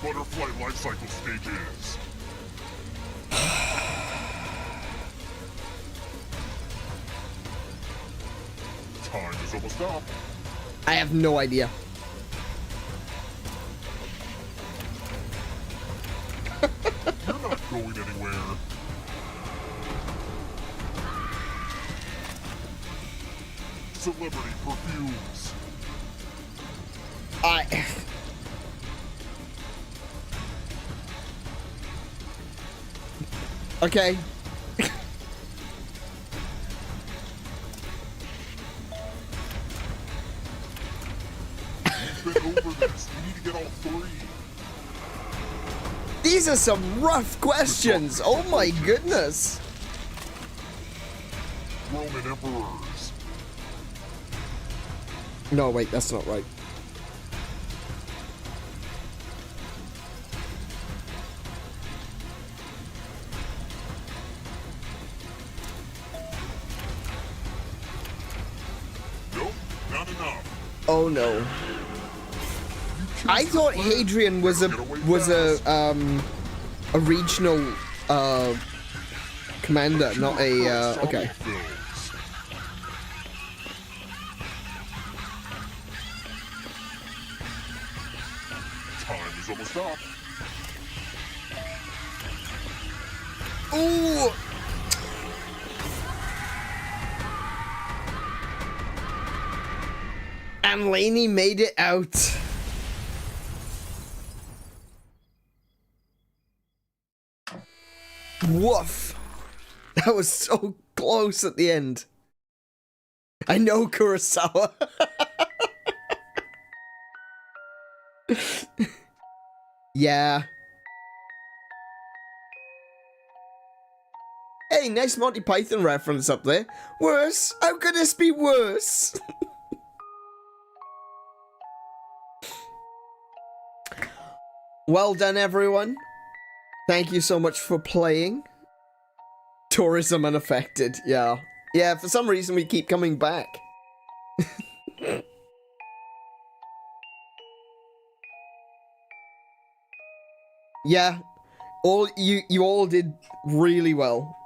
Butterfly life cycle stages. Time is almost up. I have no idea. You're not going anywhere. Celebrity perfumes. Okay. You've been over this. You need to get all three. These are some rough questions. Oh my goodness. Roman emperors. No, wait, that's not right. Nope, not enough. Oh no. I thought Hadrian was a regional commander, not a okay. Time is almost up. Ooh. And Laney made it out. Woof. That was so close at the end. I know Kurosawa. Yeah. Hey, nice Monty Python reference up there. Worse? How could this be worse? Well done, everyone. Thank you so much for playing. Tourism unaffected, yeah. Yeah, for some reason we keep coming back. Yeah, you all did really well.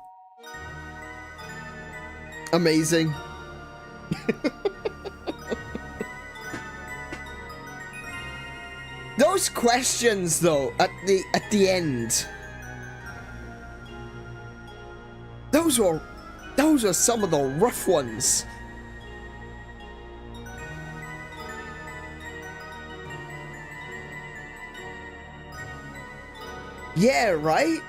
Amazing. Those questions though at the end. Those were some of the rough ones. Yeah, right?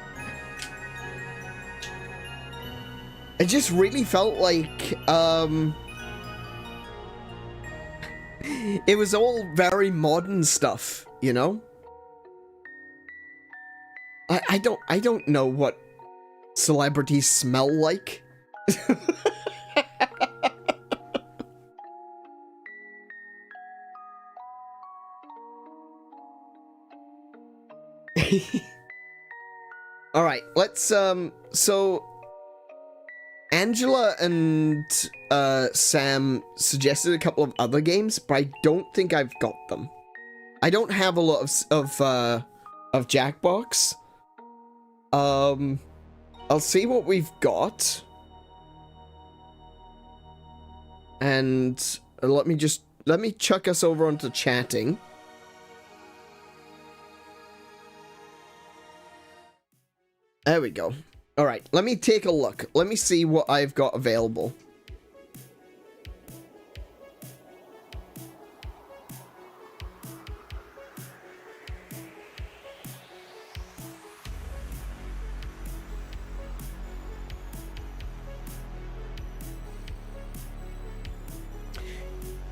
It just really felt like, it was all very modern stuff, you know? I don't know what celebrities smell like. Alright, let's, so Angela and Sam suggested a couple of other games, but I don't think I've got them. I don't have a lot of Jackbox. I'll see what we've got. And let me chuck us over onto chatting. There we go. Alright, let me take a look. Let me see what I've got available.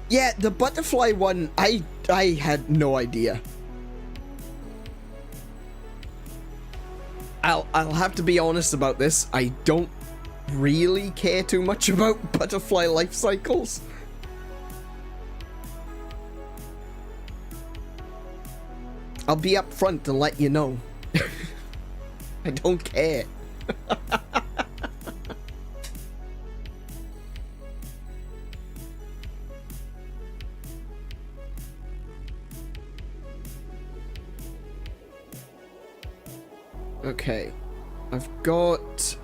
Yeah, the butterfly one, I had no idea. I'll have to be honest about this. I don't really care too much about butterfly life cycles. I'll be upfront and let you know. I don't care. Okay,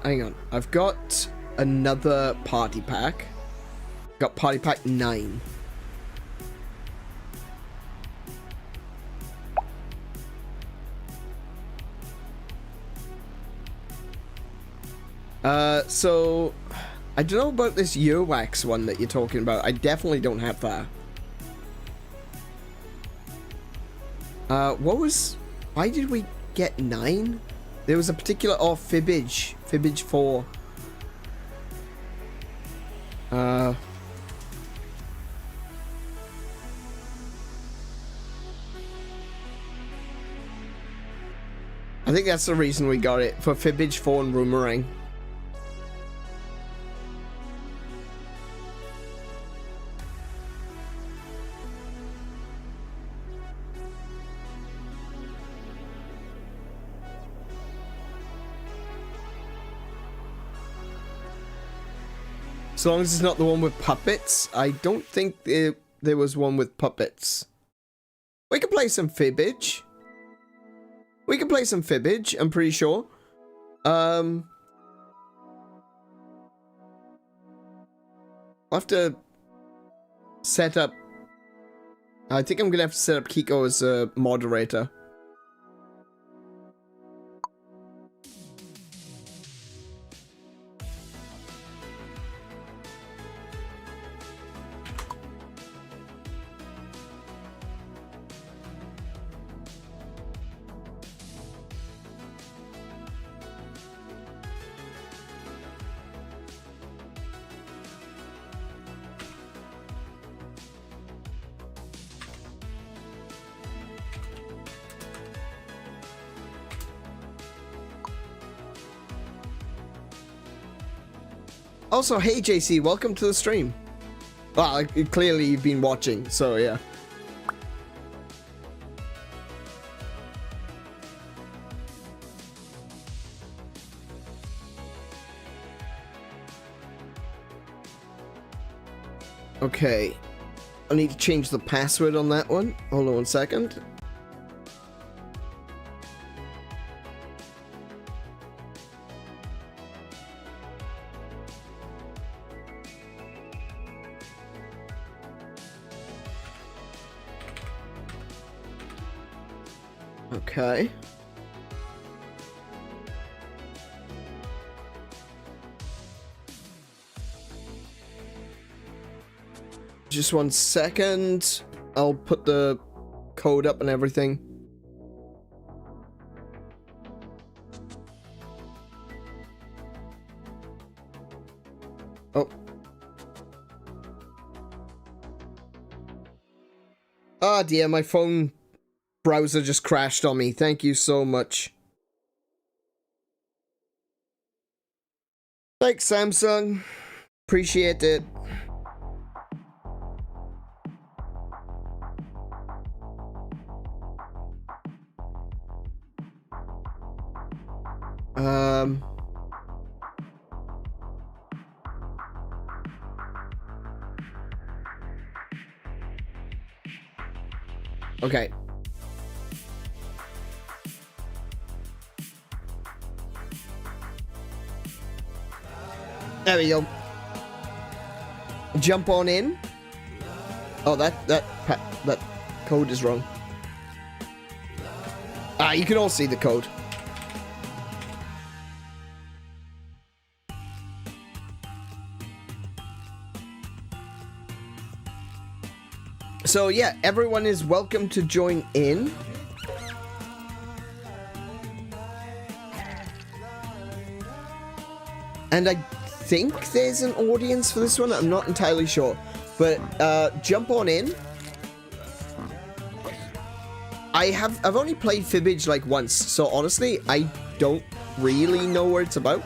hang on, I've got another party pack. Got party pack 9. So I don't know about this earwax one that you're talking about. I definitely don't have that. Why did we get 9? There was a particular, Fibbage 4. I think that's the reason we got it, for Fibbage 4 and Boomerang. As long as it's not the one with puppets. I don't think there was one with puppets. We can play some Fibbage. I'm pretty sure. I'll have to set up... I think I'm gonna have to set up Kiko as a moderator. Also, hey JC, welcome to the stream. Well, clearly you've been watching, so yeah. Okay, I need to change the password on that one. Hold on 1 second. Okay. Just 1 second. I'll put the code up and everything. Oh. Ah, dear, my phone browser just crashed on me. Thank you so much. Thanks, Samsung. Appreciate it. Okay. There we go. Jump on in. Oh, that code is wrong. Ah, you can all see the code. So yeah, everyone is welcome to join in. And I think there's an audience for this one. I'm not entirely sure, but jump on in. I've only played Fibbage like once, so honestly, I don't really know what it's about.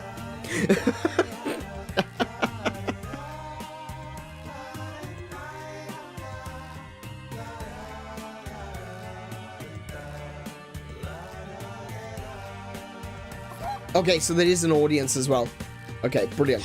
Okay, so there is an audience as well. Okay, brilliant.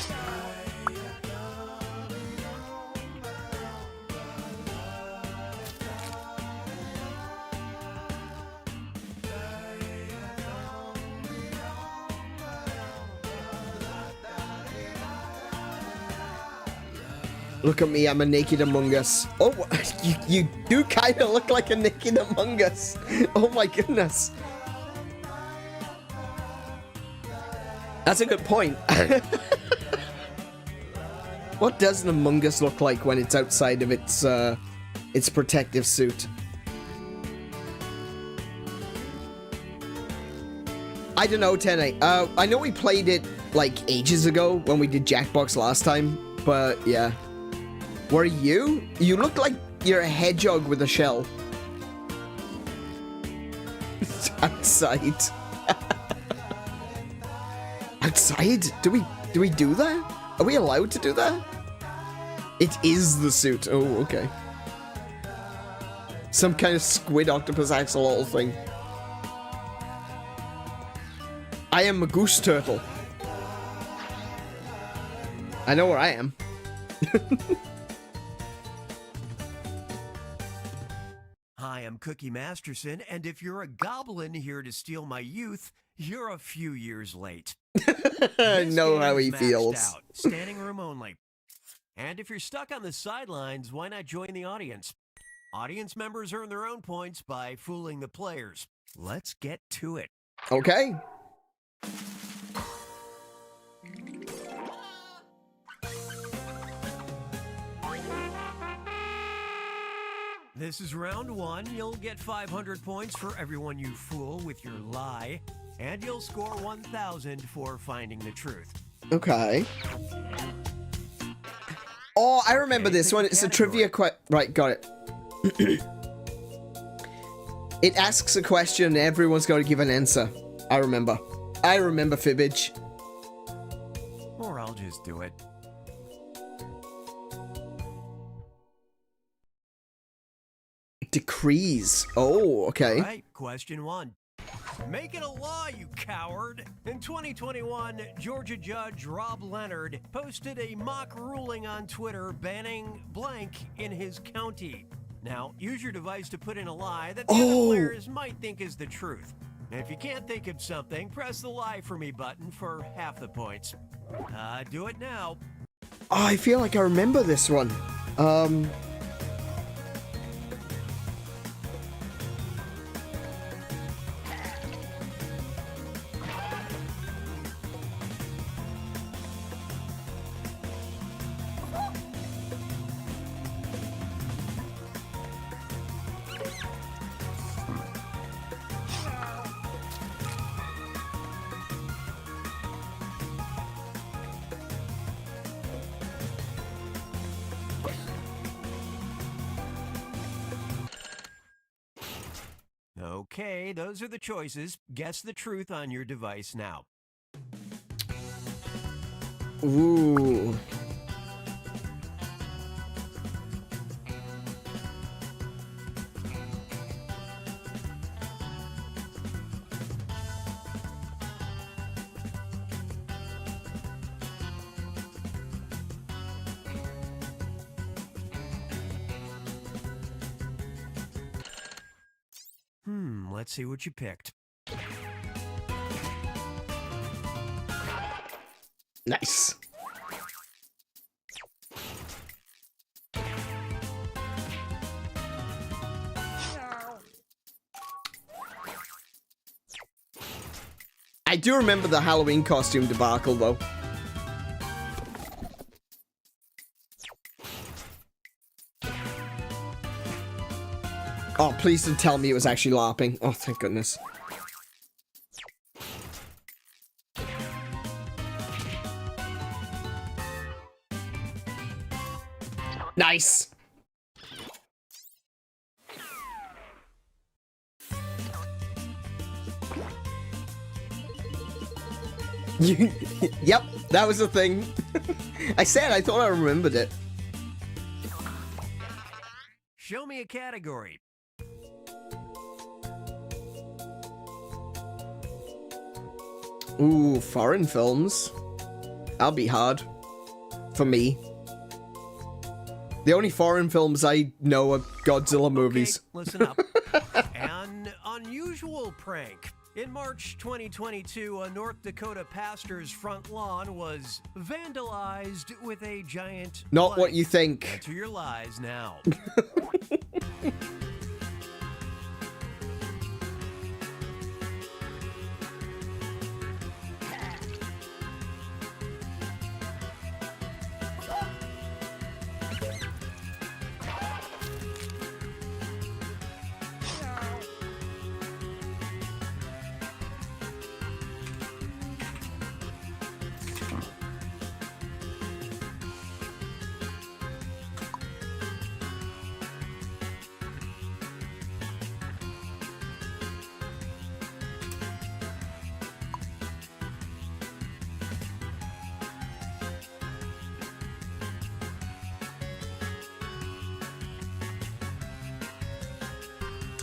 Look at me, I'm a naked Among Us. Oh, you do kind of look like a naked Among Us. Oh my goodness. That's a good point. What does an Among Us look like when it's outside of its protective suit? I don't know, Tene. I know we played it like ages ago when we did Jackbox last time, but yeah. What are you? You look like you're a hedgehog with a shell. Outside. Outside? Do we do that? Are we allowed to do that? It is the suit. Oh, okay. Some kind of squid octopus axolotl thing. I am a goose turtle. I know where I am. Hi, I'm Cookie Masterson, and if you're a goblin here to steal my youth, you're a few years late. I know how he feels. Out, standing room only. And if you're stuck on the sidelines, why not join the audience? Audience members earn their own points by fooling the players. Let's get to it. Okay. This is round one. You'll get 500 points for everyone you fool with your lie, and you'll score 1,000 for finding the truth. Okay. Oh, I remember this one. It's a trivia right, got it. It asks a question and everyone's got to give an answer. I remember. I remember Fibbage. Or I'll just do it. decrees. Oh, okay. All right, question 1. Make it a law, you coward! In 2021, Georgia Judge Rob Leonard posted a mock ruling on Twitter banning blank in his county. Now, use your device to put in a lie that the other players might think is the truth. And if you can't think of something, press the lie for me button for half the points. Do it now. Oh, I feel like I remember this one. Okay, those are the choices. Guess the truth on your device now. Ooh. Let's see what you picked. Nice. I do remember the Halloween costume debacle, though. Oh, please don't tell me it was actually LARPing. Oh, thank goodness. Nice! Yep, that was the thing. I said I thought I remembered it. Show me a category. Ooh, foreign films. That'll be hard. For me. The only foreign films I know are Godzilla movies. Okay, listen up. An unusual prank. In March 2022, a North Dakota pastor's front lawn was vandalized with a giant Not blank. what you think. Answer your lies now.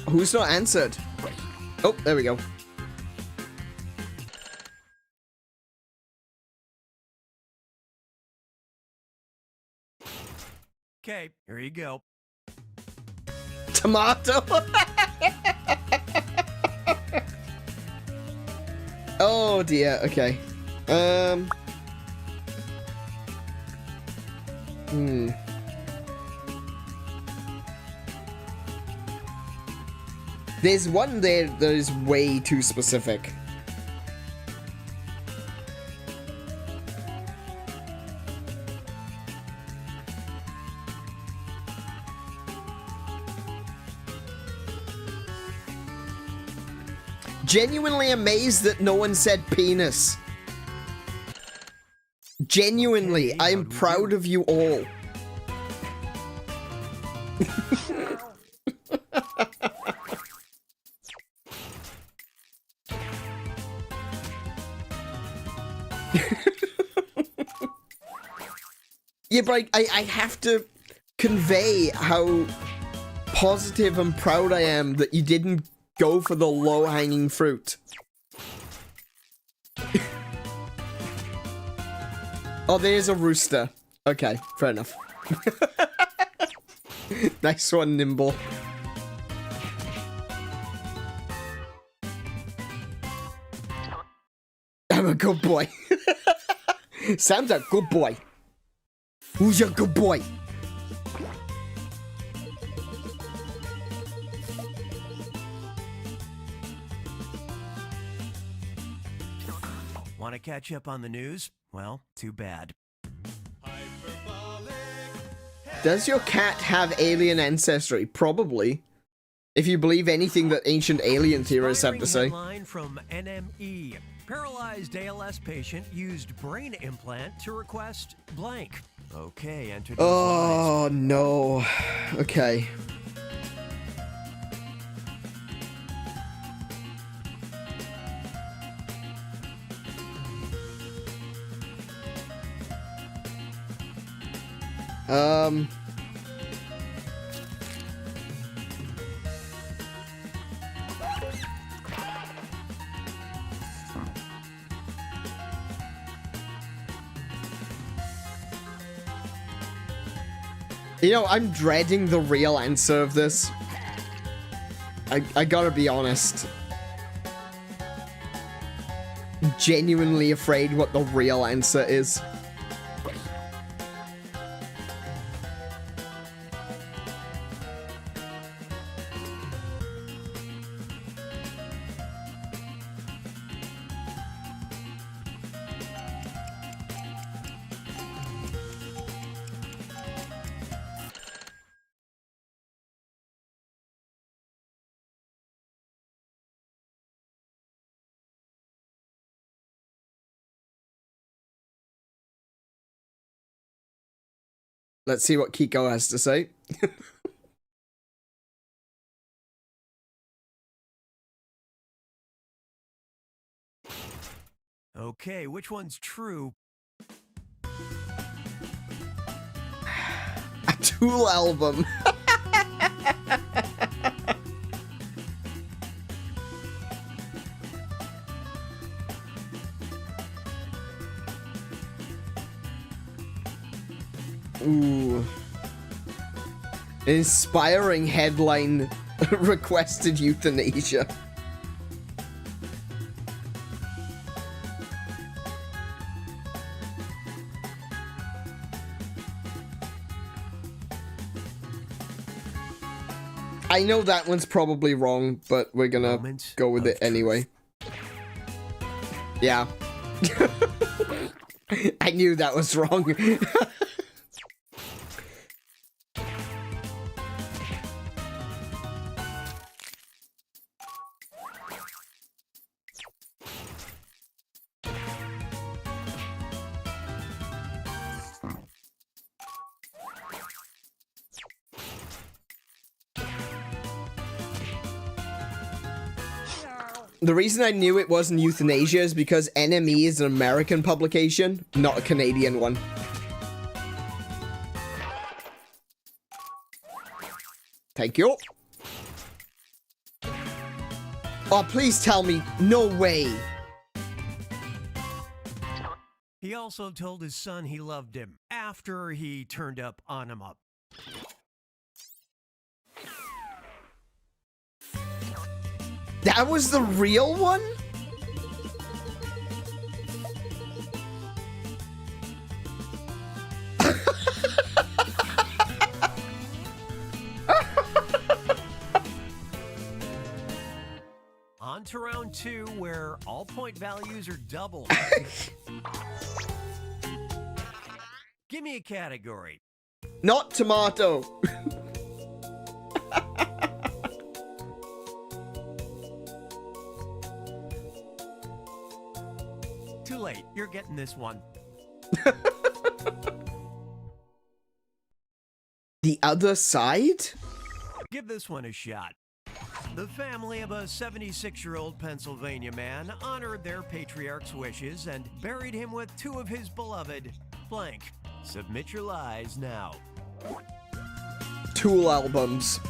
Who's not answered? Oh, there we go. Okay, here you go. Tomato. Oh dear. Okay. There's one there that is way too specific. Genuinely amazed that no one said penis. Genuinely, Okay, I am what do we proud do? of you all. Yeah, but I have to convey how positive and proud I am that you didn't go for the low-hanging fruit. Oh, there's a rooster. Okay, fair enough. Nice one, Nimble. I'm a good boy. Sam's a good boy. Who's your good boy? Want to catch up on the news? Well, too bad. Does your cat have alien ancestry? Probably. If you believe anything that ancient alien theorists have to say. Headline from NME. Paralyzed ALS patient used brain implant to request blank. Okay, enter those Oh, no. Okay. You know, I'm dreading the real answer of this. I gotta be honest. Genuinely afraid what the real answer is. Let's see what Kiko has to say. Okay, which one's true? A Tool album. Ooh. Inspiring headline. Requested euthanasia. I know that one's probably wrong, but we're gonna go with it anyway. Yeah. I knew that was wrong. The reason I knew it wasn't euthanasia is because NME is an American publication, not a Canadian one. Thank you. Oh, please tell me. No way. He also told his son he loved him after he turned up on him up. That was the real one? On to round 2, where all point values are doubled. Give me a category. Not tomato. Too late. You're getting this one. The other side? Give this one a shot. The family of a 76-year-old Pennsylvania man honored their patriarch's wishes and buried him with 2 of his beloved blank. Submit your lies now. Tool albums.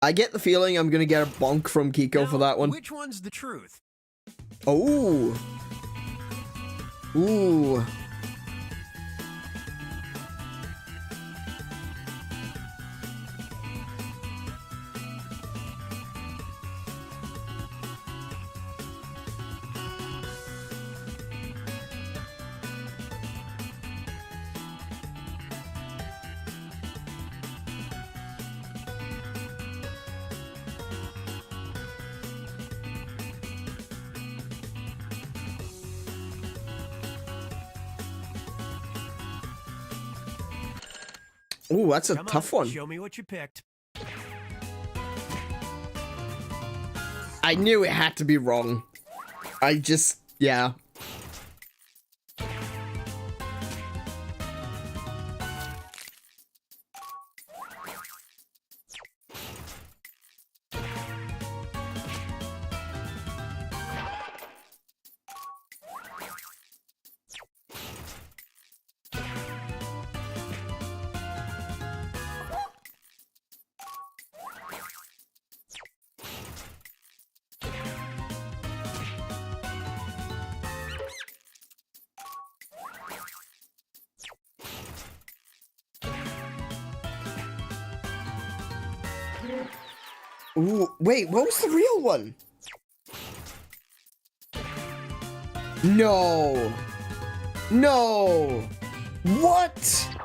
I get the feeling I'm gonna get a bonk from Kiko for that one. Which one's the truth? Oh. Ooh. Ooh, that's a Come tough on, one. Show me what you picked. I knew it had to be wrong. I just, yeah. Ooh, wait, what was the real one? No. No. What?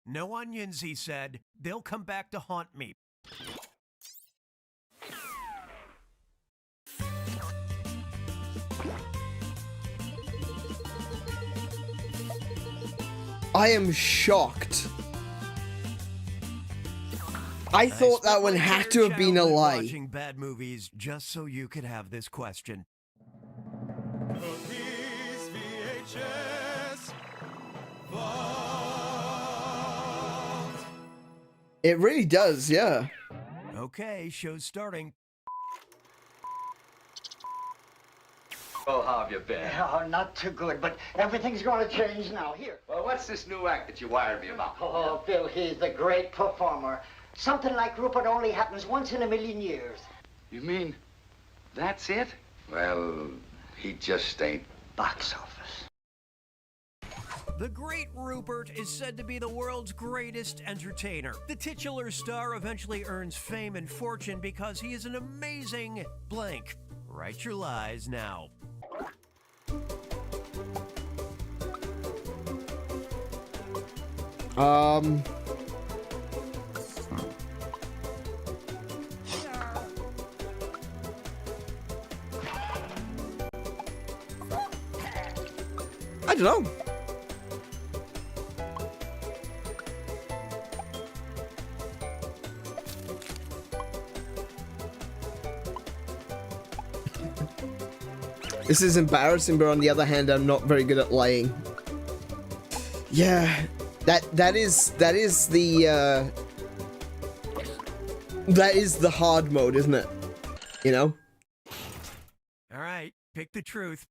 No onions, he said. They'll come back to haunt me. I am shocked. I thought that one had to have been a lie. Watching bad movies just so you could have this question. It really does, yeah. Okay, show's starting. Oh, how have you been? Oh, not too good, but everything's going to change now. Here. Well, what's this new act that you wired me about? Oh, Bill, he's the great performer. Something like Rupert only happens once in a million years. You mean that's it? Well, he just ain't. Box office. The great Rupert is said to be the world's greatest entertainer. The titular star eventually earns fame and fortune because he is an amazing blank. Write your lies now. I don't know. This is embarrassing, but on the other hand, I'm not very good at lying. Yeah, that is the hard mode, isn't it? You know? All right, pick the truth.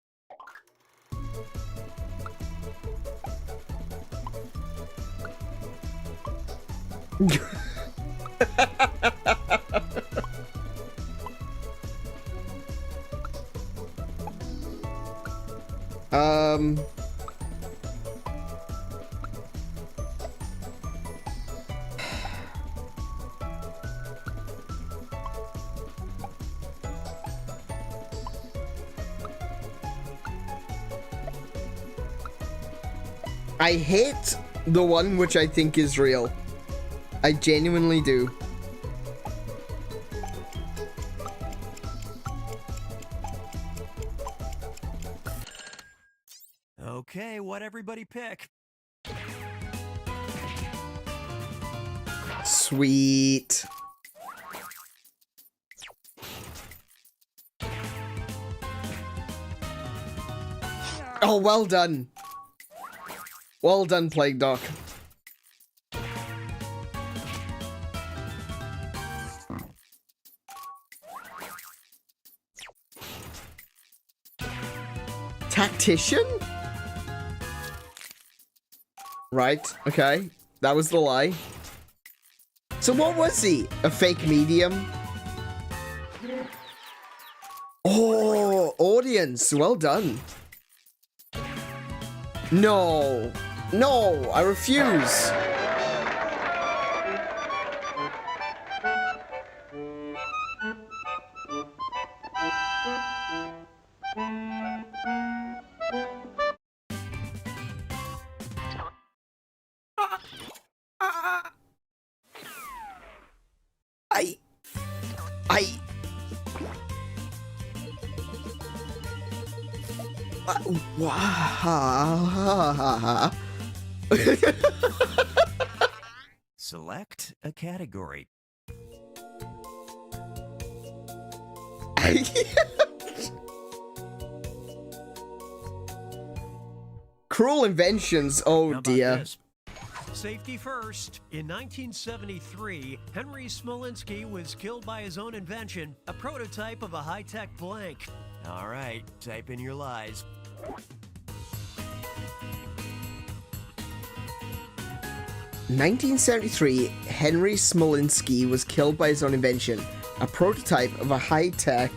I hate the one which I think is real. I genuinely do. Okay, what everybody pick? Sweet. Oh, well done. Well done, Plague Doc. Tactician? Right, okay. That was the lie. So what was he? A fake medium? Oh, audience, well done. No. No, I refuse. Select a category. Cruel inventions, oh How about dear. this? Safety first. In 1973, Henry Smolinski was killed by his own invention, a prototype of a high-tech blank. All right, type in your lies. In 1973, Henry Smolinski was killed by his own invention, a prototype of a high-tech...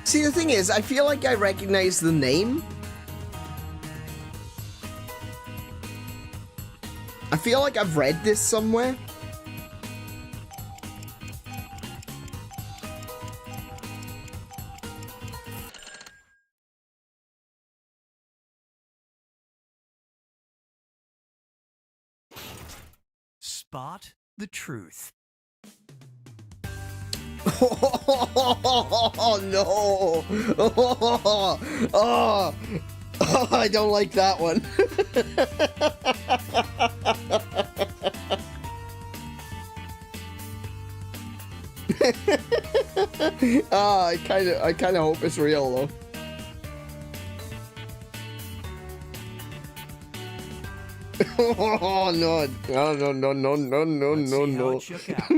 See, the thing is, I feel like I recognize the name. I feel like I've read this somewhere. Spot the truth. Oh no! Oh, I don't like that one. I kind of hope it's real though. Oh no! No! Let's see how it shook out.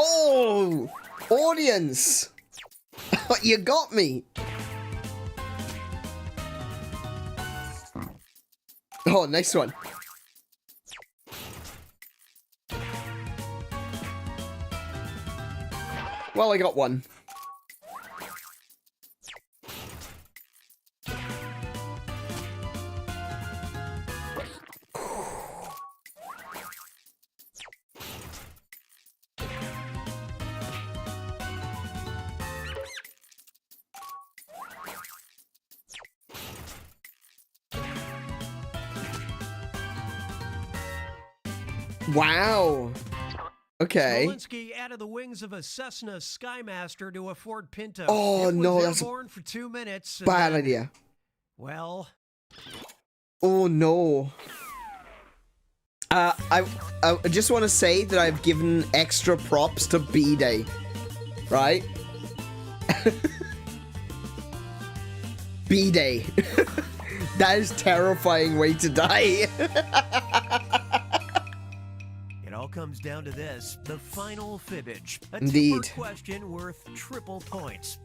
Oh, audience, you got me. Oh, nice one. Well, I got one. Wow. Okay. Smolinski added the wings of a Cessna Skymaster to a Ford Pinto. Oh, it was no, that's a airborne for 2 minutes. bad idea. Well. Oh no. I just want to say that I've given extra props to B-Day, right? B-Day. That is a terrifying way to die. It all comes down to this, the final fibbage. A Indeed. two-part question worth triple points.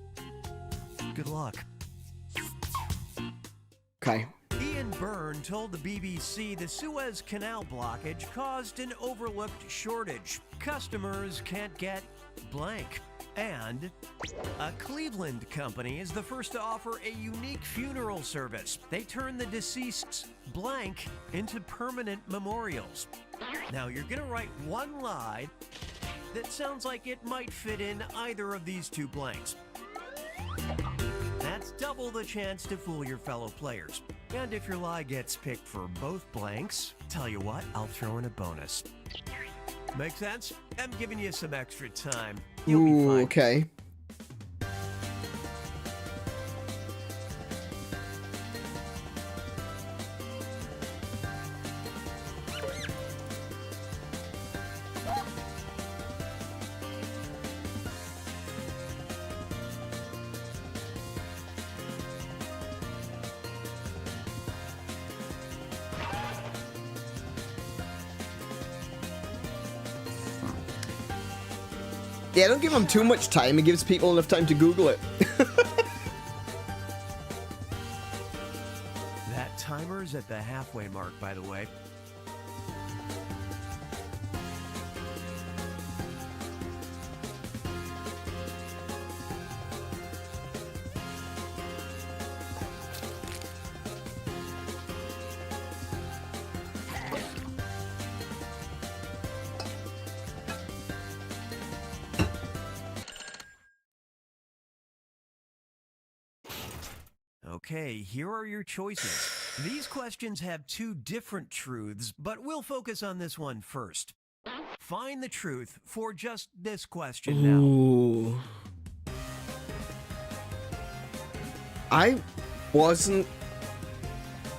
Good luck. Okay. Ian Byrne told the BBC the Suez Canal blockage caused an overlooked shortage. Customers can't get blank. And a Cleveland company is the first to offer a unique funeral service. They turn the deceased's blank into permanent memorials. Now, you're going to write one lie that sounds like it might fit in either of these two blanks. That's double the chance to fool your fellow players. And if your lie gets picked for both blanks, tell you what, I'll throw in a bonus. Make sense? I'm giving you some extra time. You'll be fine. Okay. Yeah, don't give them too much time. It gives people enough time to Google it. That timer's at the halfway mark, by the way. Okay, here are your choices. These questions have two different truths, but we'll focus on this one first. Find the truth for just this question now. Ooh. I wasn't...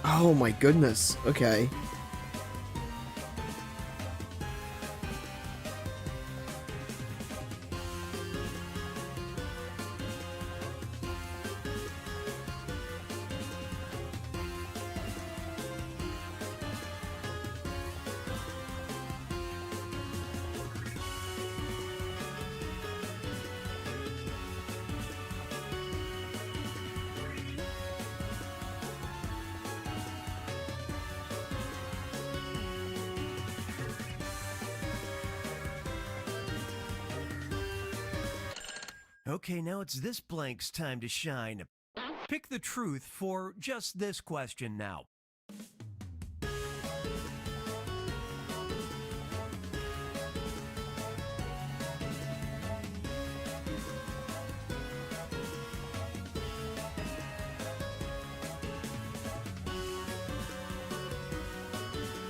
Oh my goodness. Okay. Okay, now it's this blank's time to shine. Pick the truth for just this question now.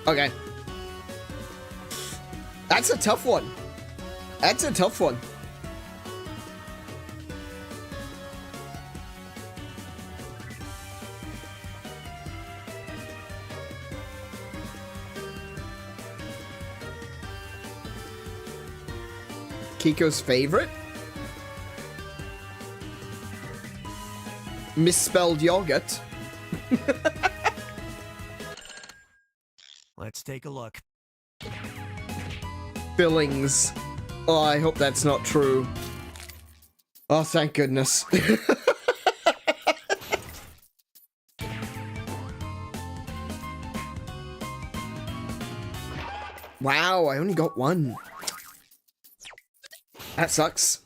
Okay. That's a tough one. That's a tough one. Kiko's favorite? Misspelled yogurt. Let's take a look. Billings. Oh, I hope that's not true. Oh, thank goodness. Wow, I only got one. That sucks.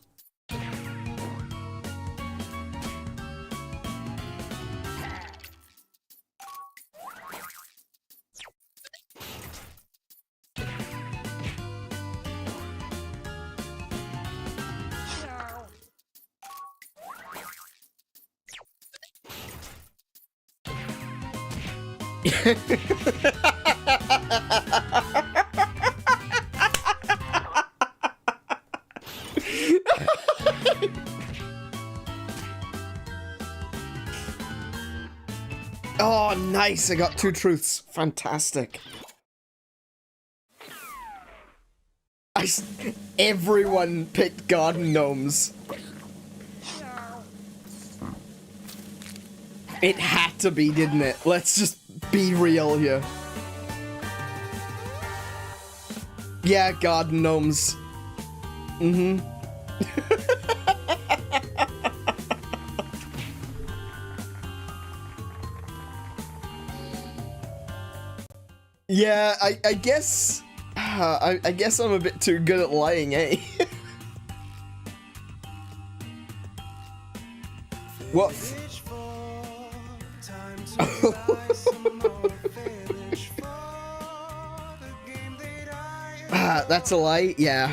Oh, nice. I got two truths. Fantastic. Everyone picked garden gnomes. It had to be, didn't it? Let's just be real here. Yeah, garden gnomes. Mm-hmm. Yeah, I guess... I guess I'm a bit too good at lying, eh? What? That's a lie? Yeah.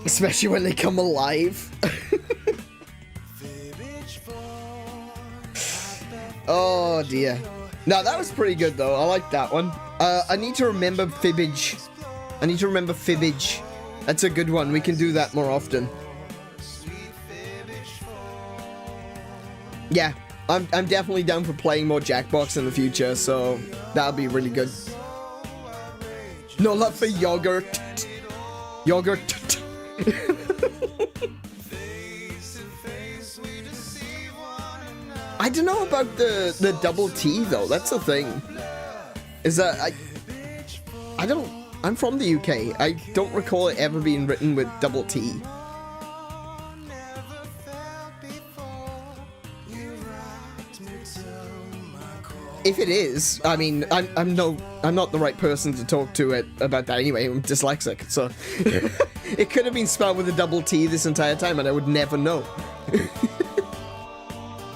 Especially when they come alive. Oh dear. No, that was pretty good though. I like that one. I need to remember fibbage. I need to remember fibbage. That's a good one. We can do that more often. Yeah, I'm definitely down for playing more Jackbox in the future, so that'll be really good. No love for yogurt. Yogurt. I don't know about the double T though. That's the thing. Is that I'm from the UK. I don't recall it ever being written with double T. If it is, I mean, I'm not the right person to talk to it about that anyway. I'm dyslexic, so it could have been spelled with a double T this entire time, and I would never know.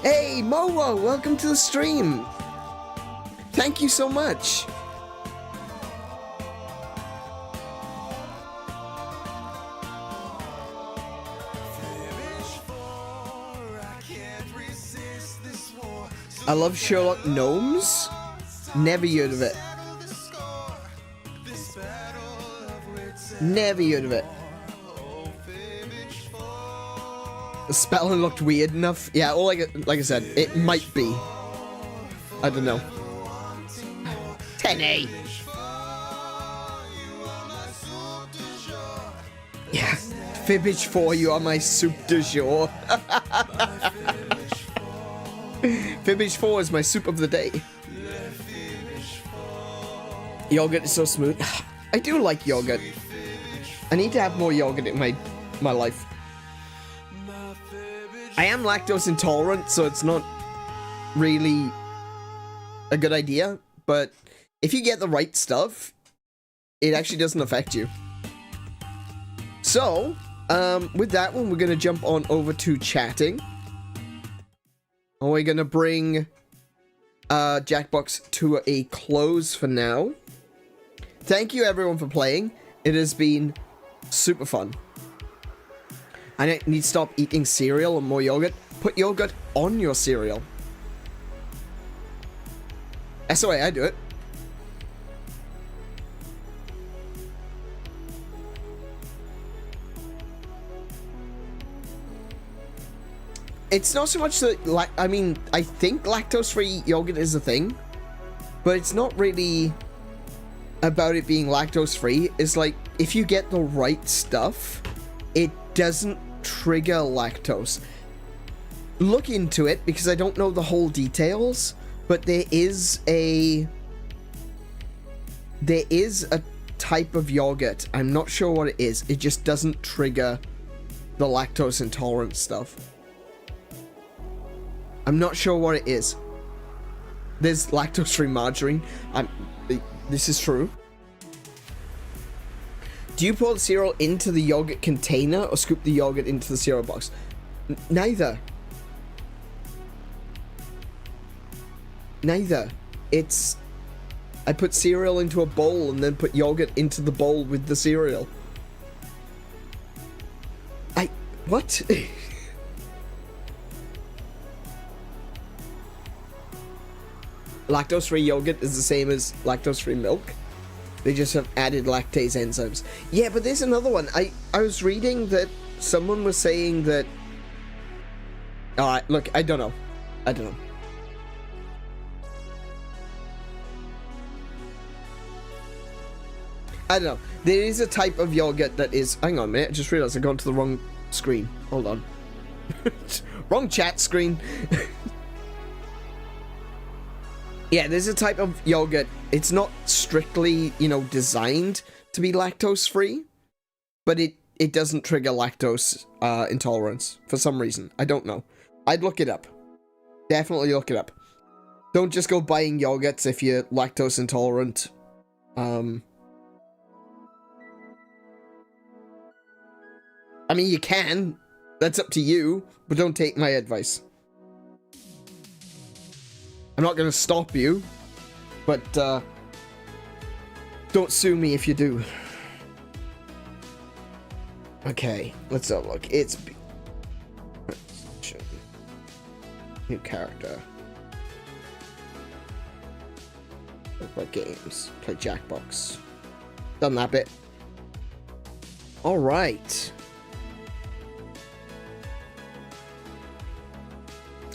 Hey, Mowo, welcome to the stream. Thank you so much. I love Sherlock Gnomes. Never heard of it. Never heard of it. The spelling looked weird enough. Yeah, or like I said, it might be. I don't know. 10A. Yeah. Fibbage 4, you are my soup du jour. Fibbage 4 is my soup of the day. Yogurt is so smooth. I do like yogurt. I need to have more yogurt in my life. I am lactose intolerant, so it's not really a good idea, but if you get the right stuff, it actually doesn't affect you. So, with that one, we're going to jump on over to chatting. And we're going to bring Jackbox to a close for now. Thank you everyone for playing. It has been super fun. I need to stop eating cereal and more yogurt. Put yogurt on your cereal. That's the way I do it. It's not so much that, like, I mean, I think lactose-free yogurt is a thing, but it's not really about it being lactose-free. It's like, if you get the right stuff, it doesn't trigger lactose. Look into it, because I don't know the whole details, but there is a type of yogurt. I'm not sure what it is. It just doesn't trigger the lactose intolerant stuff. I'm not sure what it is. There's lactose-free margarine. This is true. Do you pour the cereal into the yogurt container or scoop the yogurt into the cereal box? Neither. Neither. It's... I put cereal into a bowl and then put yogurt into the bowl with the cereal. What? Lactose-free yogurt is the same as lactose-free milk. They just have added lactase enzymes. Yeah, but there's another one. I was reading that someone was saying that... Alright, look, I don't know. I don't know. I don't know. There is a type of yogurt that is... Hang on a minute, I just realized I've gone to the wrong screen. Hold on. Wrong chat screen. Yeah, there's a type of yogurt. It's not strictly, you know, designed to be lactose-free, but it doesn't trigger lactose intolerance for some reason. I don't know. I'd look it up. Definitely look it up. Don't just go buying yogurts if you're lactose intolerant. I mean, you can. That's up to you, but don't take my advice. I'm not going to stop you, but don't sue me if you do. Okay, let's have a look. It's new character. Play games. Play Jackbox. Done that bit. All right.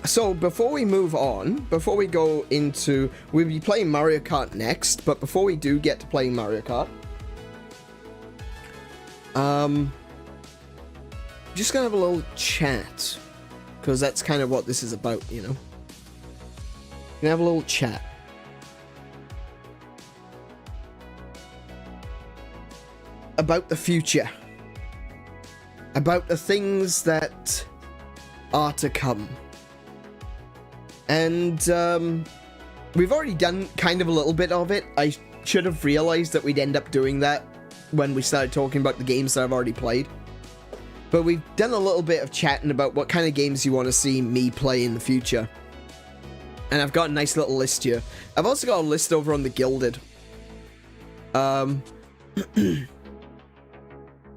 So before we move on, before we go into, we'll be playing Mario Kart next, but before we do get to playing Mario Kart, just gonna have a little chat, because that's kind of what this is about, you know. Gonna have a little chat. About the future. About the things that are to come. And we've already done kind of a little bit of it. I should have realized that we'd end up doing that when we started talking about the games that I've already played. But we've done a little bit of chatting about what kind of games you want to see me play in the future. And I've got a nice little list here. I've also got a list over on the Gilded.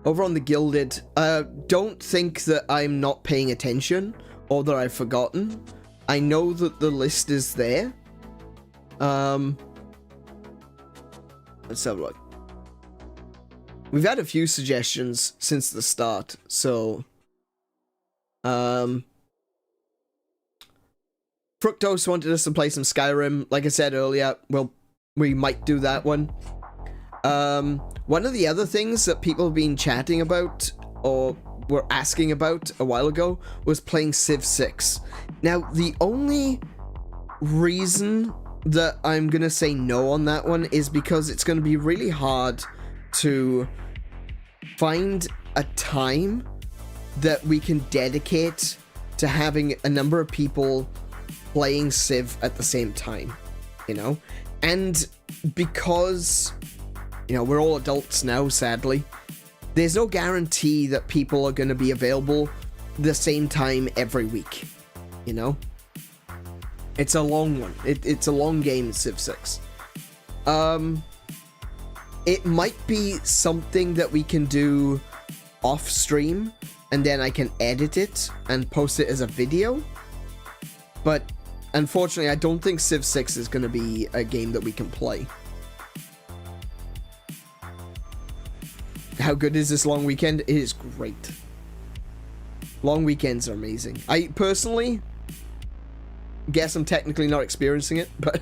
Over on the Gilded, don't think that I'm not paying attention or that I've forgotten. I know that the list is there. Let's have a look. We've had a few suggestions since the start, so... Fructose wanted us to play some Skyrim. Like I said earlier, well, we might do that one. One of the other things that people have been chatting about, or were asking about a while ago, was playing Civ 6. Now, the only reason that I'm gonna say no on that one is because it's gonna be really hard to find a time that we can dedicate to having a number of people playing Civ at the same time, you know? And because, you know, we're all adults now, sadly, there's no guarantee that people are going to be available the same time every week, you know? It's a long one. It's a long game, Civ 6. It might be something that we can do off stream, and then I can edit it and post it as a video. But unfortunately, I don't think Civ 6 is going to be a game that we can play. How good is this long weekend? It is great. Long weekends are amazing. I personally guess I'm technically not experiencing it, but...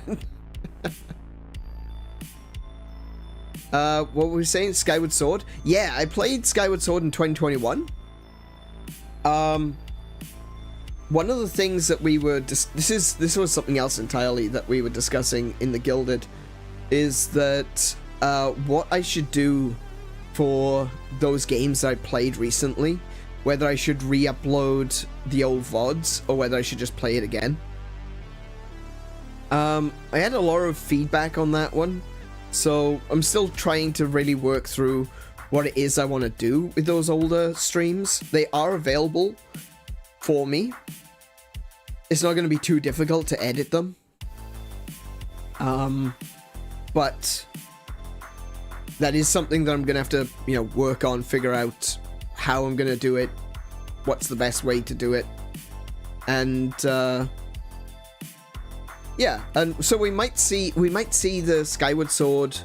what were we saying? Skyward Sword? Yeah, I played Skyward Sword in 2021. One of the things that we were... This was something else entirely that we were discussing in the Gilded, is that what I should do for those games that I played recently, whether I should re-upload the old VODs or whether I should just play it again. I had a lot of feedback on that one, so I'm still trying to really work through what it is I want to do with those older streams. They are available for me. It's not going to be too difficult to edit them. But that is something that I'm going to have to, you know, work on, figure out how I'm going to do it, what's the best way to do it. And, yeah, and so we might see the Skyward Sword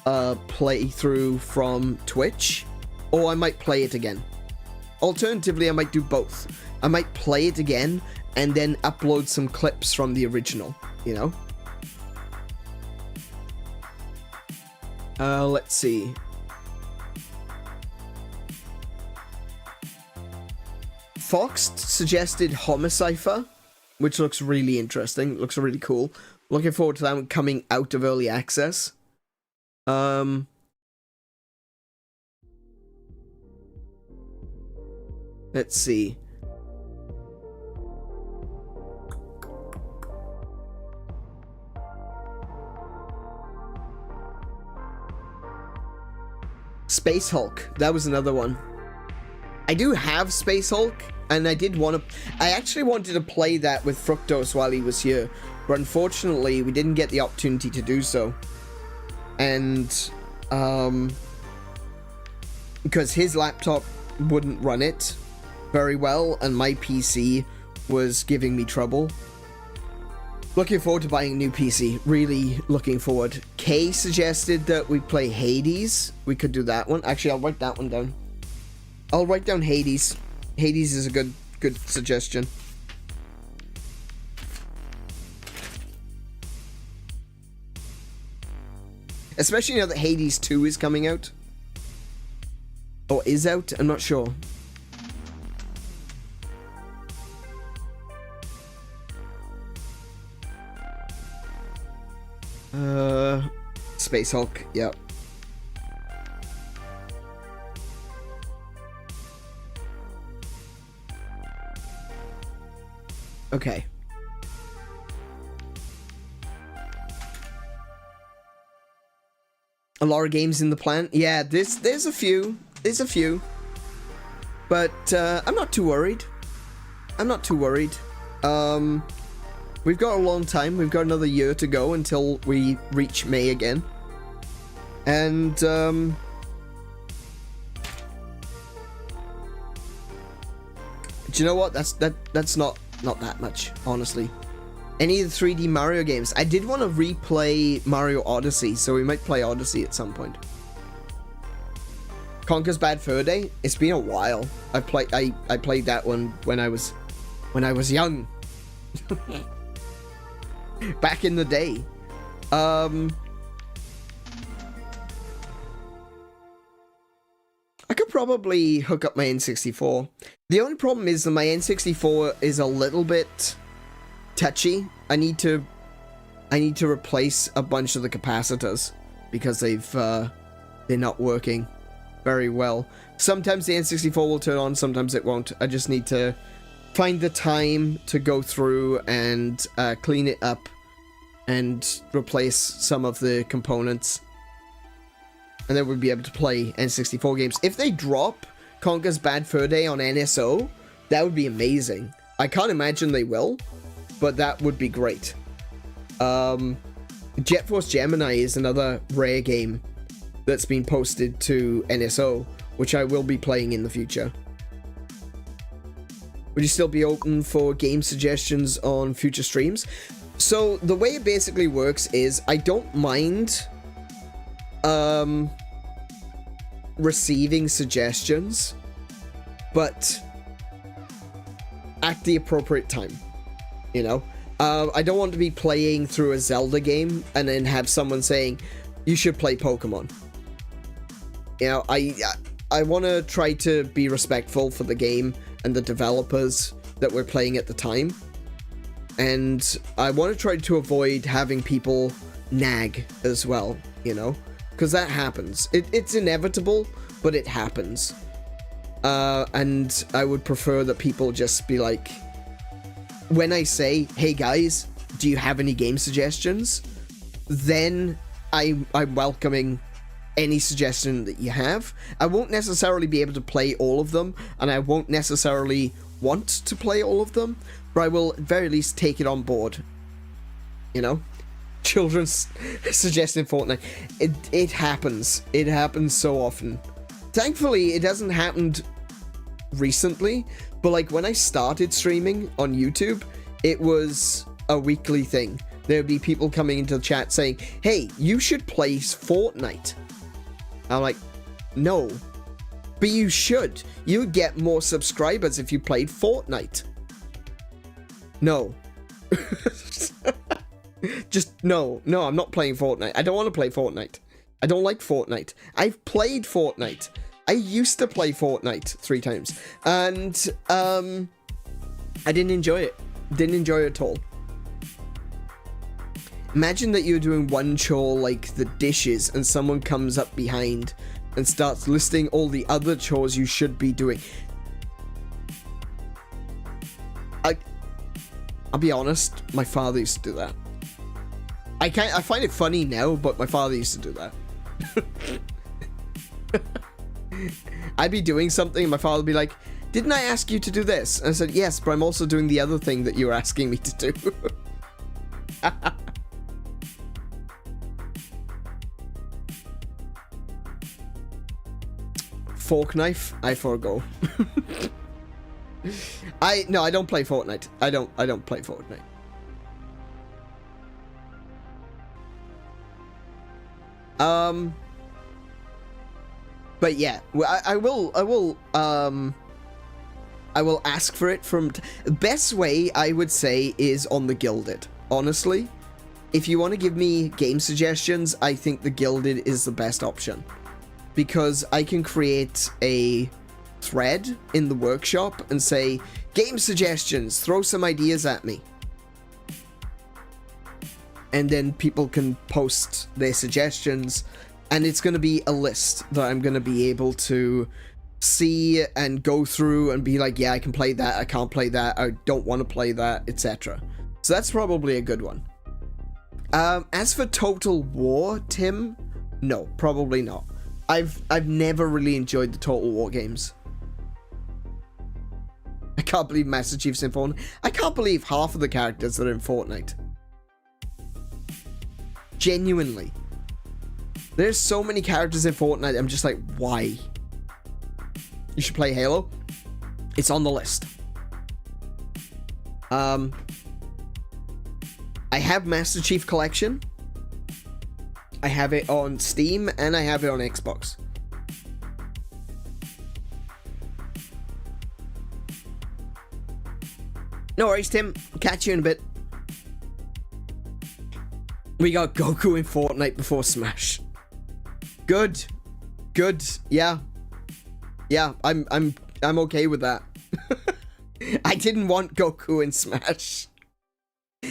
playthrough from Twitch, or I might play it again. Alternatively, I might do both. I might play it again and then upload some clips from the original, you know? Let's see. Fox suggested Homicipher, which looks really interesting. Looks really cool. Looking forward to that one coming out of early access. Let's see. Space Hulk. That was another one. I do have Space Hulk, and I did want to... I actually wanted to play that with Fructose while he was here, but unfortunately, we didn't get the opportunity to do so. And, because his laptop wouldn't run it very well, and my PC was giving me trouble. Looking forward to buying a new PC. Really looking forward. Kay suggested that we play Hades. We could do that one. Actually, I'll write that one down. I'll write down Hades. Hades is a good suggestion. Especially now that Hades 2 is coming out. Or is out? I'm not sure. Space Hulk, yep. Okay. A lot of games in the plan. Yeah, there's a few. There's a few. But I'm not too worried. I'm not too worried. We've got a long time. We've got another year to go until we reach May again. And do you know what? That's not that much, honestly. Any of the 3D Mario games. I did want to replay Mario Odyssey, so we might play Odyssey at some point. Conker's Bad Fur Day. It's been a while. I played that one when I was young. Back in the day. I could probably hook up my N64. The only problem is that my N64 is a little bit touchy. I need to replace a bunch of the capacitors because they're not working very well. Sometimes the N64 will turn on, sometimes it won't. I just need to find the time to go through and clean it up and replace some of the components. And then we'll be able to play N64 games. If they drop Conker's Bad Fur Day on NSO, that would be amazing. I can't imagine they will, but that would be great. Jet Force Gemini is another rare game that's been posted to NSO, which I will be playing in the future. Would you still be open for game suggestions on future streams? So the way it basically works is I don't mind receiving suggestions, but at the appropriate time, you know? I don't want to be playing through a Zelda game and then have someone saying, you should play Pokemon. You know, I want to try to be respectful for the game and the developers that we're playing at the time. And I want to try to avoid having people nag as well, you know? Because that happens. It's inevitable, but it happens. And I would prefer that people just be like, when I say, hey guys, do you have any game suggestions? Then I'm welcoming any suggestion that you have. I won't necessarily be able to play all of them, and I won't necessarily want to play all of them, but I will at very least take it on board. You know? Children suggesting Fortnite. It happens. It happens so often. Thankfully, it hasn't happened recently, but like when I started streaming on YouTube, it was a weekly thing. There would be people coming into the chat saying, hey, you should play Fortnite. I'm like, no, but you should. You would get more subscribers if you played Fortnite. No. Just, no, I'm not playing Fortnite. I don't want to play Fortnite. I don't like Fortnite. I've played Fortnite. I used to play Fortnite 3 times. And, I didn't enjoy it. Didn't enjoy it at all. Imagine that you're doing one chore like the dishes and someone comes up behind and starts listing all the other chores you should be doing. I'll be honest, my father used to do that. I find it funny now, but my father used to do that. I'd be doing something and my father would be like, didn't I ask you to do this? And I said, yes, but I'm also doing the other thing that you were asking me to do. Fork knife, I forego. No, I don't play Fortnite. I don't play Fortnite. But yeah, I will ask for it from... Best way, I would say, is on the Gilded. Honestly, if you want to give me game suggestions, I think the Gilded is the best option. Because I can create a thread in the workshop and say, game suggestions, throw some ideas at me. And then people can post their suggestions, and it's going to be a list that I'm going to be able to see and go through and be like, yeah, I can play that, I can't play that, I don't want to play that, etc. So that's probably a good one. As for Total War, Tim, no, probably not. I've never really enjoyed the Total War games. I can't believe Master Chief's in Fortnite. I can't believe half of the characters that are in Fortnite. Genuinely. There's so many characters in Fortnite, I'm just like, why? You should play Halo. It's on the list. I have Master Chief Collection. I have it on Steam, and I have it on Xbox. No worries, Tim. Catch you in a bit. We got Goku in Fortnite before Smash. Good. Good. Yeah. Yeah, I'm okay with that. I didn't want Goku in Smash.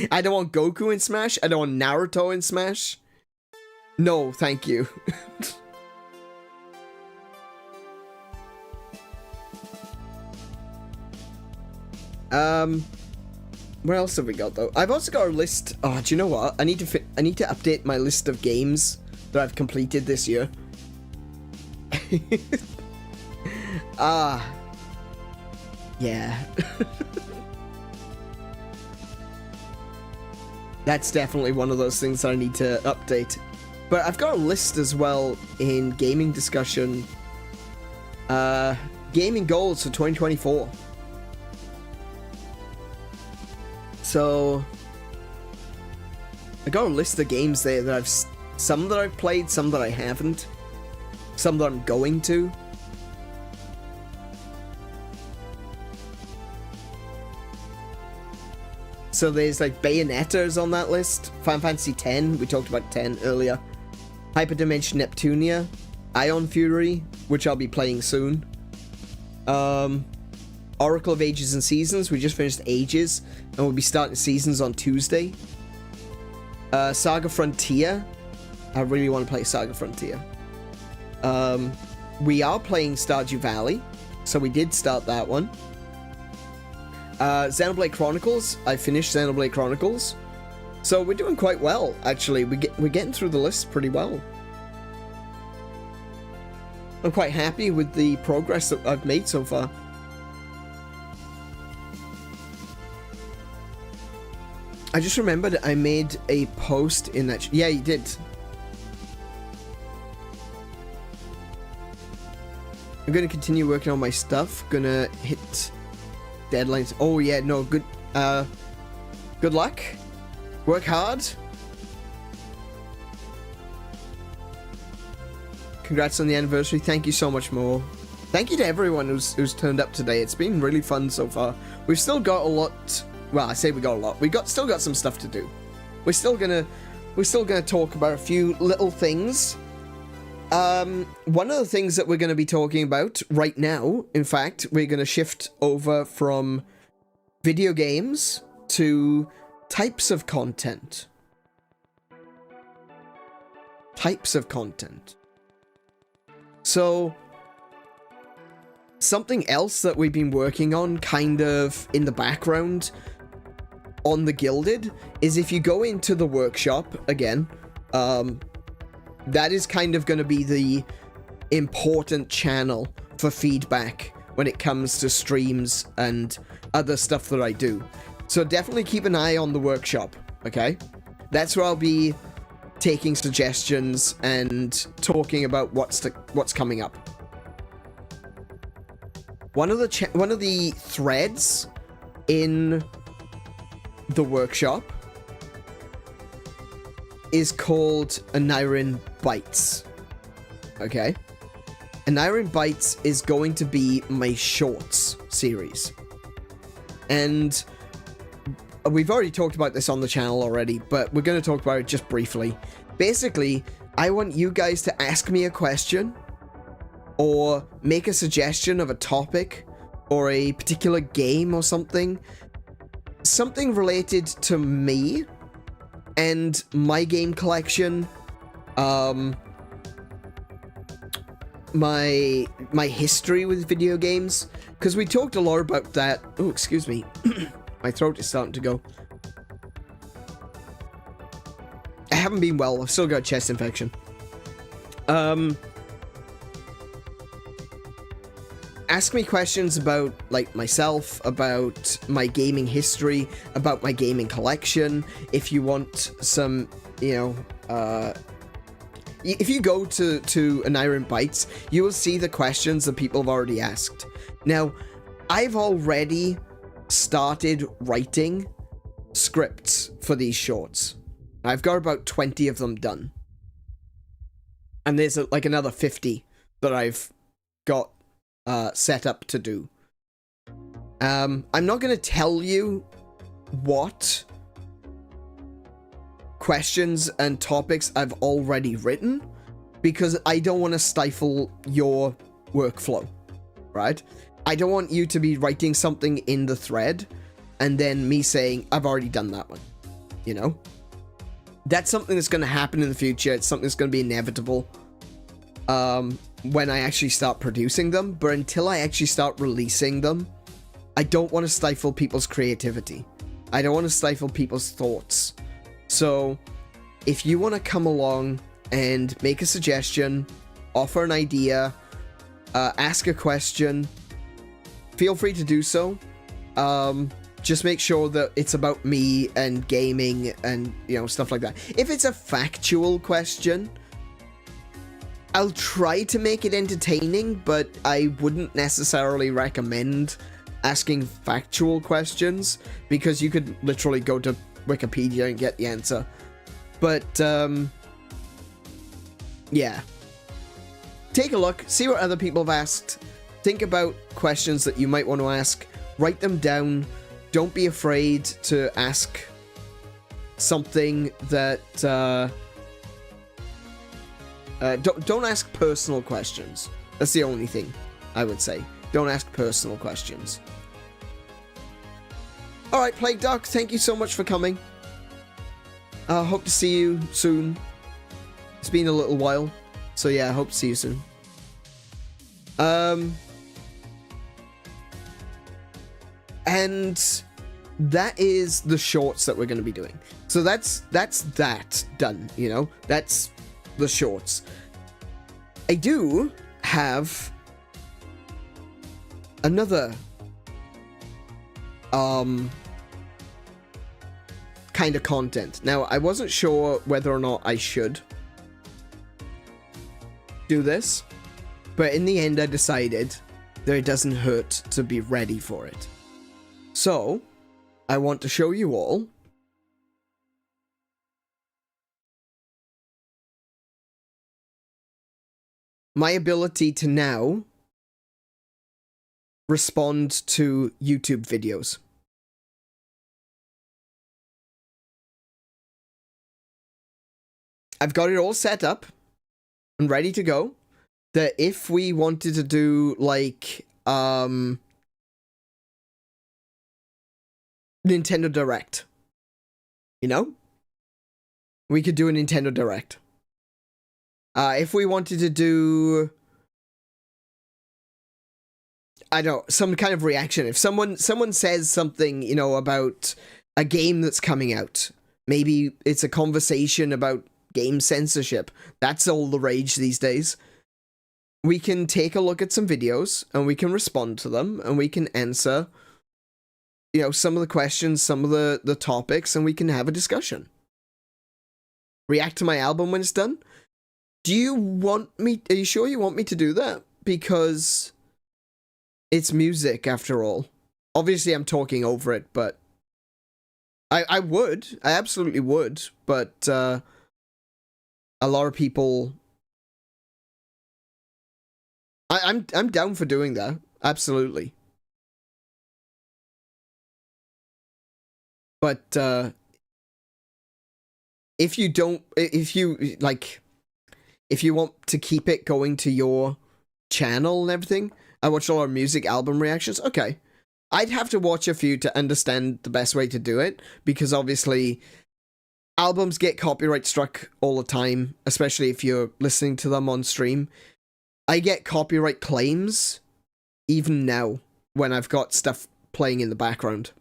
I don't want Goku in Smash. I don't want Naruto in Smash. No, thank you. What else have we got though? I've also got a list. Oh, do you know what? I need to update my list of games that I've completed this year. Yeah. That's definitely one of those things that I need to update. But I've got a list as well in gaming discussion. Gaming goals for 2024. So I got a list of games there that some that I've played, some that I haven't, some that I'm going to. So there's like Bayonetta's on that list, Final Fantasy X, we talked about 10 earlier, Hyperdimension Neptunia, Ion Fury, which I'll be playing soon, Oracle of Ages and Seasons, we just finished Ages, and we'll be starting Seasons on Tuesday, Saga Frontier, I really want to play Saga Frontier, we are playing Stardew Valley, so we did start that one. Xenoblade Chronicles, I finished Xenoblade Chronicles, so we're doing quite well, actually. We're getting through the list pretty well. I'm quite happy with the progress that I've made so far. I just remembered I made a post in that... Yeah, you did. I'm gonna continue working on my stuff. Gonna hit deadlines. Oh yeah, no, good luck. Work hard. Congrats on the anniversary. Thank you so much, Mo. Thank you to everyone who's turned up today. It's been really fun so far. We've still got a lot. Well, I say we got a lot. Still got some stuff to do. We're still gonna talk about a few little things. One of the things that we're going to be talking about right now, in fact, we're going to shift over from video games to types of content. Types of content. So, something else that we've been working on kind of in the background on the Gilded is if you go into the workshop, again, that is kind of going to be important channel for feedback when it comes to streams and other stuff that I do. So definitely keep an eye on the workshop, okay? That's where I'll be taking suggestions and talking about what's coming up. One of the threads in the workshop is called AneurynPlays. Okay? AneurynPlays is going to be my shorts series. And we've already talked about this on the channel already, but we're going to talk about it just briefly. Basically, I want you guys to ask me a question or make a suggestion of a topic or a particular game or something. Something related to me and my game collection, my history with video games, because we talked a lot about that. Oh, excuse me. My throat is starting to go. I haven't been well. I've still got a chest infection. Ask me questions about, like, myself, about my gaming history, about my gaming collection. If you want some, you know, if you go to AneurynPlays, you will see the questions that people have already asked. Now, I've already started writing scripts for these shorts. I've got about 20 of them done. And there's like another 50 that I've got set up to do. I'm not going to tell you what questions and topics I've already written, because I don't want to stifle your workflow, right? I don't want you to be writing something in the thread and then me saying, I've already done that one, you know? That's something that's going to happen in the future. It's something that's going to be inevitable when I actually start producing them. But until I actually start releasing them, I don't want to stifle people's creativity. I don't want to stifle people's thoughts. So if you want to come along and make a suggestion, offer an idea, ask a question, feel free to do so. Just make sure that it's about me and gaming and, you know, stuff like that. If it's a factual question, I'll try to make it entertaining, but I wouldn't necessarily recommend asking factual questions, because you could literally go to Wikipedia and get the answer. But, yeah. Take a look, see what other people have asked, think about questions that you might want to ask, write them down. Don't be afraid to ask something that, don't ask personal questions. That's the only thing I would say. Don't ask personal questions. Alright, Plague Duck, thank you so much for coming. Hope to see you soon. It's been a little while. So yeah, I hope to see you soon. And that is the shorts that we're going to be doing. So that's that done, you know? That's the shorts. I do have another kind of content. Now, I wasn't sure whether or not I should do this, but in the end I decided that it doesn't hurt to be ready for it. So, I want to show you all my ability to now respond to YouTube videos. I've got it all set up and ready to go, that if we wanted to do, like, Nintendo Direct, you know? We could do a Nintendo Direct. If we wanted to do, I don't know, some kind of reaction. If someone says something, you know, about a game that's coming out, maybe it's a conversation about game censorship. That's all the rage these days. we can take a look at some videos and we can respond to them and we can answer, you know, some of the questions, some of the topics, and we can have a discussion. React to my album when it's done. Do you want me, are you sure you want me to do that? Because it's music after all. Obviously I'm talking over it, but I would. I absolutely would, but a lot of people... I'm down for doing that. Absolutely. But if you don't, if you want to keep it going to your channel and everything, I watch a lot of music album reactions. Okay. I'd have to watch a few to understand the best way to do it, because obviously albums get copyright struck all the time, especially if you're listening to them on stream. I get copyright claims even now when I've got stuff playing in the background.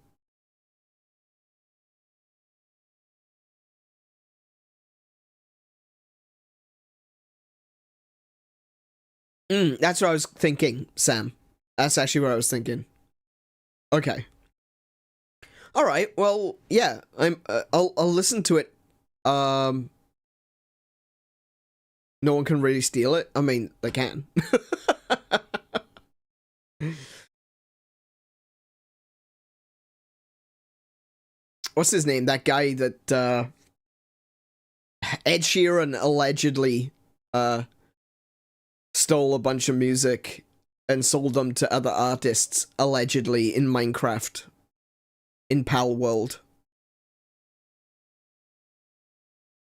That's what I was thinking, Sam. That's actually what I was thinking. Okay. All right. Well, yeah. I'll listen to it. No one can really steal it. I mean, they can. What's his name? That guy that Ed Sheeran allegedly stole a bunch of music and sold them to other artists, allegedly, in Minecraft. In Pal World.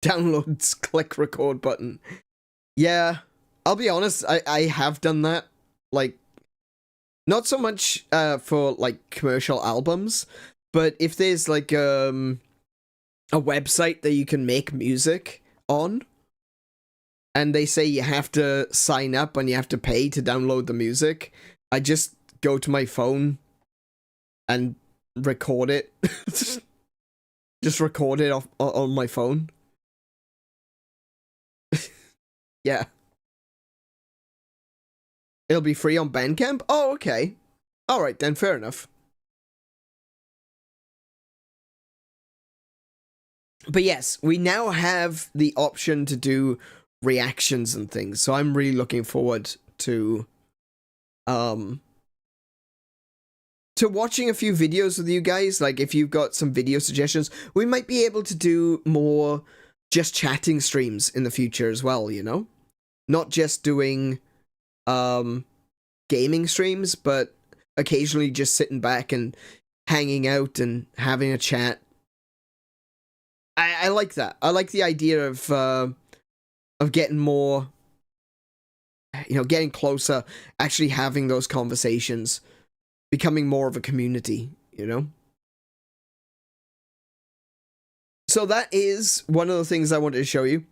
Downloads, click record button. Yeah, I'll be honest, I have done that. Like, not so much for, like, commercial albums, but if there's, like, a website that you can make music on, and they say you have to sign up and you have to pay to download the music, I just go to my phone and record it. Just record it on my phone. Yeah. It'll be free on Bandcamp? Oh, okay. Alright then, fair enough. But yes, we now have the option to do reactions and things, so I'm really looking forward to watching a few videos with you guys. Like, if you've got some video suggestions, we might be able to do more just chatting streams in the future as well, you know? Not just doing gaming streams, but occasionally just sitting back and hanging out and having a chat. I like that. I like the idea of getting more, you know, getting closer, actually having those conversations, becoming more of a community, you know? So that is one of the things I wanted to show you.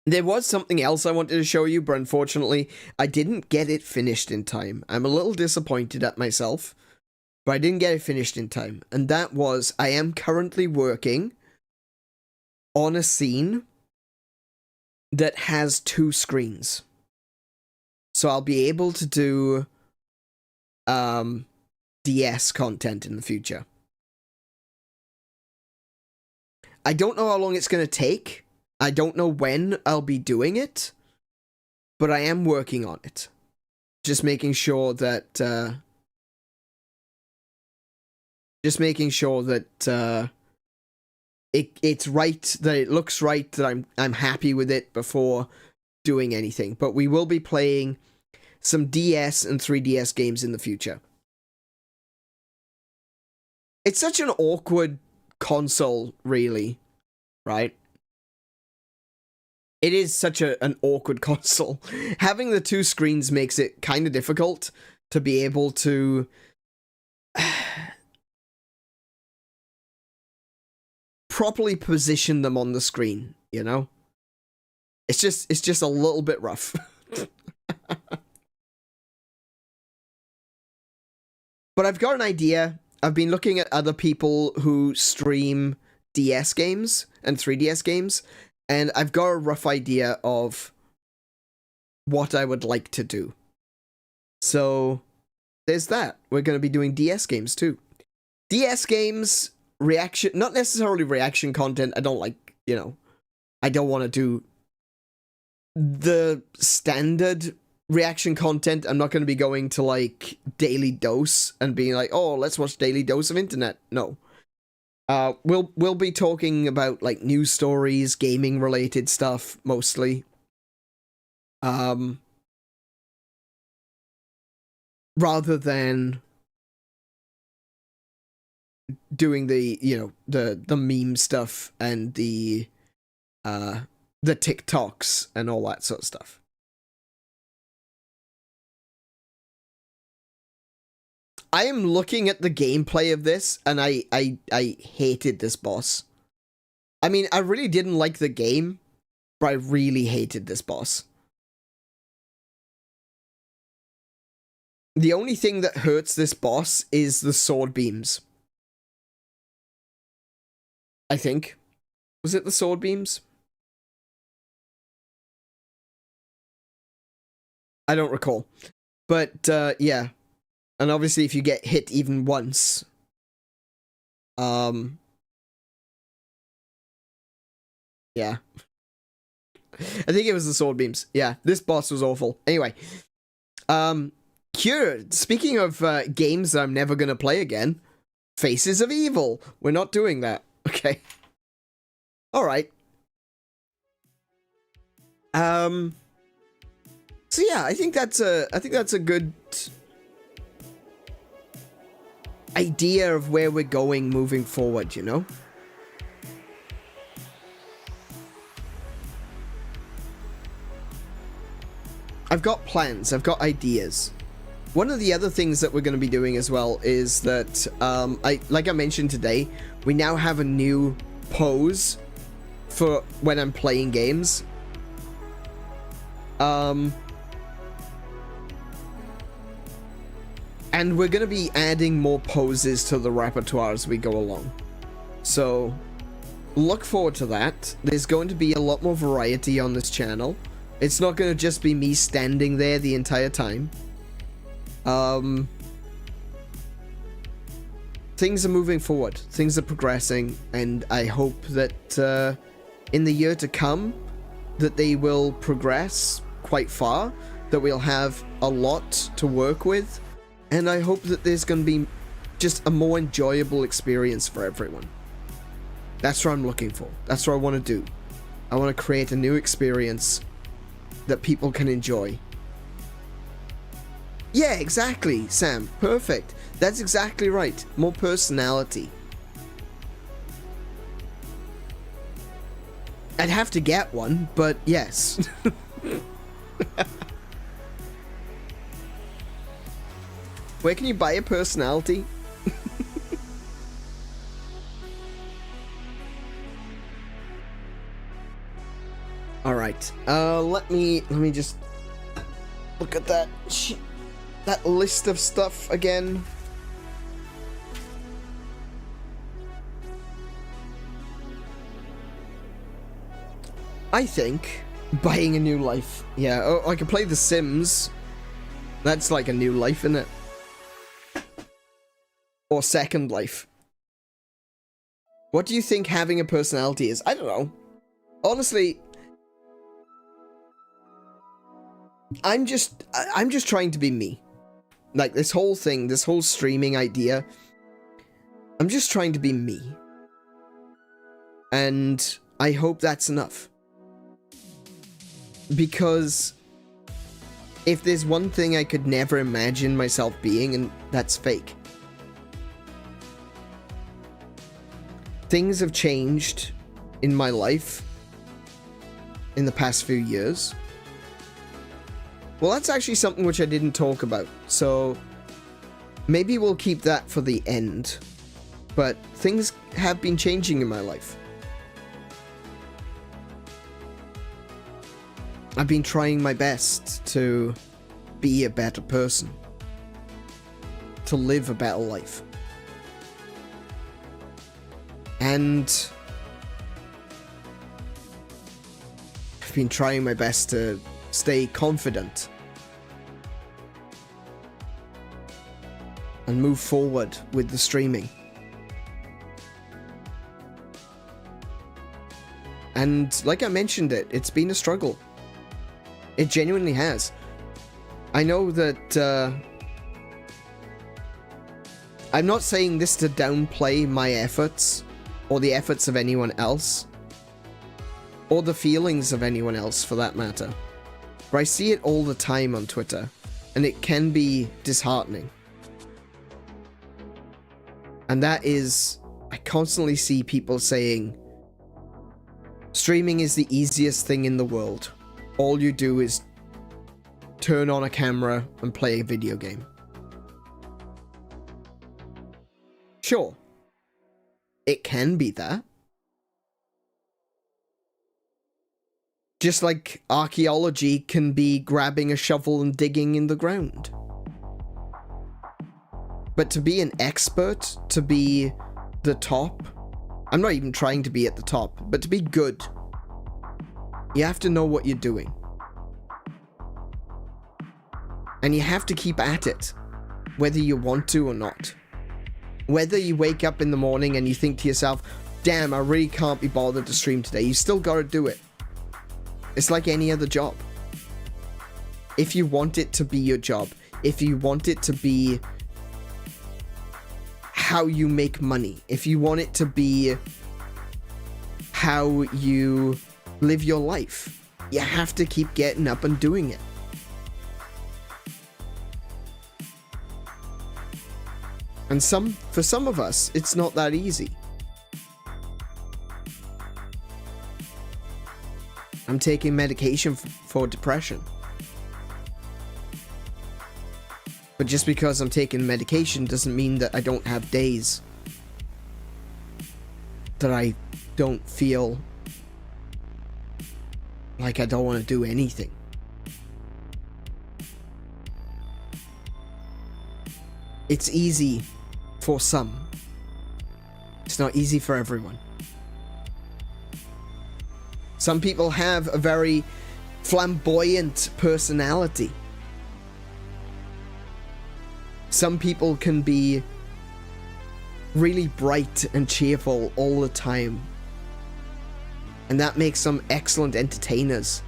There was something else I wanted to show you, but unfortunately, I didn't get it finished in time. I'm a little disappointed at myself, but I didn't get it finished in time. And that was, I am currently working on a scene that has 2 screens. So I'll be able to do DS content in the future. I don't know how long it's going to take. I don't know when I'll be doing it, but I am working on it. Just making sure that it's right, that it looks right, that I'm happy with it before doing anything. But we will be playing some DS and 3DS games in the future. It's such an awkward console, really, right? It is such an awkward console. Having the 2 screens makes it kind of difficult to be able to properly position them on the screen, you know? It's just a little bit rough. But I've got an idea. I've been looking at other people who stream DS games and 3DS games, and I've got a rough idea of what I would like to do. So there's that. We're going to be doing DS games too. DS games, reaction, not necessarily reaction content. I don't like, you know, I don't want to do the standard reaction content. I'm not going to be going to like Daily Dose and being like, oh, let's watch Daily Dose of Internet. No. We'll be talking about like news stories, gaming related stuff mostly. Rather than doing the, you know, the meme stuff and the TikToks and all that sort of stuff. I am looking at the gameplay of this, and I hated this boss. I mean, I really didn't like the game, but I really hated this boss. The only thing that hurts this boss is the sword beams. I think. Was it the sword beams? I don't recall. But, yeah. And obviously if you get hit even once... yeah. I think it was the sword beams. Yeah, this boss was awful. Anyway. Cure, speaking of games that I'm never going to play again, Faces of Evil. We're not doing that. Okay. Alright. So yeah, I think that's a good idea of where we're going moving forward, you know? I've got plans, I've got ideas. One of the other things that we're going to be doing as well is that, like I mentioned today, we now have a new pose for when I'm playing games. And we're going to be adding more poses to the repertoire as we go along. So, look forward to that. There's going to be a lot more variety on this channel. It's not going to just be me standing there the entire time. Things are moving forward. Things are progressing, and I hope that in the year to come that they will progress quite far, that we'll have a lot to work with, and I hope that there's going to be just a more enjoyable experience for everyone. That's what I'm looking for. That's what I want to do. I want to create a new experience that people can enjoy. Yeah, exactly, Sam. Perfect. That's exactly right. More personality. I'd have to get one, but yes. Where can you buy a personality? All right. Let me just look at that list of stuff again. I think buying a new life. Yeah, oh, I could play The Sims. That's like a new life, isn't it? Or Second Life. What do you think having a personality is? I don't know. Honestly, I'm just trying to be me. Like, this whole thing, this whole streaming idea, I'm just trying to be me. And I hope that's enough. Because if there's one thing I could never imagine myself being, and that's fake. Things have changed in my life in the past few years. Well, that's actually something which I didn't talk about, so maybe we'll keep that for the end. But things have been changing in my life. I've been trying my best to be a better person, to live a better life. And I've been trying my best to stay confident and move forward with the streaming. And like I mentioned it's been a struggle. It genuinely has. I know that I'm not saying this to downplay my efforts or the efforts of anyone else or the feelings of anyone else for that matter. But I see it all the time on Twitter and it can be disheartening. And that is, I constantly see people saying, streaming is the easiest thing in the world. All you do is turn on a camera and play a video game. Sure, it can be that. Just like archaeology can be grabbing a shovel and digging in the ground. But to be an expert, to be the top, I'm not even trying to be at the top, but to be good, you have to know what you're doing. And you have to keep at it, whether you want to or not. Whether you wake up in the morning and you think to yourself, damn, I really can't be bothered to stream today, you still gotta do it. It's like any other job. If you want it to be your job, if you want it to be how you make money, if you want it to be how you live your life, you have to keep getting up and doing it. And for some of us, it's not that easy. I'm taking medication for depression. But just because I'm taking medication doesn't mean that I don't have days that I don't feel like I don't want to do anything. It's easy for some. It's not easy for everyone. Some people have a very flamboyant personality. Some people can be really bright and cheerful all the time. And that makes them excellent entertainers.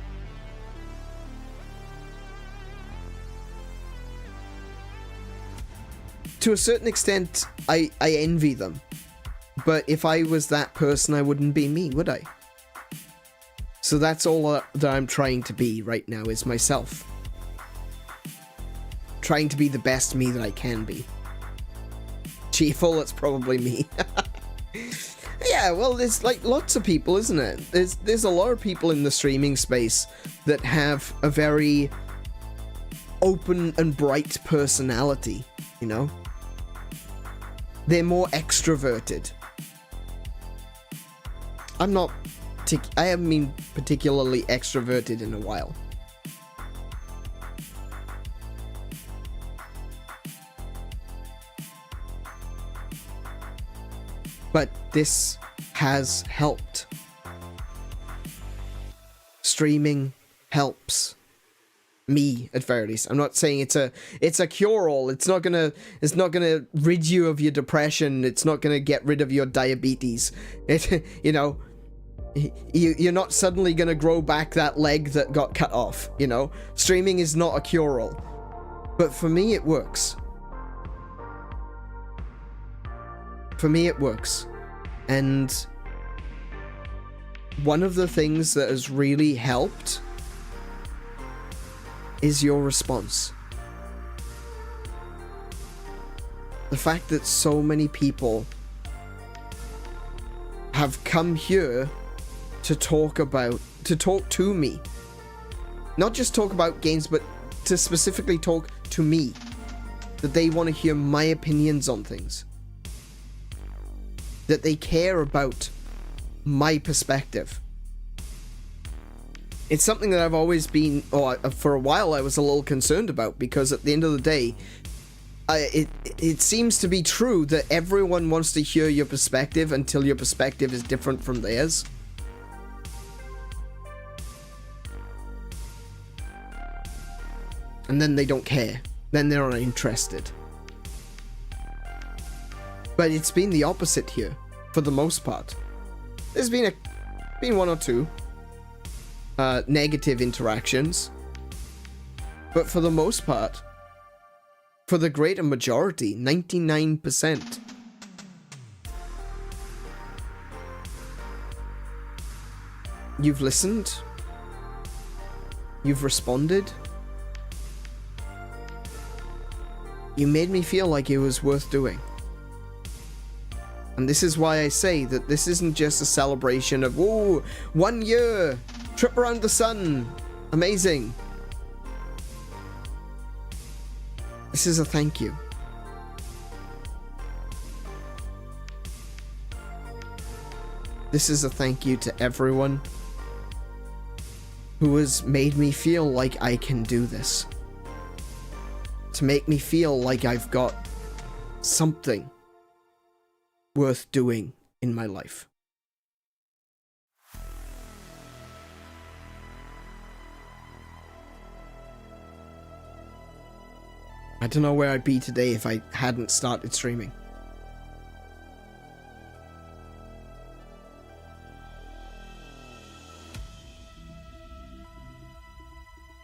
To a certain extent, I envy them. But if I was that person, I wouldn't be me, would I? So that's all that I'm trying to be right now, is myself. Trying to be the best me that I can be. Cheerful, that's probably me. Yeah, well, there's like lots of people, isn't it? There's a lot of people in the streaming space that have a very open and bright personality, you know? They're more extroverted. I haven't been particularly extroverted in a while. But this has helped. Streaming helps me, at very least. I'm not saying it's a cure-all. It's not gonna rid you of your depression. It's not gonna get rid of your diabetes. You know, you're not suddenly gonna grow back that leg that got cut off. You know, streaming is not a cure-all, but for me it works. For me it works, and one of the things that has really helped is your response. The fact that so many people have come here to talk to me. Not just talk about games, but to specifically talk to me. That they want to hear my opinions on things. That they care about my perspective. It's something that I've always been, or for a while I was a little concerned about, because at the end of the day, it seems to be true that everyone wants to hear your perspective until your perspective is different from theirs. And then they don't care. Then they're not interested. But it's been the opposite here, for the most part. There's been one or two negative interactions. But for the most part, for the greater majority, 99%, you've listened, you've responded, you made me feel like it was worth doing. And this is why I say that this isn't just a celebration of, whoa, 1 year, trip around the sun, amazing. This is a thank you. This is a thank you to everyone who has made me feel like I can do this. To make me feel like I've got something worth doing in my life. I don't know where I'd be today if I hadn't started streaming.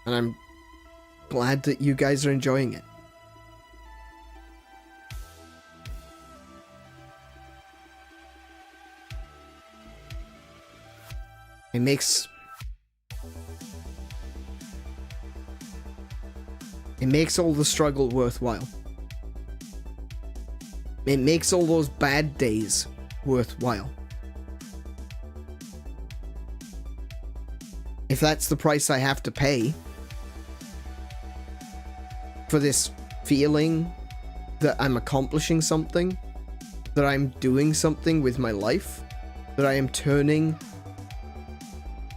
And I'm glad that you guys are enjoying it. It makes all the struggle worthwhile. It makes all those bad days worthwhile. If that's the price I have to pay for this feeling that I'm accomplishing something, that I'm doing something with my life, that I am turning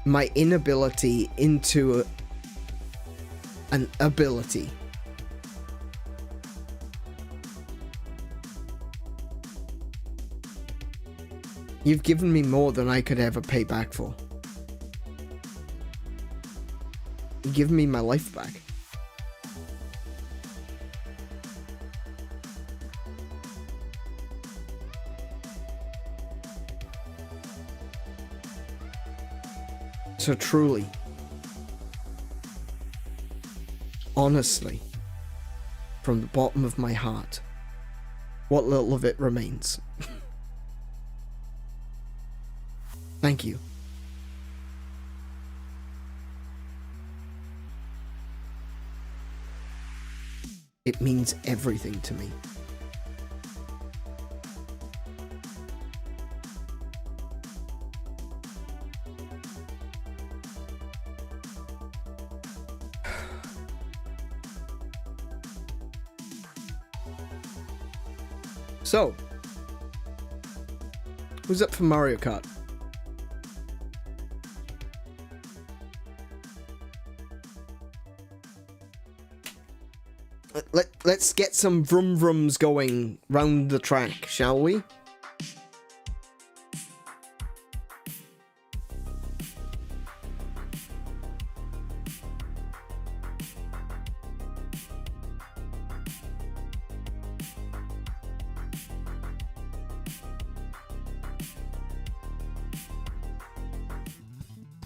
my inability into an ability. You've given me more than I could ever pay back for. You've given me my life back. So truly, honestly, from the bottom of my heart, what little of it remains. Thank you. It means everything to me. So, who's up for Mario Kart? Let's get some vroom vrooms going round the track, shall we?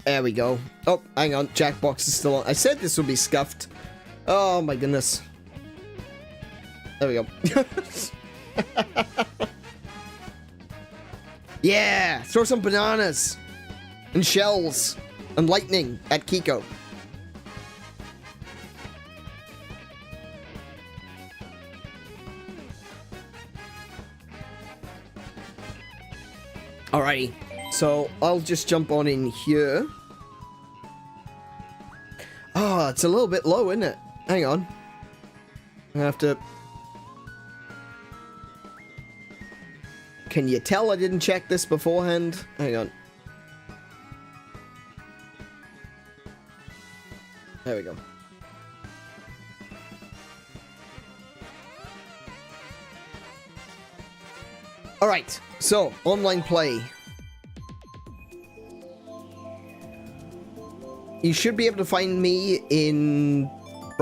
There we go. Oh, hang on. Jackbox is still on. I said this would be scuffed. Oh my goodness. There we go. Yeah! Throw some bananas! And shells! And lightning at Kiko. Alrighty. So, I'll just jump on in here. Oh, it's a little bit low, isn't it? Hang on. I have to... Can you tell I didn't check this beforehand? Hang on. There we go. Alright, so, online play. You should be able to find me in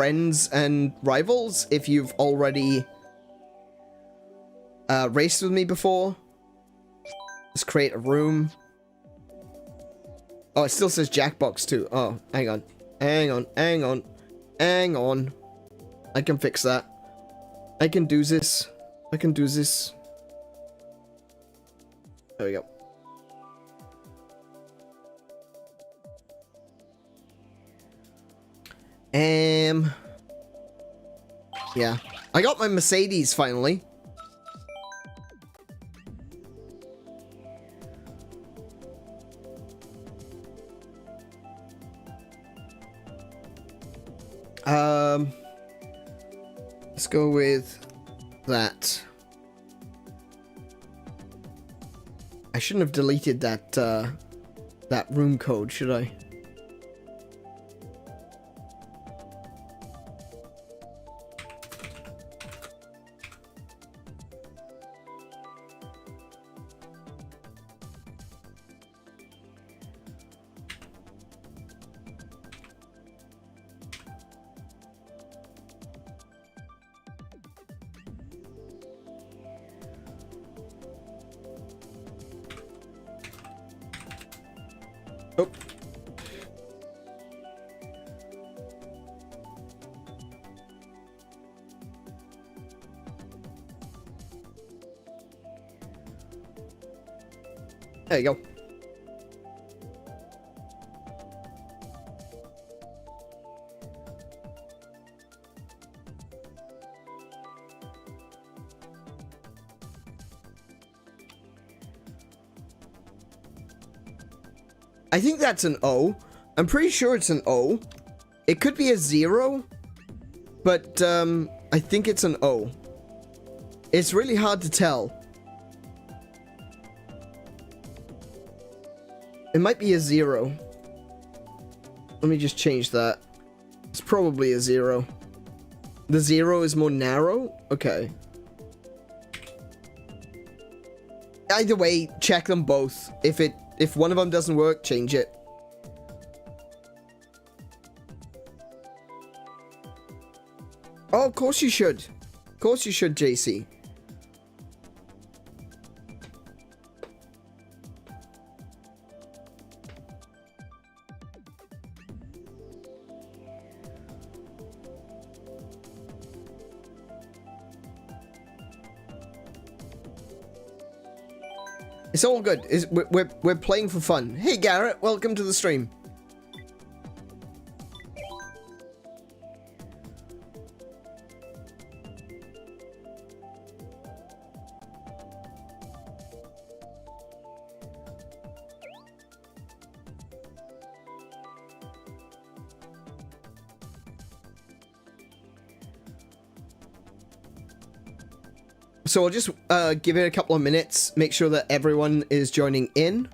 friends and rivals if you've already raced with me before. Let's create a room. Oh, it still says Jackbox too. Oh, hang on. Hang on, hang on. Hang on. I can fix that. I can do this. I can do this. There we go. Yeah. I got my Mercedes finally. Let's go with that. I shouldn't have deleted that that room code, should I? Oh. There you go. I think that's an O. I'm pretty sure it's an O. It could be a 0, but I think it's an O. It's really hard to tell. It might be a 0. Let me just change that. It's probably a 0. The 0 is more narrow? Okay. Either way, check them both. If one of them doesn't work, change it. Oh, of course you should. Of course you should, JC. It's all good. We're playing for fun. Hey Garrett, welcome to the stream. So I'll just give it a couple of minutes, make sure that everyone is joining in.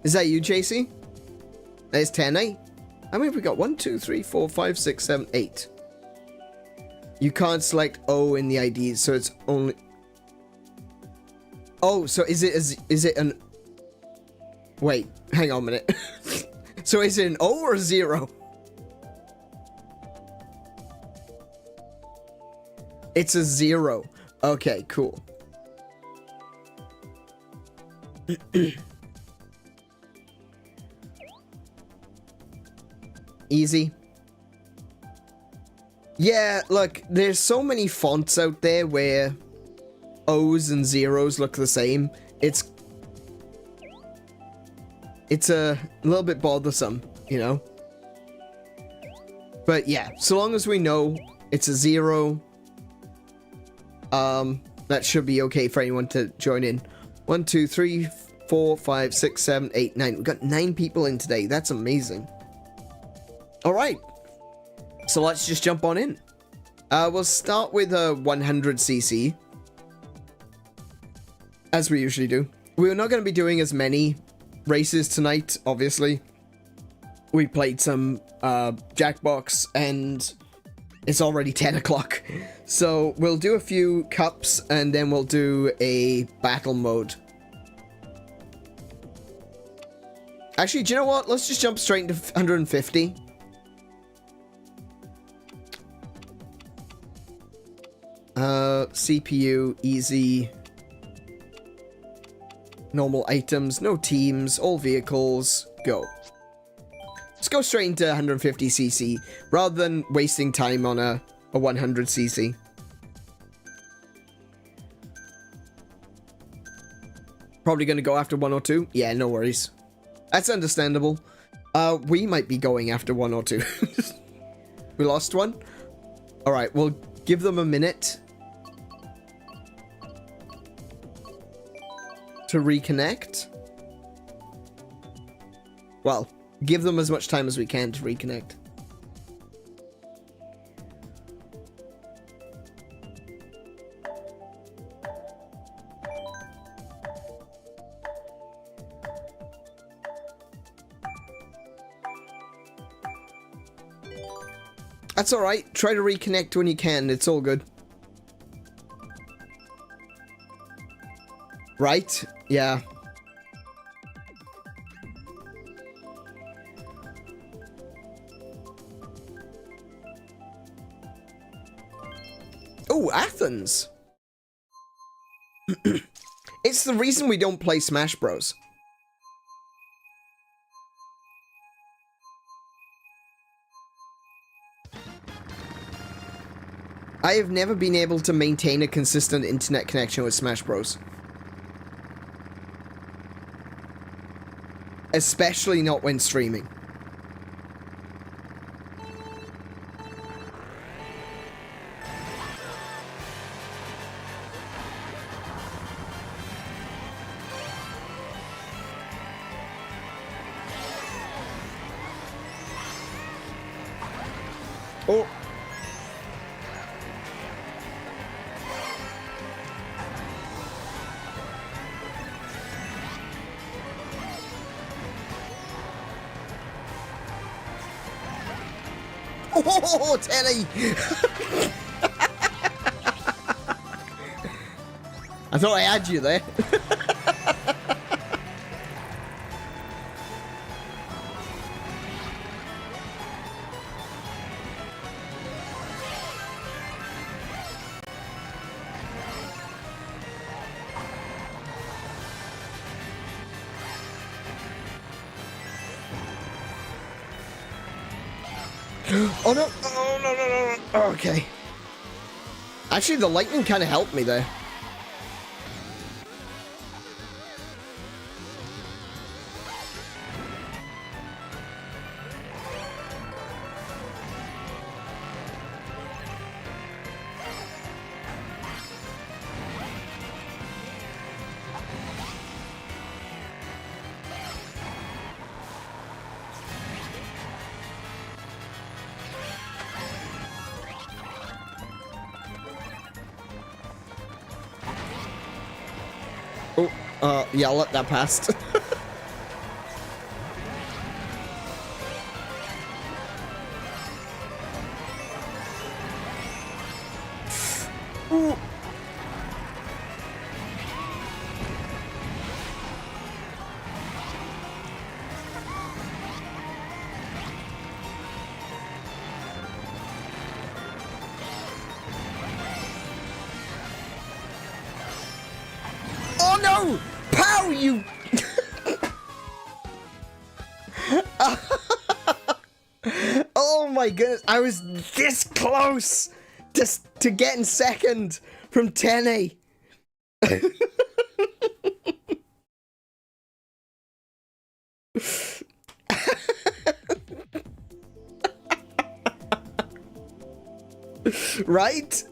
Is that you, JC? There's 10, eh? How many have we got? 1, 2, 3, 4, 5, 6, 7, 8. You can't select O in the IDs, so it's only... Oh, so is it an... Wait, hang on a minute. So is it an O or a 0? It's a 0. Okay, cool. Easy. Yeah, look, there's so many fonts out there where O's and zeros look the same. It's a little bit bothersome, you know? But yeah, so long as we know it's a 0, that should be okay for anyone to join in. 1, 2, 3, 4, 5, 6, 7, 8, 9. We've got 9 people in today. That's amazing. Alright. So let's just jump on in. We'll start with a 100cc. As we usually do. We're not going to be doing as many races tonight, obviously. We played some Jackbox and it's already 10 o'clock. So we'll do a few cups and then we'll do a battle mode. Actually, do you know what? Let's just jump straight into 150. CPU, easy. Normal items, no teams, all vehicles, go. Let's go straight into 150cc, rather than wasting time on a 100cc. Probably going to go after 102? Yeah, no worries. That's understandable. We might be going after 102. We lost one? Alright, we'll give them a minute to reconnect. Well, give them as much time as we can to reconnect. That's alright. Try to reconnect when you can. It's all good. Right? Yeah. Oh, Athens! It's the reason we don't play Smash Bros. I have never been able to maintain a consistent internet connection with Smash Bros. Especially not when streaming. Oh. Oh, Teddy! I thought I had you there. Oh no! Oh no, no, no, no. Okay. Actually, the lightning kind of helped me there. Yeah, I'll let that pass. Ooh. Oh no! Pow, you! Oh my goodness, I was this close to getting second from 10A. Right?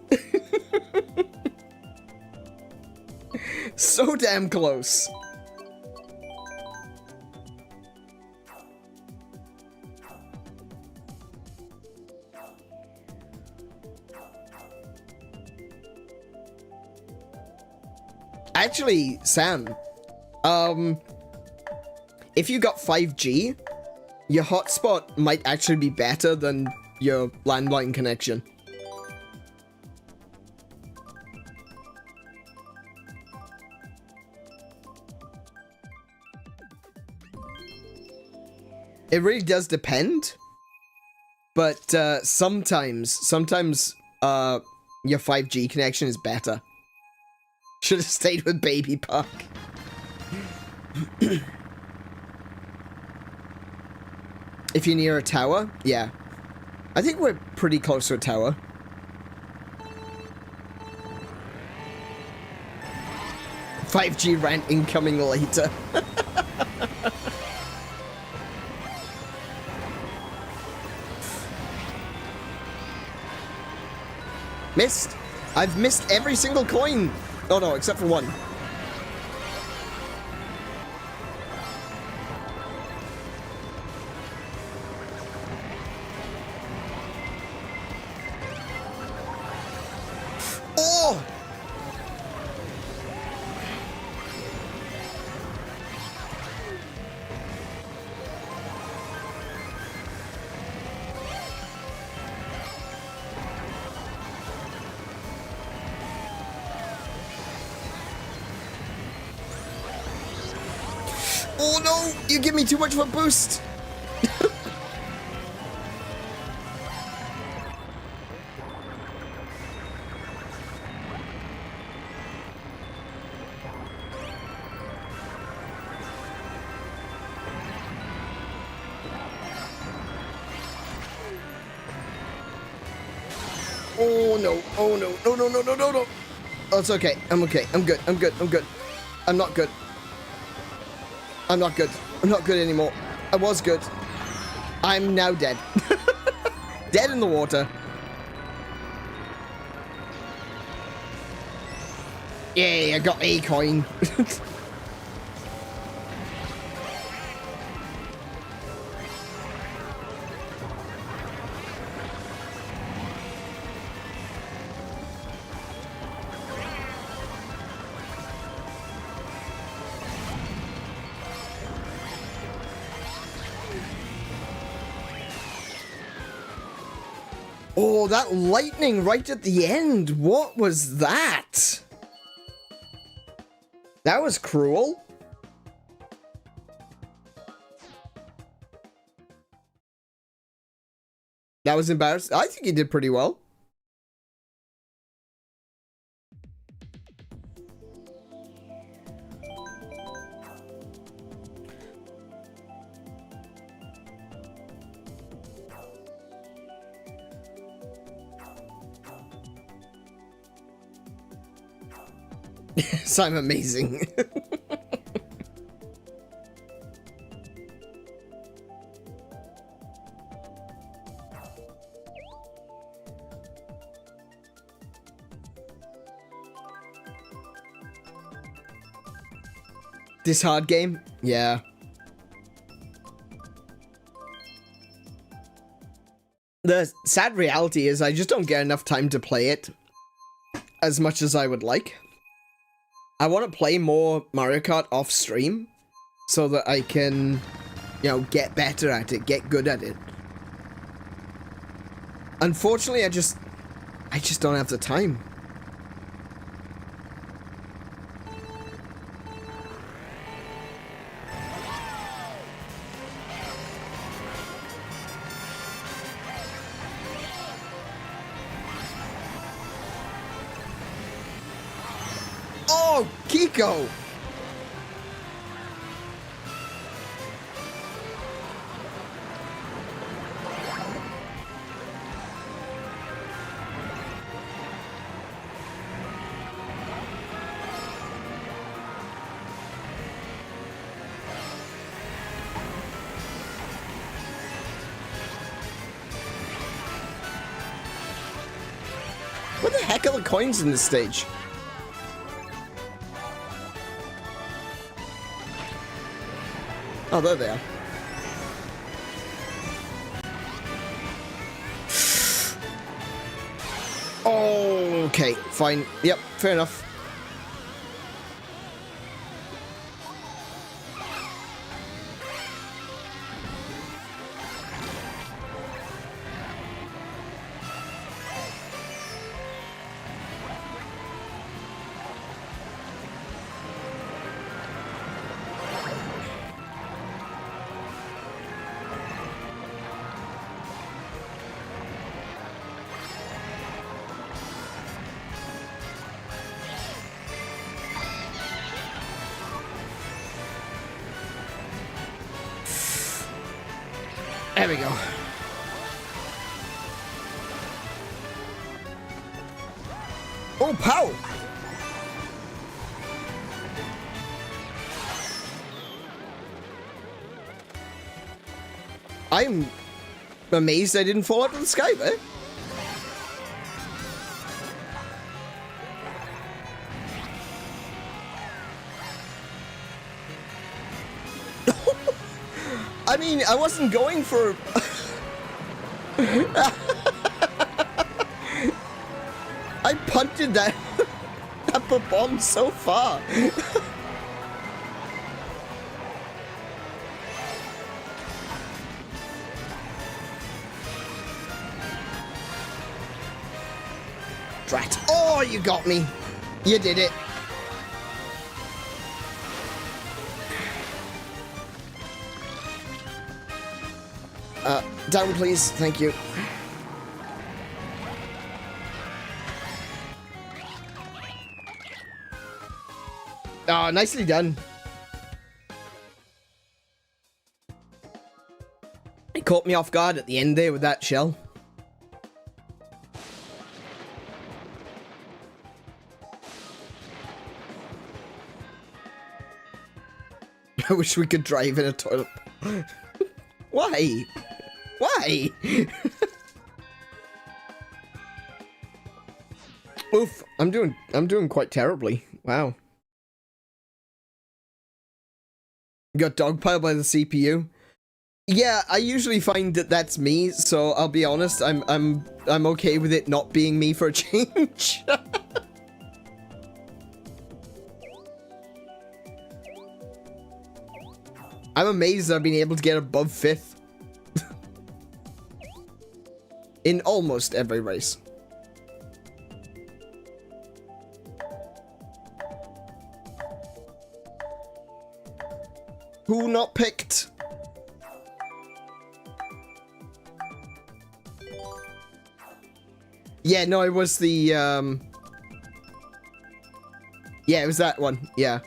So damn close. Actually, Sam, if you got 5G, your hotspot might actually be better than your landline connection. It really does depend. But sometimes your 5G connection is better. Should have stayed with Baby Park. If you're near a tower, yeah. I think we're pretty close to a tower. "5G rant incoming later." Missed. I've missed every single coin. Oh no, except for one. Oh! Oh no! You give me too much of a boost! Oh no, oh no, no, no, no, no, no, no. Oh, it's okay. I'm okay. I'm good. I'm good. I'm good. I'm not good. I'm not good. I'm not good anymore. I was good. I'm now dead. Dead in the water. Yay, I got a coin. Oh, that lightning right at the end. What was that? That was cruel. That was embarrassing. I think he did pretty well. Yes, I'm amazing. This hard game? Yeah. The sad reality is I just don't get enough time to play it as much as I would like. I want to play more Mario Kart off stream so that I can, you know, get better at it, get good at it. Unfortunately, I just don't have the time. Oh, Kiko! What the heck are the coins in this stage? Oh, there they are. Oh, okay, fine. Yep, fair enough. There we go. Oh, pow! I'm amazed I didn't fall out of the sky, man. I mean, I wasn't going for... I punted that bomb so far. Drat. Oh, you got me. You did it. Down, please. Thank you. Oh, nicely done. It caught me off guard at the end there with that shell. I wish we could drive in a toilet. Why? Why? Oof, I'm doing quite terribly. Wow. Got dogpiled by the CPU. Yeah, I usually find that that's me, so I'll be honest, I'm okay with it not being me for a change. I'm amazed I've been able to get above 5th. In almost every race. Who not picked? Yeah, no, it was the, yeah, it was that one, yeah.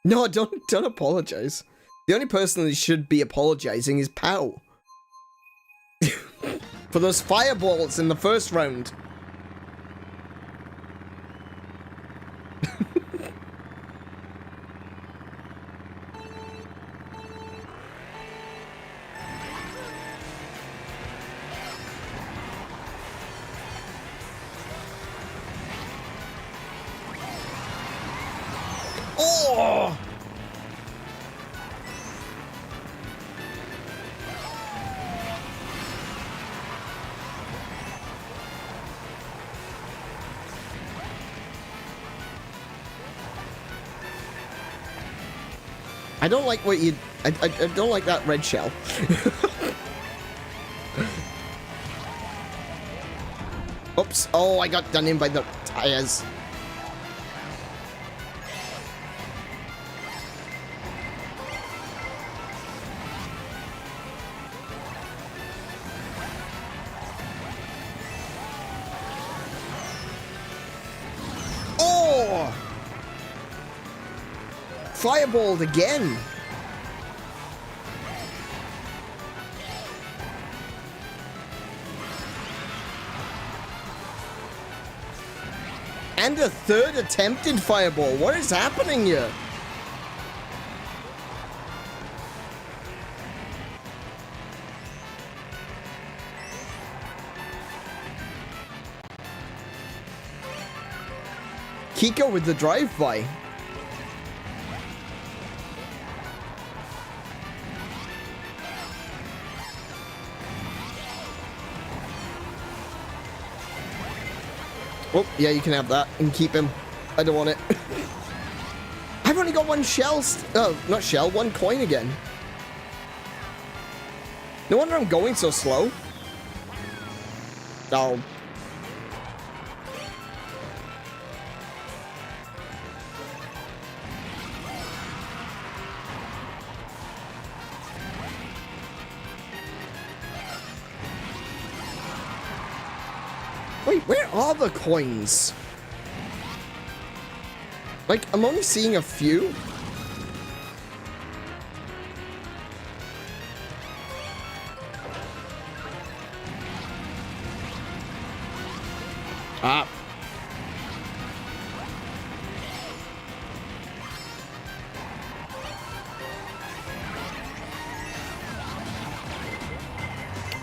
No, don't apologize. The only person that should be apologizing is Pow. For those fireballs in the first round. Oh! I don't like what you... I don't like that red shell. Oops. Oh, I got done in by the tires. Oh! Fireballed again. And a third attempted fireball. What is happening here? Kiko with the drive-by. Oh, yeah, you can have that and keep him. I don't want it. I've only got one shell. Oh, not shell, one coin again. No wonder I'm going so slow. Oh. Wait, where are the coins? Like, I'm only seeing a few. Ah.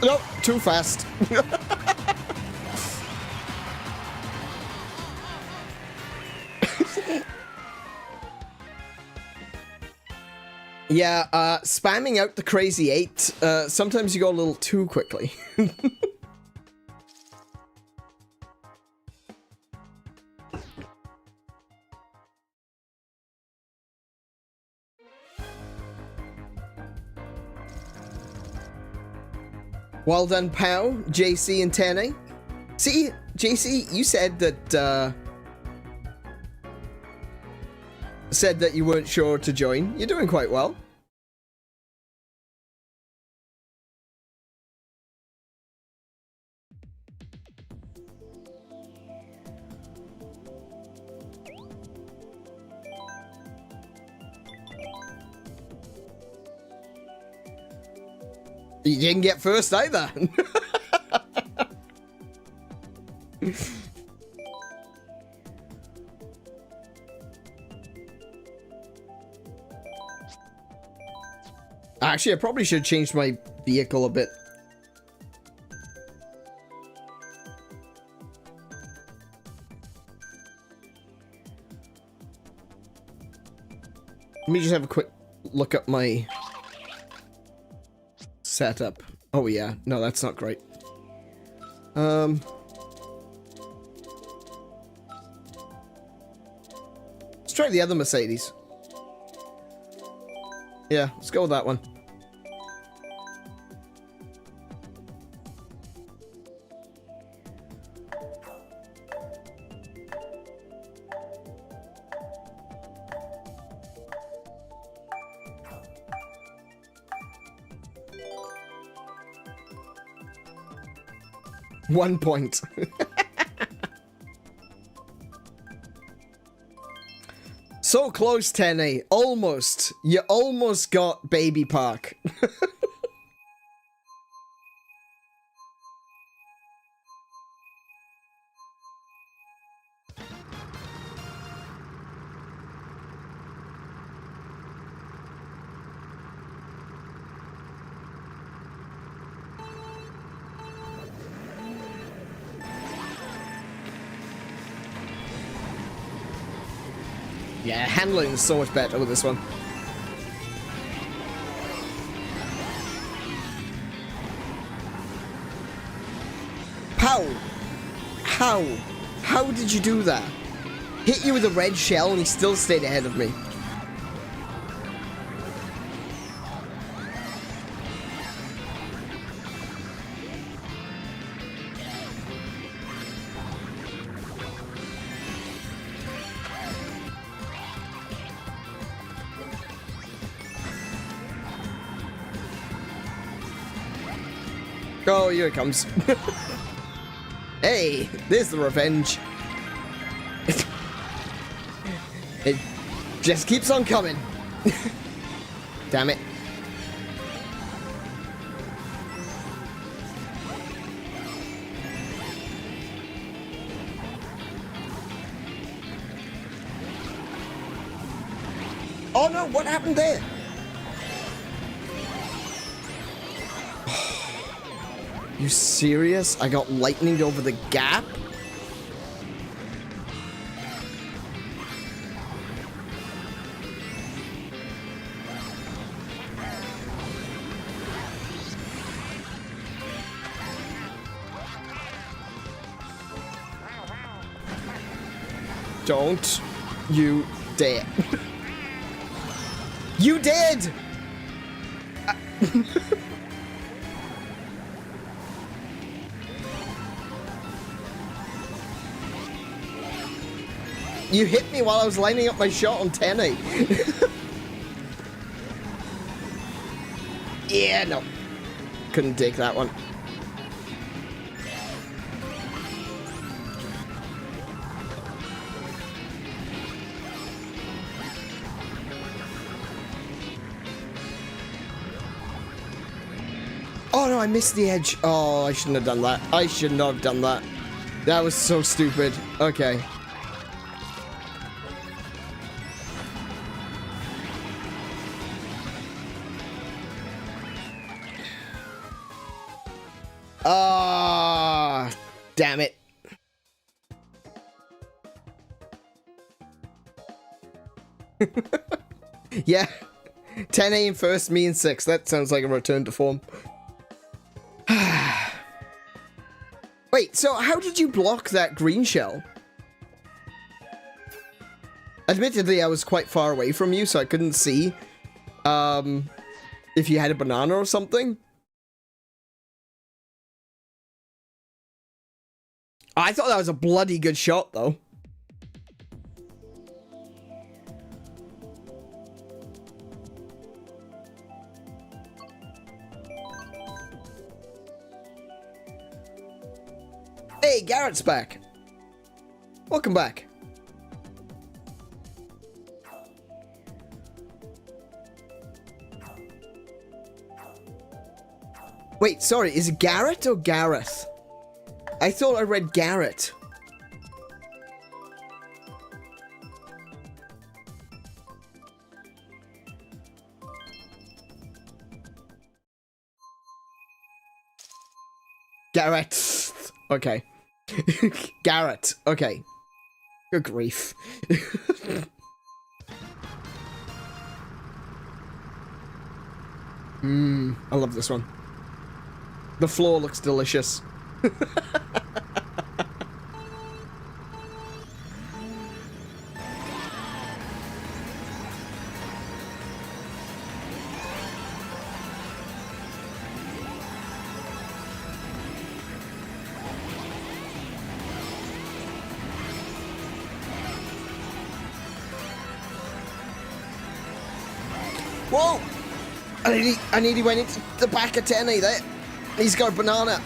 No, too fast. Yeah, spamming out the crazy 8, sometimes you go a little too quickly. Well done, Pow, JC, and Tene. See, JC, you said that, you weren't sure to join. You're doing quite well. You didn't get first either. Actually, I probably should change my vehicle a bit. Let me just have a quick look at my setup. Oh yeah, no, that's not great. Let's try the other Mercedes. Yeah, let's go with that one. One point. So close, Tene. Almost. You almost got Baby Park. Yeah, handling is so much better with this one. How? How? How did you do that? Hit you with a red shell and he still stayed ahead of me. Oh, here it comes. Hey, there's the revenge. It just keeps on coming. Damn it. Oh no, what happened there? You serious? I got lightninged over the gap? Don't you dare. You did! You hit me while I was lining up my shot on 10A. Yeah, no. Couldn't take that one. no, I missed the edge. Oh, I shouldn't have done that. I should not have done that. That was so stupid. Okay. Ah, damn it. Yeah. 10A in first, me in sixth. That sounds like a return to form. Wait, so how did you block that green shell? Admittedly, I was quite far away from you, so I couldn't see if you had a banana or something. I thought that was a bloody good shot, though. Hey, Garrett's back. Welcome back. Wait, sorry, is it Garrett or Gareth? I thought I read Garrett. Garrett. Okay. Garrett. Okay. Good grief. I love this one. The floor looks delicious. Whoa! I nearly went into the back of Tenny there. He's got a banana.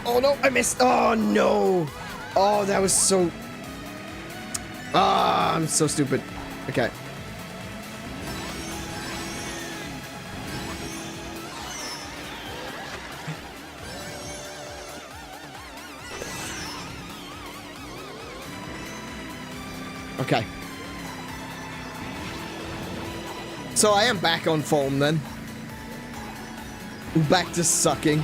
Oh no, I missed. Oh no. Oh, that was so... Ah, I'm so stupid. Okay. Okay. So I am back on form then. Back to sucking.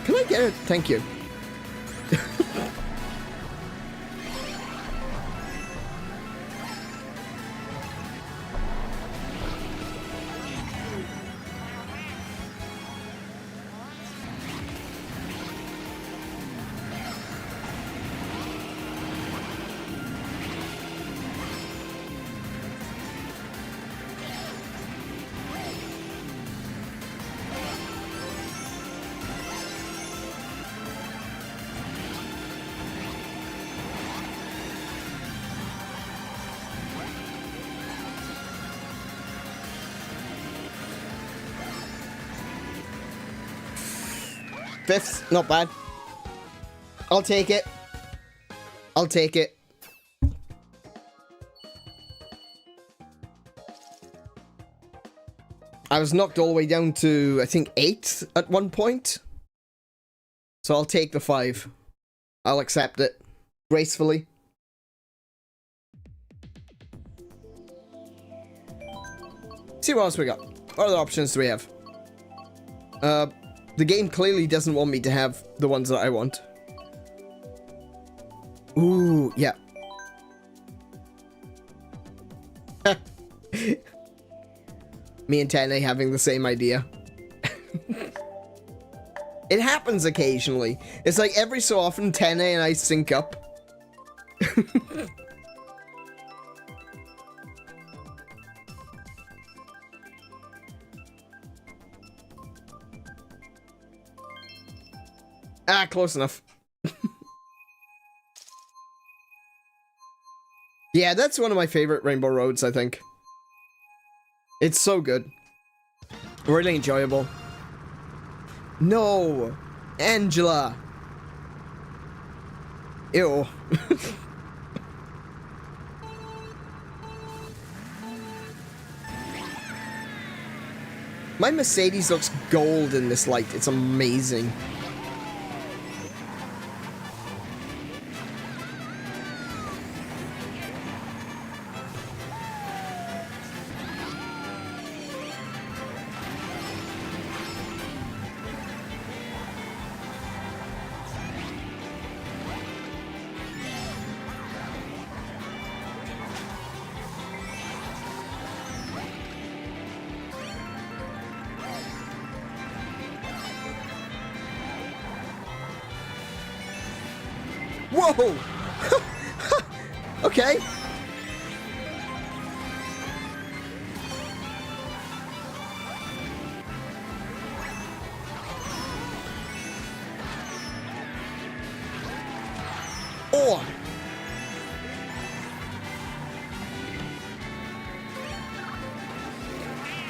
Can I get it? Thank you. Fifth, not bad. I'll take it. I'll take it. I was knocked all the way down to, I think, 8th at one point. So I'll take the 5. I'll accept it. Gracefully. See what else we got. What other options do we have? The game clearly doesn't want me to have the ones that I want. Ooh, yeah. Me and Tane having the same idea. It happens occasionally. It's like every so often Tane and I sync up. Ah, close enough. Yeah, that's one of my favorite Rainbow Roads, I think. It's so good. Really enjoyable. No! Angela! Ew. My Mercedes looks gold in this light. It's amazing. Whoa! Okay. Oh!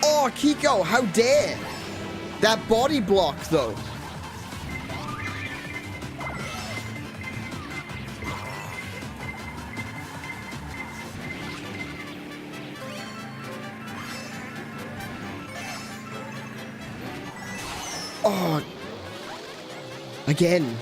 Oh, Kiko, how dare! That body block, though. Oh, again.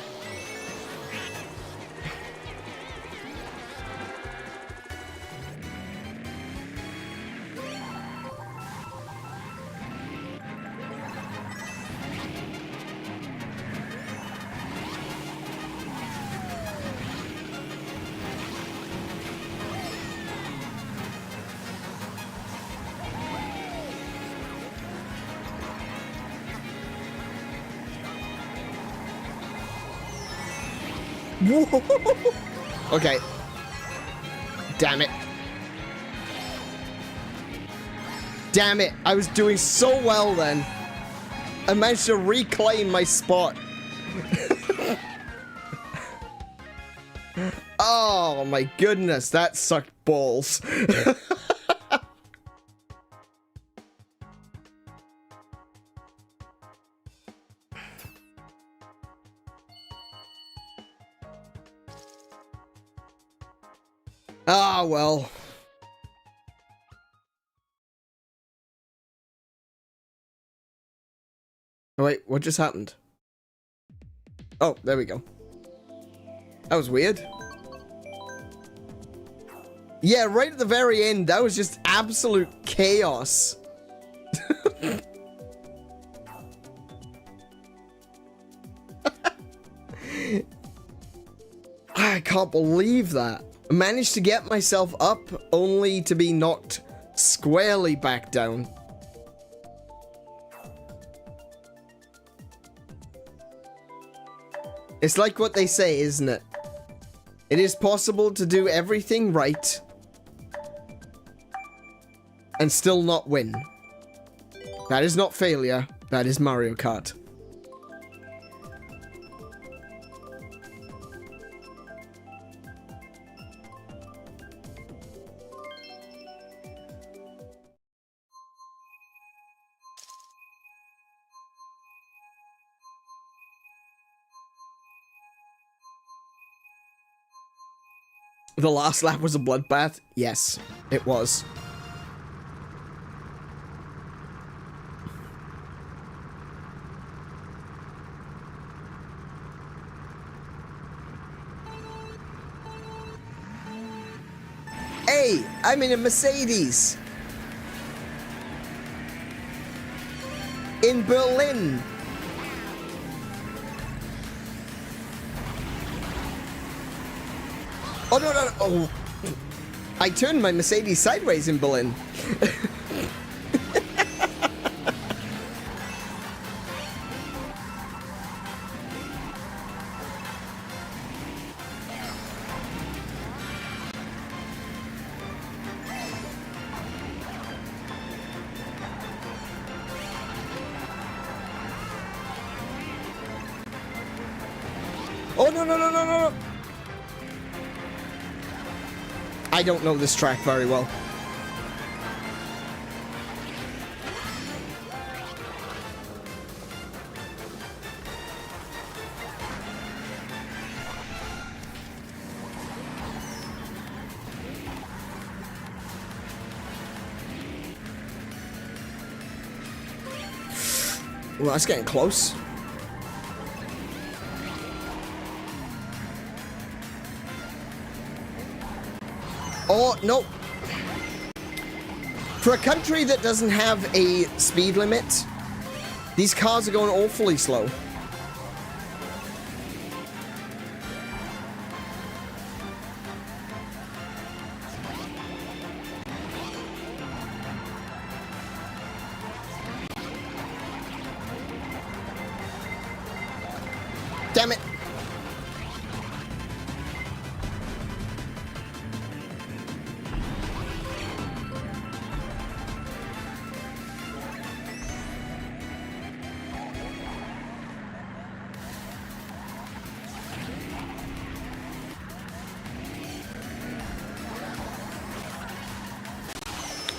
Whoa. Okay. Damn it. Damn it. I was doing so well then. I managed to reclaim my spot. Oh my goodness. That sucked balls. Ah, well. Oh, wait, what just happened? Oh, there we go. That was weird. Yeah, right at the very end, that was just absolute chaos. I can't believe that. I managed to get myself up only to be knocked squarely back down. It's like what they say, isn't it? It is possible to do everything right and still not win. That is not failure, that is Mario Kart. The last lap was a bloodbath? Yes, it was. Hey, I'm in a Mercedes. In Berlin. Oh, no, no, no. Oh. I turned my Mercedes sideways in Berlin. Oh, no, no, no, no, no. I don't know this track very well. Well, that's getting close. Oh, no. For a country that doesn't have a speed limit, these cars are going awfully slow. Damn it.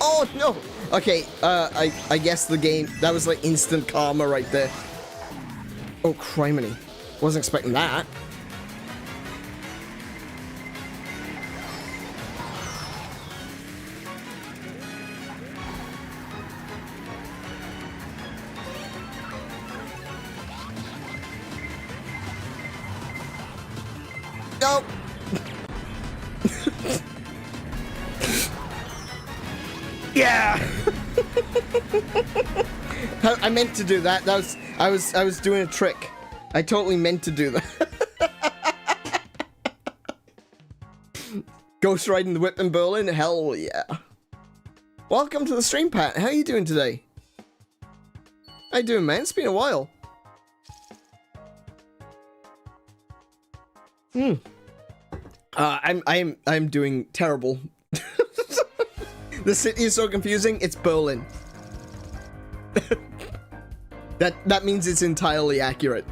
Oh no. Okay, I guess the game, that was like instant karma right there. Oh, criminy. Wasn't expecting that. No. Yeah. I meant to do that. I was doing a trick. I totally meant to do that. Ghost riding the whip in Berlin? Hell yeah. Welcome to the stream, Pat. How are you doing today? How you doing, man? It's been a while. I'm doing terrible. The city is so confusing. It's Berlin. That means it's entirely accurate.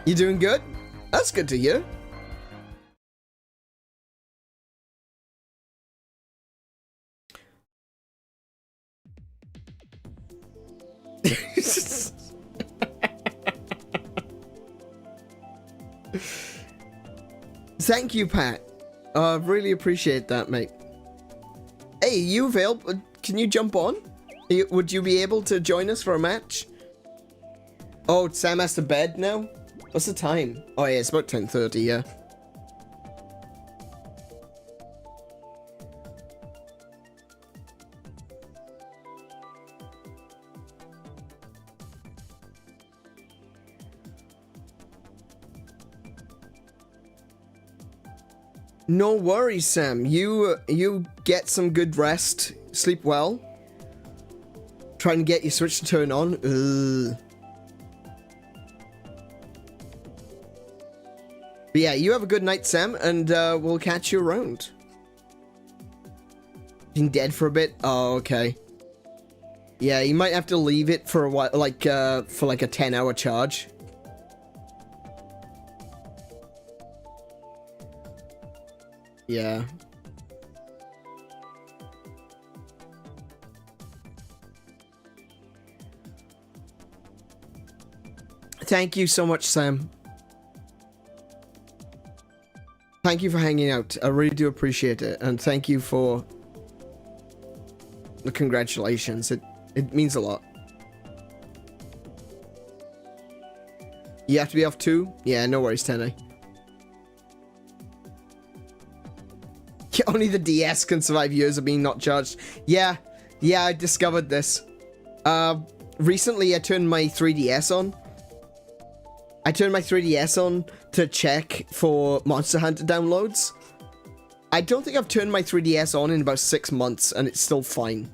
You doing good? That's good to hear. Thank you, Pat. Really appreciate that, mate. Hey, you available? Can you jump on? Would you be able to join us for a match? Oh, Sam has to bed now? What's the time? Oh yeah, it's about 10:30, yeah. No worries, Sam. You get some good rest. Sleep well. Try and get your Switch to turn on. Ugh. But yeah, you have a good night, Sam, and we'll catch you around. Been dead for a bit? Oh, okay. Yeah, you might have to leave it for a while, like, for like a 10-hour charge. Yeah. Thank you so much, Sam. Thank you for hanging out. I really do appreciate it. And thank you for the congratulations. It means a lot. You have to be off too? Yeah, no worries, Tene. Only the DS can survive years of being not charged. Yeah, I discovered this. Recently I turned my 3DS on. I turned my 3DS on to check for Monster Hunter downloads. I don't think I've turned my 3DS on in about 6 months, and it's still fine.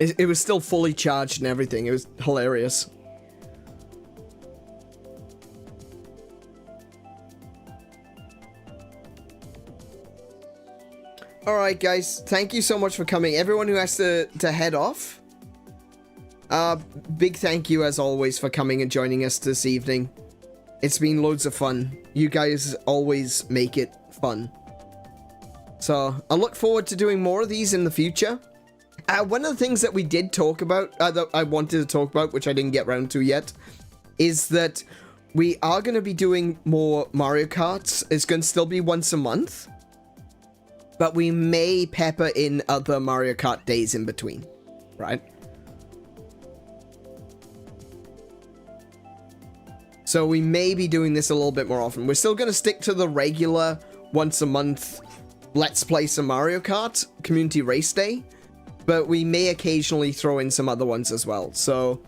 It was still fully charged and everything. It was hilarious. Alright guys, thank you so much for coming. Everyone who has to head off, Big thank you as always for coming and joining us this evening. It's been loads of fun. You guys always make it fun. So I look forward to doing more of these in the future. One of the things that we did talk about, that I wanted to talk about, which I didn't get around to yet, is that we are going to be doing more Mario Karts. It's going to still be once a month, but we may pepper in other Mario Kart days in between, right? So we may be doing this a little bit more often. We're still going to stick to the regular once a month Let's Play some Mario Kart Community Race Day, but we may occasionally throw in some other ones as well. So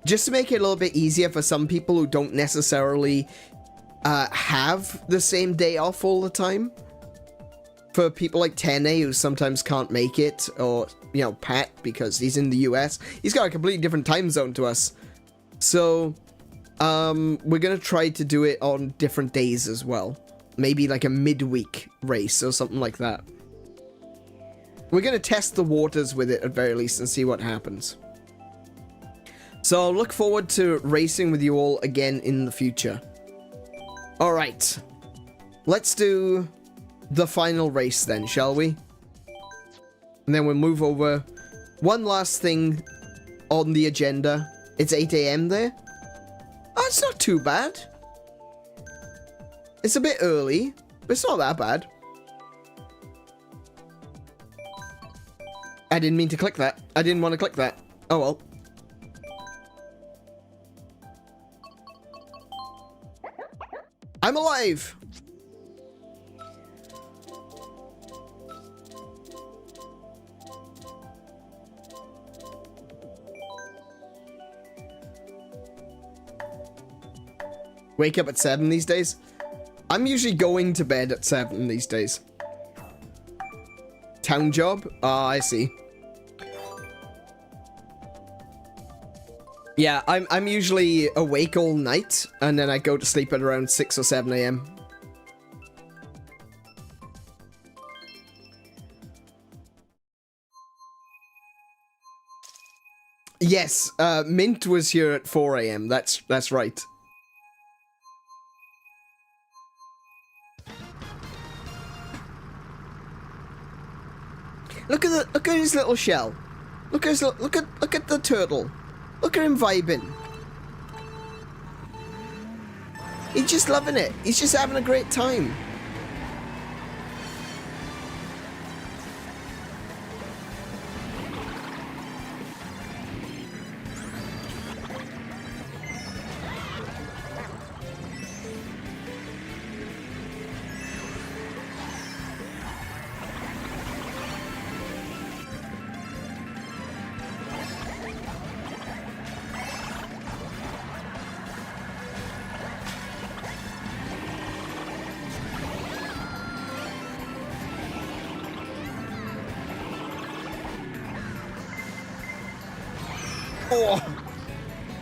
just to make it a little bit easier for some people who don't necessarily have the same day off all the time. For people like Tene, who sometimes can't make it, or, you know, Pat, because he's in the US. He's got a completely different time zone to us. So we're going to try to do it on different days as well. Maybe like a midweek race or something like that. We're going to test the waters with it at very least and see what happens. So look forward to racing with you all again in the future. Alright. Let's do the final race then, shall we? And then we'll move over. One last thing on the agenda. It's 8 AM there. Oh, it's not too bad. It's a bit early, but it's not that bad. I didn't mean to click that. I didn't want to click that. Oh well. I'm alive! Wake up at 7 these days? I'm usually going to bed at 7 these days. Town job? Ah, I see. Yeah, I'm usually awake all night, and then I go to sleep at around 6 or 7 AM. Yes, Mint was here at 4 AM. That's right. Look at his little shell. Look at the turtle. Look at him vibing. He's just loving it. He's just having a great time.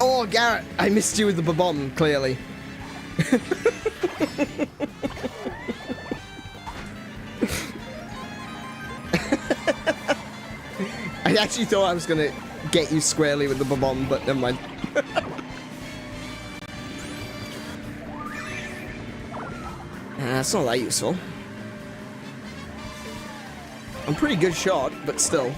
Oh, Garrett, I missed you with the bomb, clearly. I actually thought I was gonna get you squarely with the bomb, but never mind. It's not that useful. I'm a pretty good shot, but still.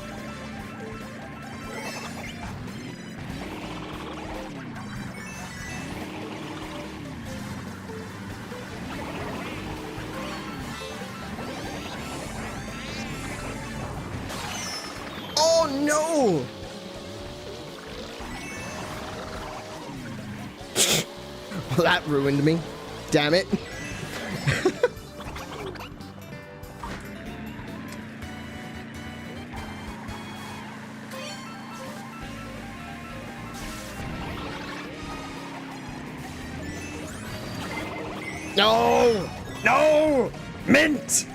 No! Well, that ruined me. Damn it. No! No! Mint!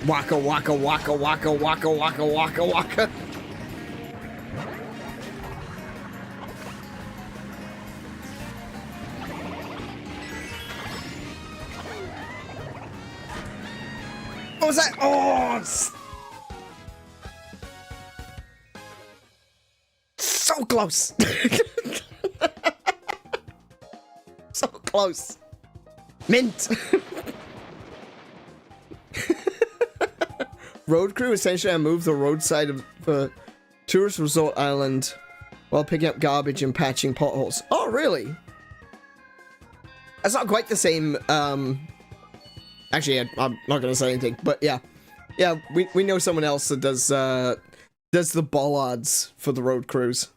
Waka waka waka waka waka waka waka waka. What was that? Oh, so close. So close. Mint. Road crew, essentially I moved the roadside of the tourist resort island while picking up garbage and patching potholes. Oh, really? That's not quite the same, actually, I'm not gonna say anything, but yeah. Yeah, we know someone else that does the bollards for the road crews.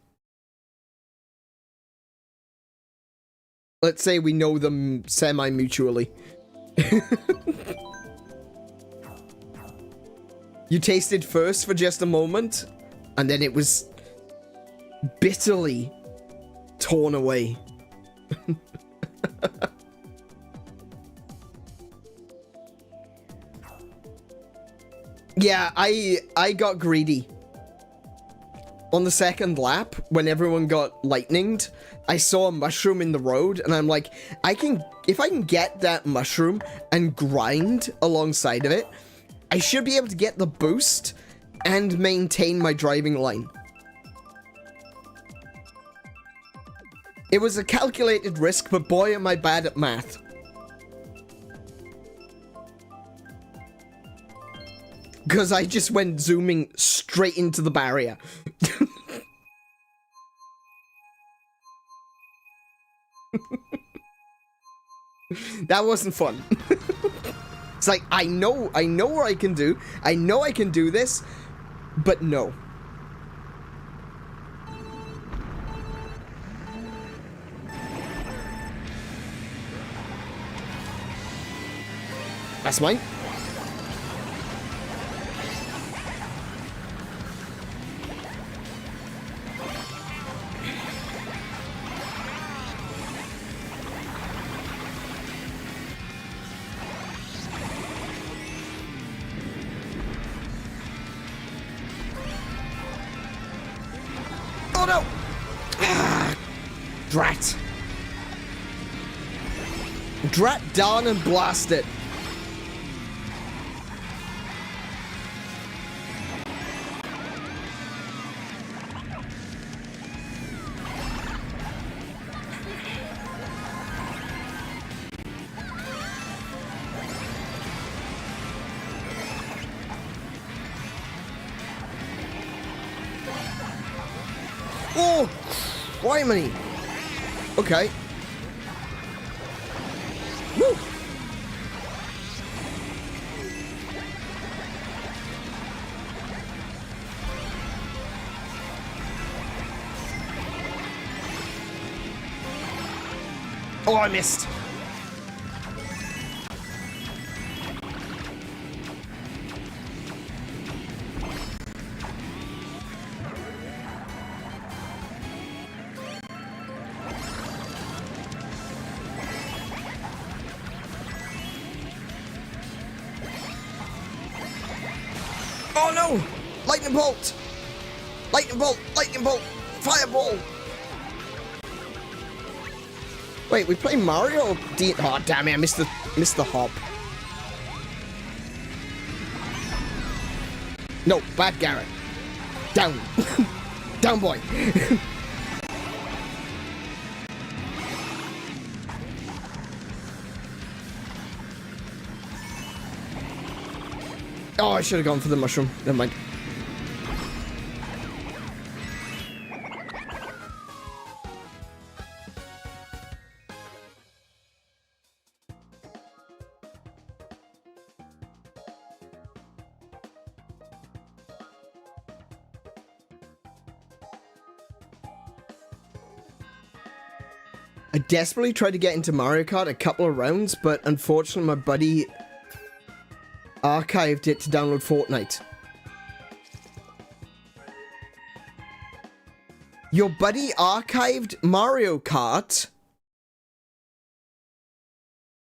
Let's say we know them semi-mutually. You tasted first for just a moment, and then it was bitterly torn away. Yeah, I got greedy. On the second lap, when everyone got lightninged, I saw a mushroom in the road, and I'm like, if I can get that mushroom and grind alongside of it, I should be able to get the boost and maintain my driving line. It was a calculated risk, but boy am I bad at math. Because I just went zooming straight into the barrier. That wasn't fun. It's like, I know what I can do. I know I can do this, but no. That's mine. Oh no! Ah, drat. Drat down and blast it. Oh! Criminy! Okay. Woo! Oh, I missed! Oh no! Lightning bolt! Lightning bolt! Lightning bolt! Fireball! Wait, we play Mario or oh damn it, I missed the hop. No, bad Garrett. Down. Down boy. Oh, I should have gone for the mushroom. Never mind. I desperately tried to get into Mario Kart a couple of rounds, but unfortunately my buddy archived it to download Fortnite. Your buddy archived Mario Kart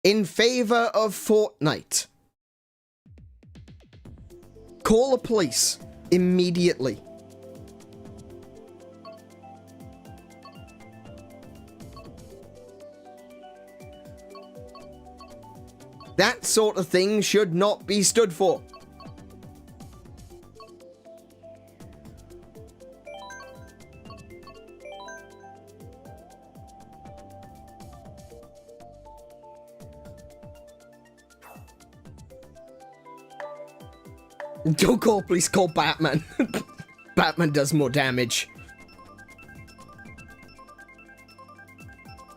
in favor of Fortnite. Call the police immediately. That sort of thing should not be stood for. Don't call police, call Batman. Batman does more damage.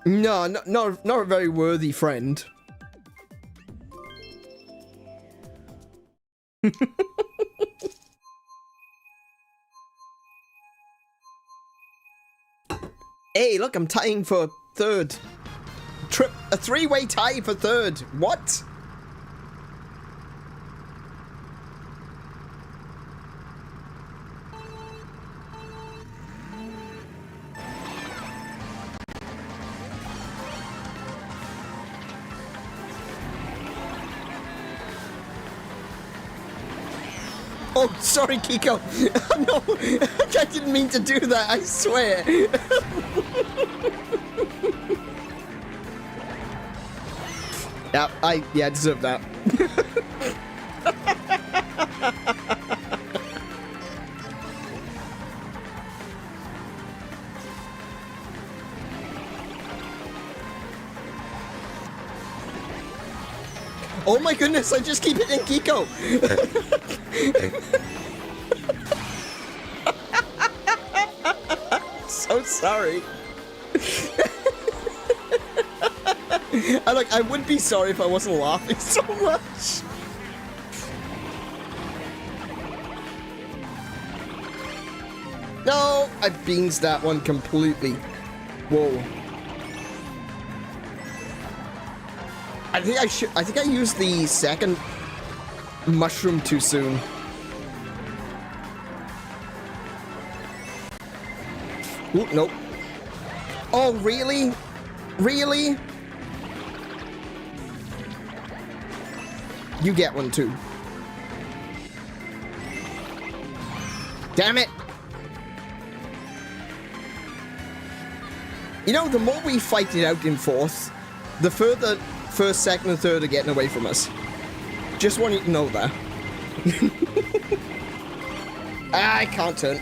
No, not a very worthy friend. Hey, look, I'm tying for third. A three-way tie for third. What? Oh, sorry, Kiko. No, I didn't mean to do that, I swear. Yeah, I deserve that. Oh my goodness, I just keep hitting Kiko. So sorry. I would be sorry if I wasn't laughing so much. No, I beans that one completely. Whoa. I think I used the second mushroom too soon. Ooh, nope. Oh, really? Really? You get one too. Damn it! You know, the more we fight it out in fourth, the further first, second, and third are getting away from us. Just want you to know that. I can't turn.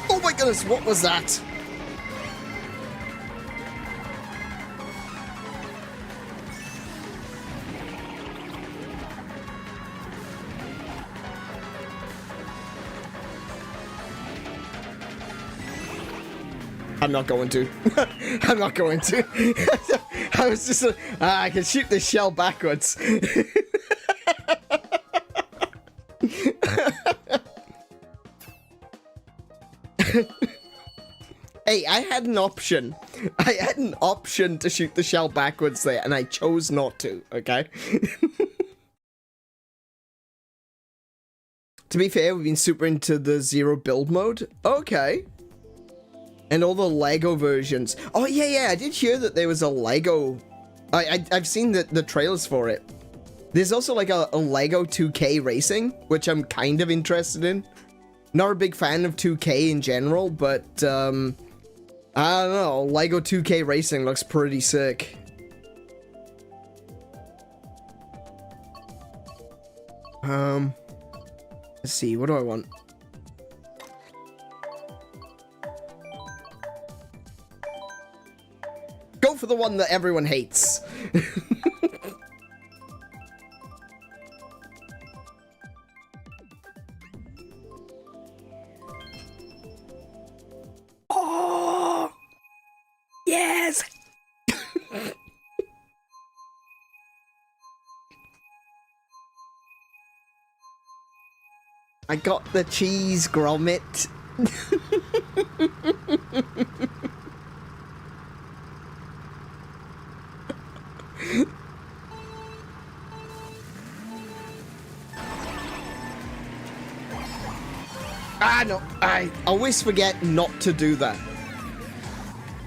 Oh my goodness, what was that? I'm not going to. I'm not going to. I was just I can shoot this shell backwards. Hey, I had an option. I had an option to shoot the shell backwards there, and I chose not to, okay? To be fair, we've been super into the zero build mode. Okay. And all the Lego versions. Oh, yeah, I did hear that there was a Lego... I've seen the trailers for it. There's also like a Lego 2K racing, which I'm kind of interested in. Not a big fan of 2K in general, but, I don't know. Lego 2K racing looks pretty sick. Let's see, what do I want? Go for the one that everyone hates. Oh! Yes! I got the cheese grommet. No, I always forget not to do that.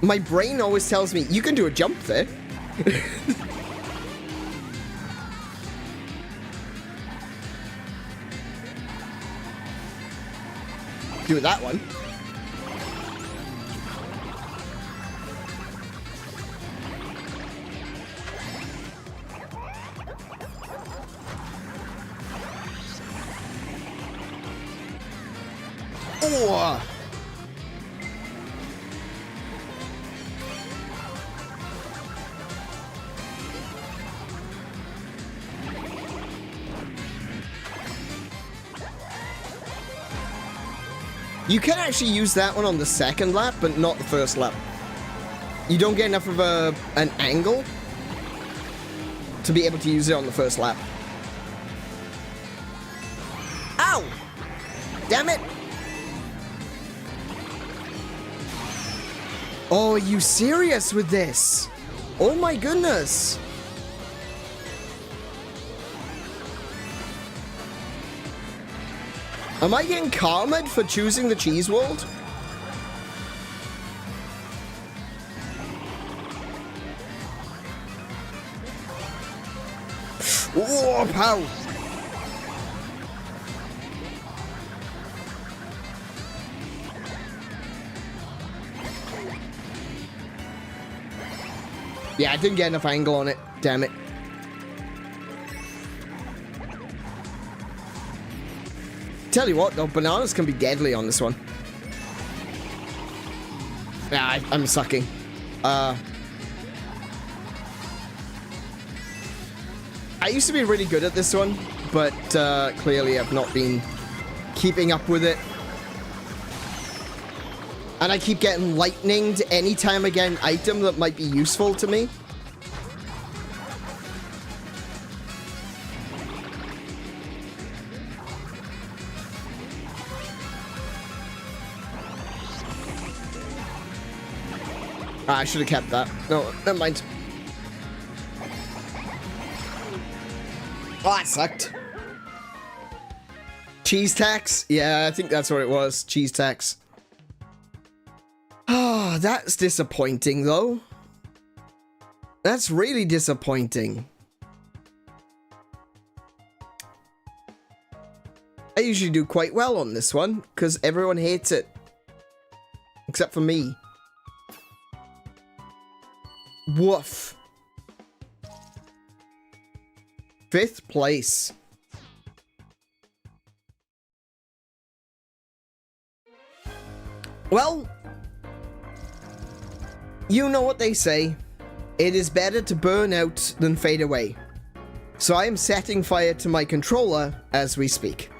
My brain always tells me, you can do a jump there. Do that one. Oh! You can actually use that one on the second lap, but not the first lap. You don't get enough of an angle to be able to use it on the first lap. Ow! Damn it! Oh, are you serious with this? Oh my goodness! Am I getting karma'd for choosing the cheese world? Oh, pow! Yeah, I didn't get enough angle on it. Damn it. Tell you what, though, bananas can be deadly on this one. Yeah, I'm sucking. I used to be really good at this one, but clearly I've not been keeping up with it. And I keep getting lightninged anytime I get an item that might be useful to me. I should have kept that. No, never mind. Oh, that sucked. Cheese tax? Yeah, I think that's what it was. Cheese tax. Oh, that's disappointing, though. That's really disappointing. I usually do quite well on this one, because everyone hates it. Except for me. Woof. 5th place. Well, you know what they say. It is better to burn out than fade away. So I am setting fire to my controller as we speak.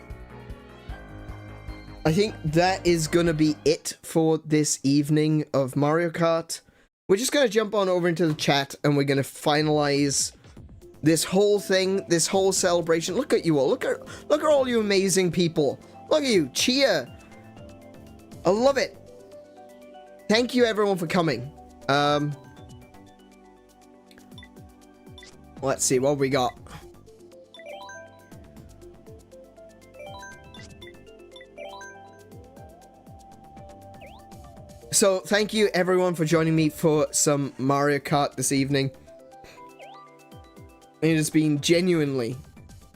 I think that is going to be it for this evening of Mario Kart. We're just going to jump on over into the chat and we're going to finalize this whole thing, this whole celebration. Look at you all. Look at all you amazing people. Look at you. Cheer. I love it. Thank you everyone for coming. Let's see what we got. So, thank you everyone for joining me for some Mario Kart this evening. It has been genuinely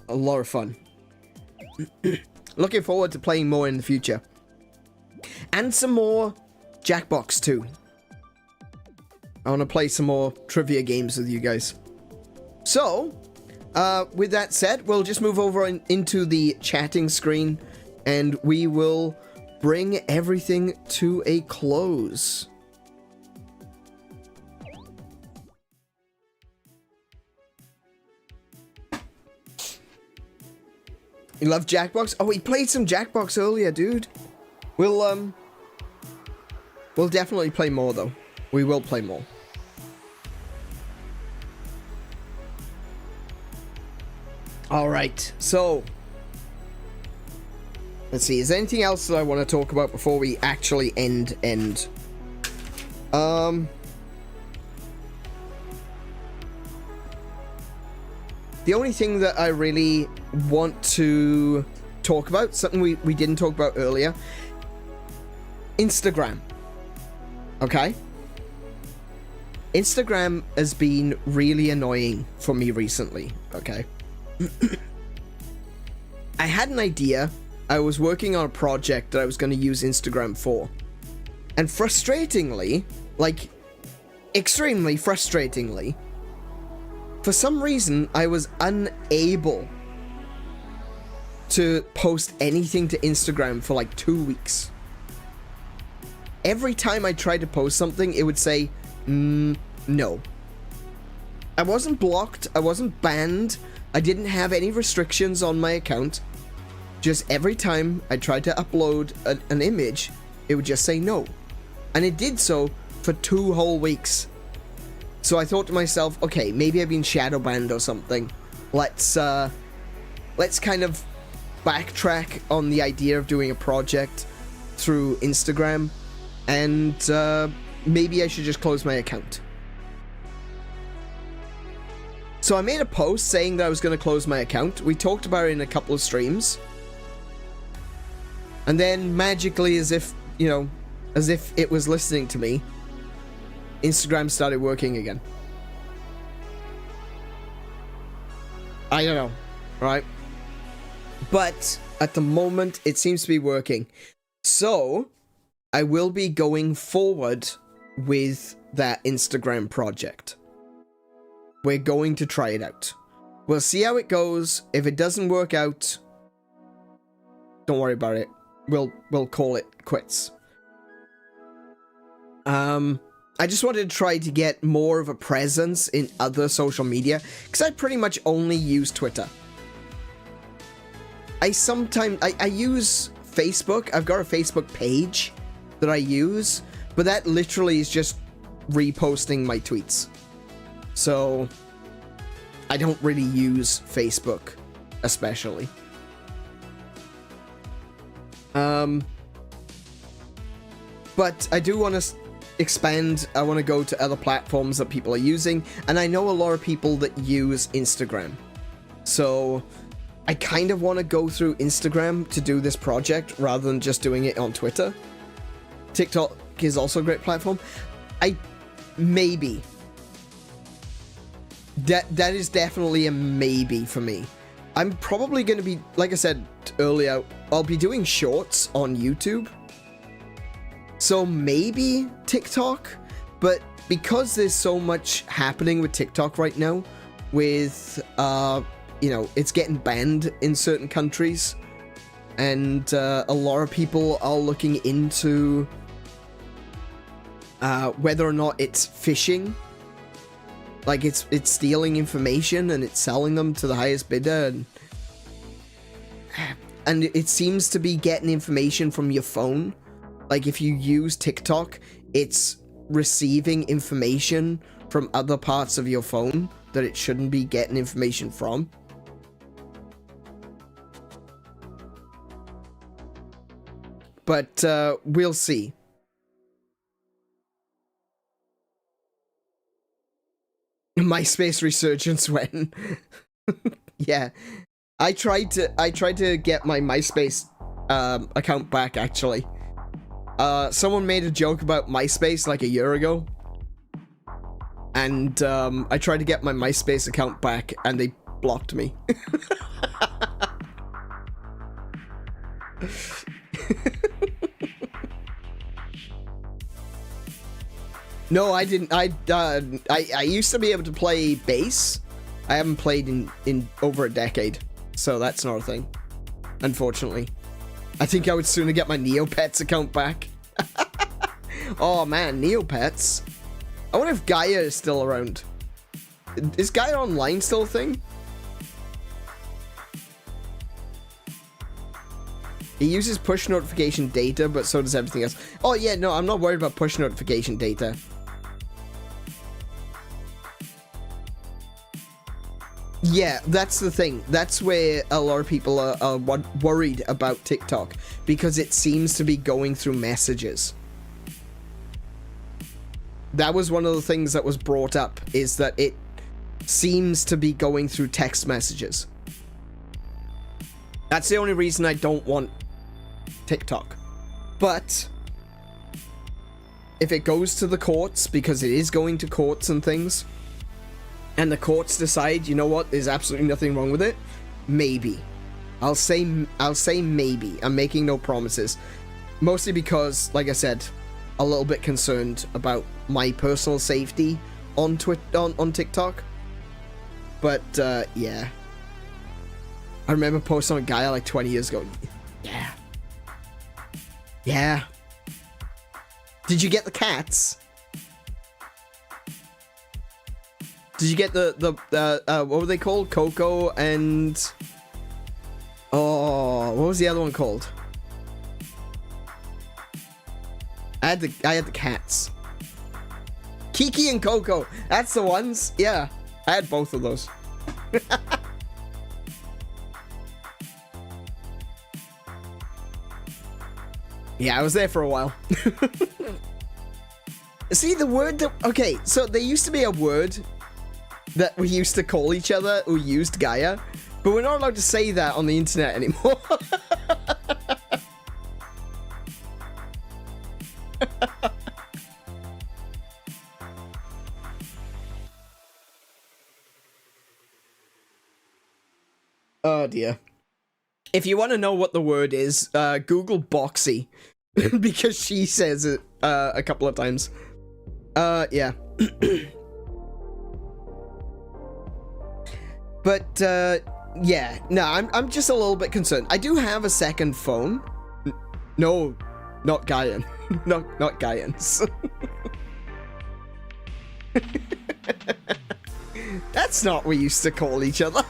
a lot of fun. Looking forward to playing more in the future. And some more Jackbox too. I want to play some more trivia games with you guys. So, with that said, we'll just move over into the chatting screen and we will bring everything to a close. You love Jackbox? Oh, we played some Jackbox earlier, dude. We'll definitely play more, though. We will play more. Alright, so let's see, is there anything else that I want to talk about before we actually end? The only thing that I really want to talk about, something we didn't talk about earlier, Instagram. Okay? Instagram has been really annoying for me recently, okay? I had an idea. I was working on a project that I was going to use Instagram for. And frustratingly, like, extremely frustratingly, for some reason, I was unable to post anything to Instagram for like 2 weeks. every time I tried to post something, it would say, no. I wasn't blocked, I wasn't banned, I didn't have any restrictions on my account. Just every time I tried to upload an image, it would just say no. And it did so for 2 whole weeks. So I thought to myself, okay, maybe I've been shadow banned or something. Let's kind of backtrack on the idea of doing a project through Instagram, and maybe I should just close my account. So I made a post saying that I was going to close my account. We talked about it in a couple of streams. And then magically, as if, you know, as if it was listening to me, Instagram started working again. I don't know, right? But at the moment, it seems to be working. So I will be going forward with that Instagram project. We're going to try it out. We'll see how it goes. If it doesn't work out, don't worry about it. We'll call it quits. I just wanted to try to get more of a presence in other social media, because I pretty much only use Twitter. I use Facebook. I've got a Facebook page that I use, but that literally is just reposting my tweets. So I don't really use Facebook, especially. But I do want to expand. I want to go to other platforms that people are using, and I know a lot of people that use Instagram. So I kind of want to go through Instagram to do this project rather than just doing it on Twitter. TikTok is also a great platform. Maybe. That is definitely a maybe for me. I'm probably going to be, like I said earlier, I'll be doing shorts on YouTube. So maybe TikTok, but because there's so much happening with TikTok right now, with, you know, it's getting banned in certain countries, and a lot of people are looking into whether or not it's phishing. Like, it's stealing information and it's selling them to the highest bidder, and it seems to be getting information from your phone. Like, if you use TikTok, it's receiving information from other parts of your phone that it shouldn't be getting information from. But we'll see. MySpace resurgence when? Yeah, I tried to get my MySpace account back, actually. Someone made a joke about MySpace like a year ago, and I tried to get my MySpace account back and they blocked me. No, I didn't. I used to be able to play bass. I haven't played in over a decade, so that's not a thing, unfortunately. I think I would sooner get my Neopets account back. Oh man, Neopets. I wonder if Gaia is still around. Is Gaia Online still a thing? It uses push notification data, but so does everything else. Oh yeah, no, I'm not worried about push notification data. Yeah, that's the thing. That's where a lot of people are worried about TikTok, because it seems to be going through messages. That was one of the things that was brought up, is that it seems to be going through text messages. That's the only reason I don't want TikTok. But if it goes to the courts, because it is going to courts and things, and the courts decide, you know what, there's absolutely nothing wrong with it, maybe. I'll say maybe. I'm making no promises. Mostly because, like I said, a little bit concerned about my personal safety on TikTok. But yeah. I remember posting on Gaia like 20 years ago. Yeah. Yeah. Did you get the cats? Did you get the what were they called? Coco and... Oh, what was the other one called? I had the cats. Kiki and Coco. That's the ones. Yeah, I had both of those. Yeah, I was there for a while. See, the word that... Okay, so there used to be a word that we used to call each other who used Gaia, but we're not allowed to say that on the internet anymore. Oh dear. If you want to know what the word is, Google Boxy. Because she says it a couple of times. Yeah. But, yeah. No, I'm just a little bit concerned. I do have a second phone. No, not Gaian. Not Gaians. That's not what we used to call each other.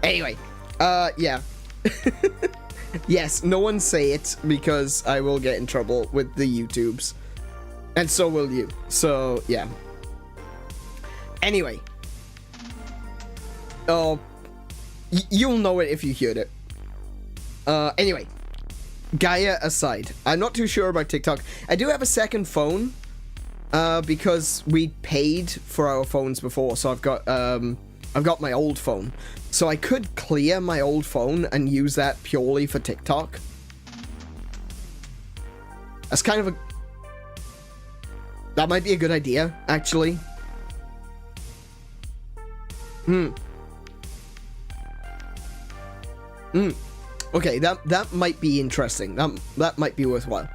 Anyway, yeah. Yes, no one say it because I will get in trouble with the YouTubes. And so will you. So, yeah. Anyway. Oh, you'll know it if you heard it. Anyway. Gaia aside. I'm not too sure about TikTok. I do have a second phone. Because we paid for our phones before. So I've got my old phone. So I could clear my old phone and use that purely for TikTok. That's kind of a... That might be a good idea, actually. Okay, that might be interesting. That might be worthwhile.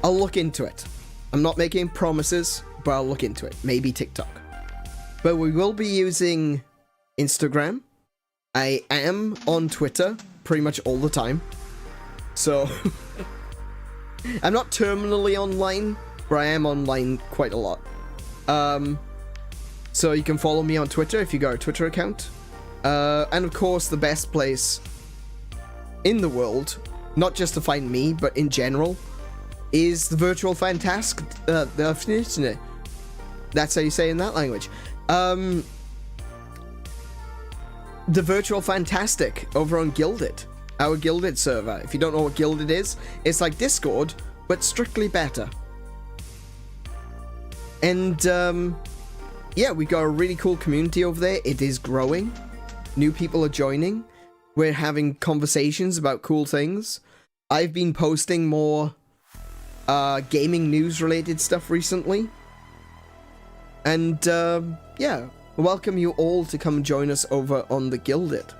I'll look into it. I'm not making promises, but I'll look into it. Maybe TikTok. But we will be using Instagram. I am on Twitter pretty much all the time. So, I'm not terminally online, but I am online quite a lot. So you can follow me on Twitter if you got a Twitter account. And of course, the best place in the world, not just to find me, but in general, is the Virtual Fantastic. That's how you say it in that language. The Virtual Fantastic over on Guilded, our Guilded server. If you don't know what Guilded is, it's like Discord, but strictly better. And yeah, we got a really cool community over there. It is growing. New people are joining. We're having conversations about cool things. I've been posting more gaming news related stuff recently. And yeah, welcome you all to come join us over on the Guilded.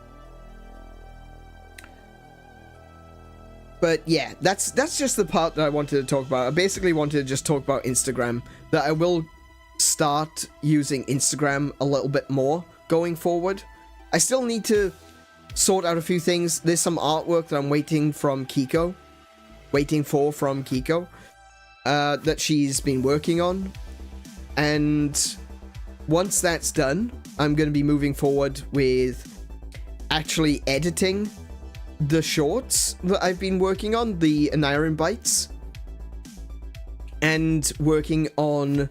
But yeah, that's just the part that I wanted to talk about. I basically wanted to just talk about Instagram. That I will start using Instagram a little bit more going forward. I still need to sort out a few things. There's some artwork that I'm waiting for from Kiko, that she's been working on. And once that's done, I'm going to be moving forward with actually editing the shorts that I've been working on, the Aneuryn bites, and working on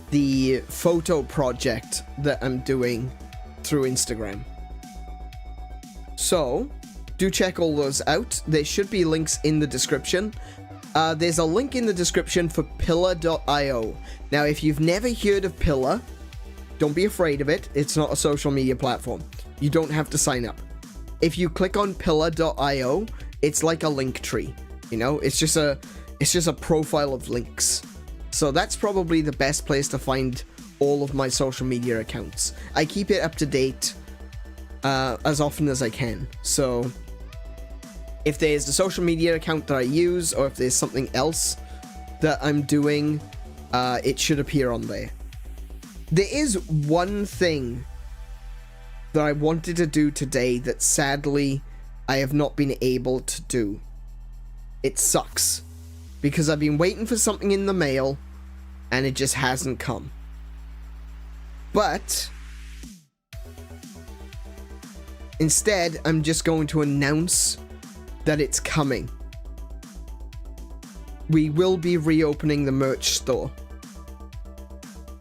the photo project that I'm doing through Instagram. So, do check all those out. There should be links in the description. There's a link in the description for Pillar.io. Now, if you've never heard of Pillar, don't be afraid of it. It's not a social media platform. You don't have to sign up. If you click on Pillar.io, it's like a link tree. You know, it's just a profile of links. So that's probably the best place to find all of my social media accounts. I keep it up to date as often as I can. So if there's a social media account that I use, or if there's something else that I'm doing, it should appear on there. There is one thing that I wanted to do today that sadly I have not been able to do. it sucks. Because I've been waiting for something in the mail, and it just hasn't come. But instead, I'm just going to announce that it's coming. We will be reopening the merch store.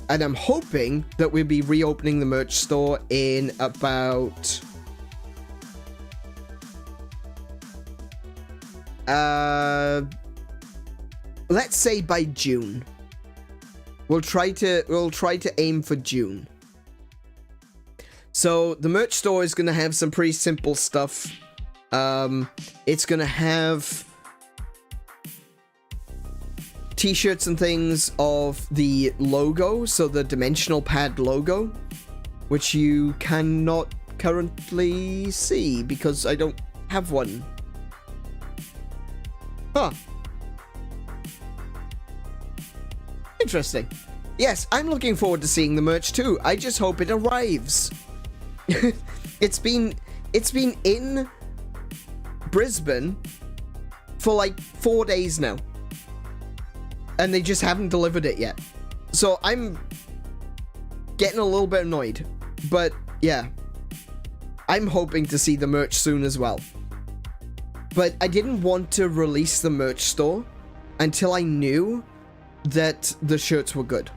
And I'm hoping that we'll be reopening the merch store in about... let's say by June. We'll try to aim for June. So the merch store is going to have some pretty simple stuff. It's going to have t-shirts and things of the logo, so the dimensional pad logo, which you cannot currently see because I don't have one. Huh. Interesting. Yes, I'm looking forward to seeing the merch too. I just hope it arrives. It's been in Brisbane for like 4 days now. And they just haven't delivered it yet. So I'm getting a little bit annoyed. But yeah, I'm hoping to see the merch soon as well. But I didn't want to release the merch store until I knew that the shirts were good.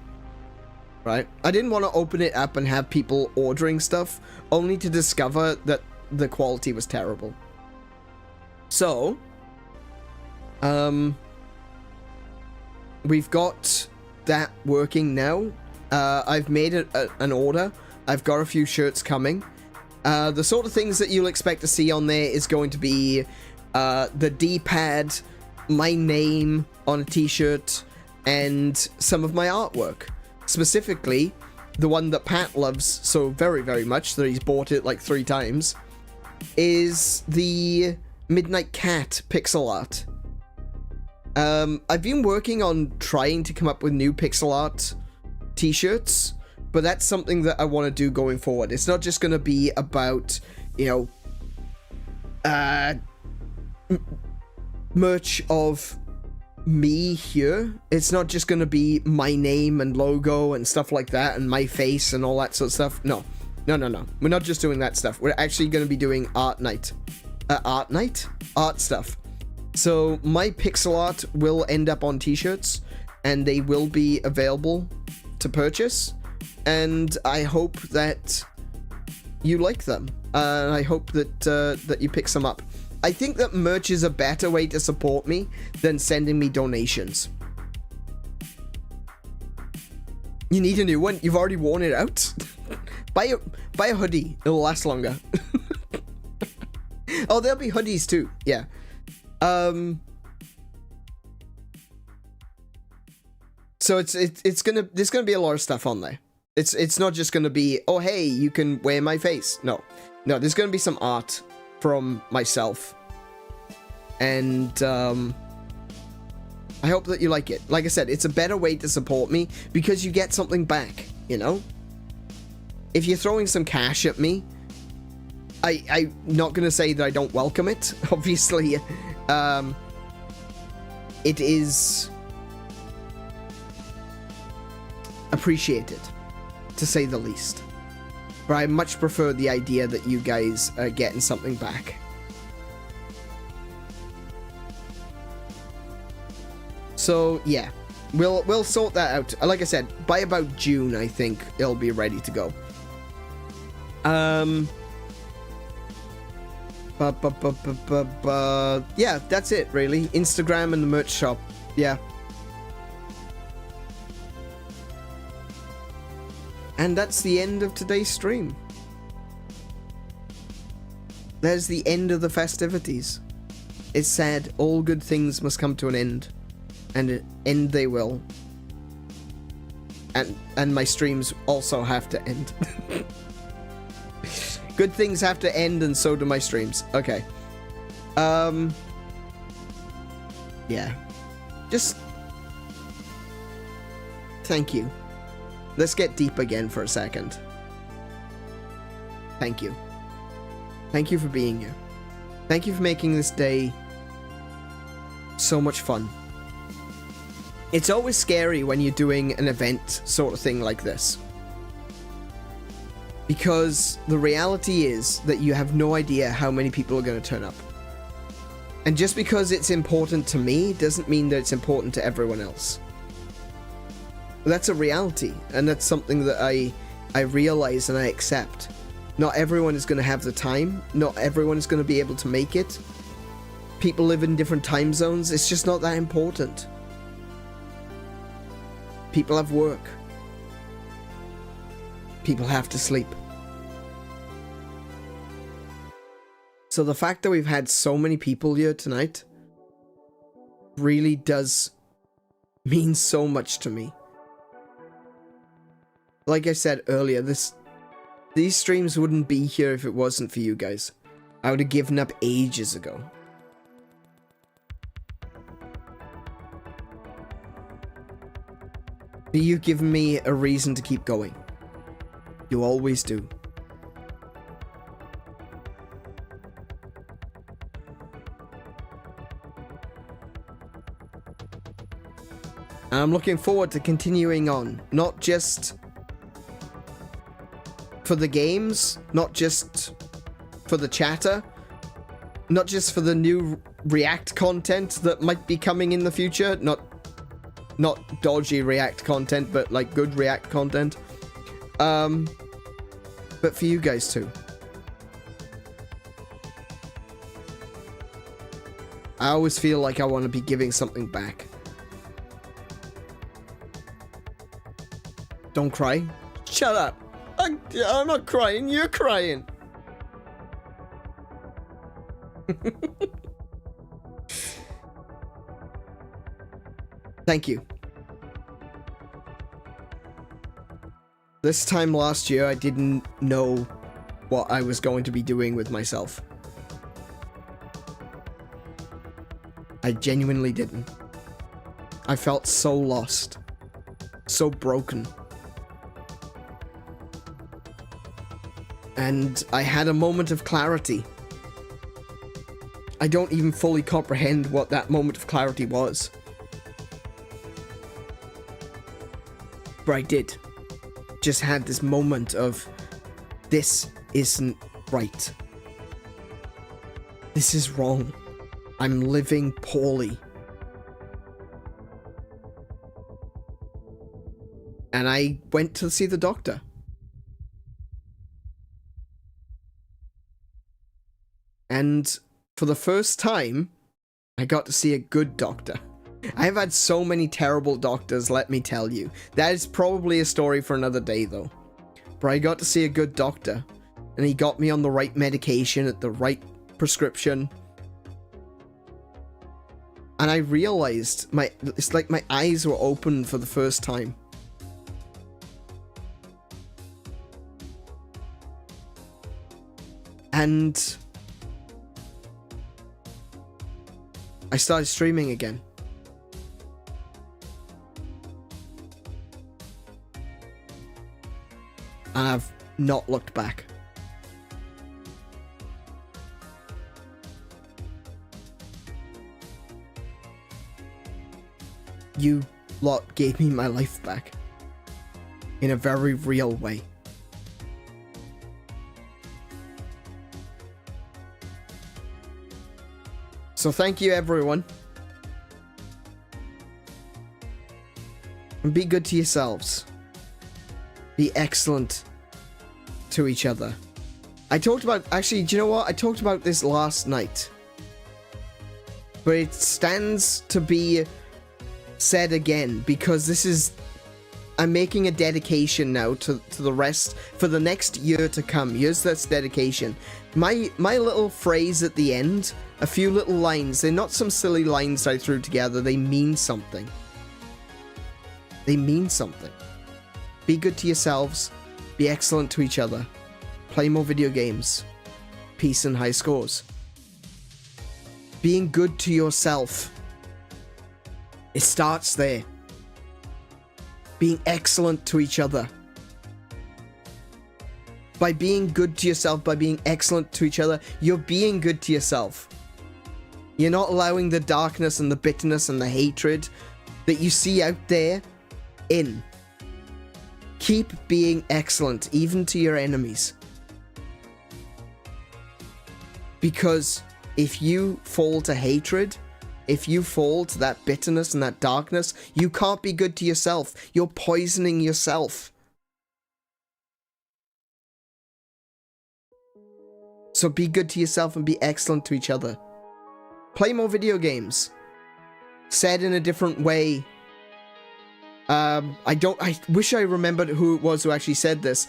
Right? I didn't want to open it up and have people ordering stuff only to discover that the quality was terrible. So, we've got that working now. I've made an order. I've got a few shirts coming. The sort of things that you'll expect to see on there is going to be the D-pad, my name on a t-shirt, and some of my artwork. Specifically, the one that Pat loves so very, very much, that he's bought it like 3 times, is the Midnight Cat pixel art. I've been working on trying to come up with new pixel art t-shirts, but that's something that I want to do going forward. It's not just going to be about, you know, merch of me here. It's not just going to be my name and logo and stuff like that and my face and all that sort of stuff. No. We're not just doing that stuff. We're actually going to be doing art stuff. So my pixel art will end up on t-shirts and they will be available to purchase. And I hope that you like them. I hope that that you pick some up. I think that merch is a better way to support me than sending me donations. You need a new one? You've already worn it out? Buy a hoodie. It'll last longer. Oh, there'll be hoodies too. Yeah. So there's gonna be a lot of stuff on there. It's not just gonna be, oh hey, you can wear my face. No, there's gonna be some art from myself, and I hope that you like it. Like I said, it's a better way to support me because you get something back, you know? If you're throwing some cash at me, I'm not gonna say that I don't welcome it. Obviously, it is appreciated, to say the least. But I much prefer the idea that you guys are getting something back. So yeah, we'll sort that out. Like I said, by about June, I think it'll be ready to go. Yeah, that's it really. Instagram and the merch shop. Yeah. And that's the end of today's stream. There's the end of the festivities. It's sad, all good things must come to an end. And an end they will. And my streams also have to end. Good things have to end, and so do my streams. Okay. Yeah. Just thank you. Let's get deep again for a second. Thank you. Thank you for being here. Thank you for making this day so much fun. It's always scary when you're doing an event sort of thing like this. Because the reality is that you have no idea how many people are going to turn up. And just because it's important to me doesn't mean that it's important to everyone else. That's a reality, and that's something that I realize and I accept. Not everyone is going to have the time. Not everyone is going to be able to make it. People live in different time zones. It's just not that important. People have work. People have to sleep. So the fact that we've had so many people here tonight really does mean so much to me. Like I said earlier, these streams wouldn't be here if it wasn't for you guys. I would have given up ages ago. But you've given me a reason to keep going. You always do. And I'm looking forward to continuing on, not just for the games, not just for the chatter, not just for the new React content that might be coming in the future, not dodgy React content, but like good React content, but for you guys too. I always feel like I want to be giving something back. Don't cry. Shut up. I'm not crying. You're crying. Thank you. This time last year, I didn't know what I was going to be doing with myself. I genuinely didn't. I felt so lost. So broken. And I had a moment of clarity. I don't even fully comprehend what that moment of clarity was. But I did. Just had this moment of, this isn't right. This is wrong. I'm living poorly. And I went to see the doctor. And for the first time, I got to see a good doctor. I've had so many terrible doctors, let me tell you. That is probably a story for another day, though. But I got to see a good doctor, and he got me on the right medication at the right prescription. And I realized it's like my eyes were open for the first time. And I started streaming again. And I've not looked back. You lot gave me my life back. In a very real way. So thank you, everyone. And be good to yourselves. Be excellent to each other. I talked about... Actually, do you know what? I talked about this last night. But it stands to be said again, because this is... I'm making a dedication now to the rest for the next year to come. Here's this dedication. My little phrase at the end, a few little lines, they're not some silly lines I threw together, they mean something. They mean something. Be good to yourselves, be excellent to each other, play more video games, peace and high scores. Being good to yourself, it starts there. Being excellent to each other. By being good to yourself, by being excellent to each other, you're being good to yourself. You're not allowing the darkness and the bitterness and the hatred that you see out there in. Keep being excellent, even to your enemies. Because if you fall to hatred, if you fall to that bitterness and that darkness, you can't be good to yourself. You're poisoning yourself. So be good to yourself and be excellent to each other. Play more video games. Said in a different way. I wish I remembered who it was who actually said this,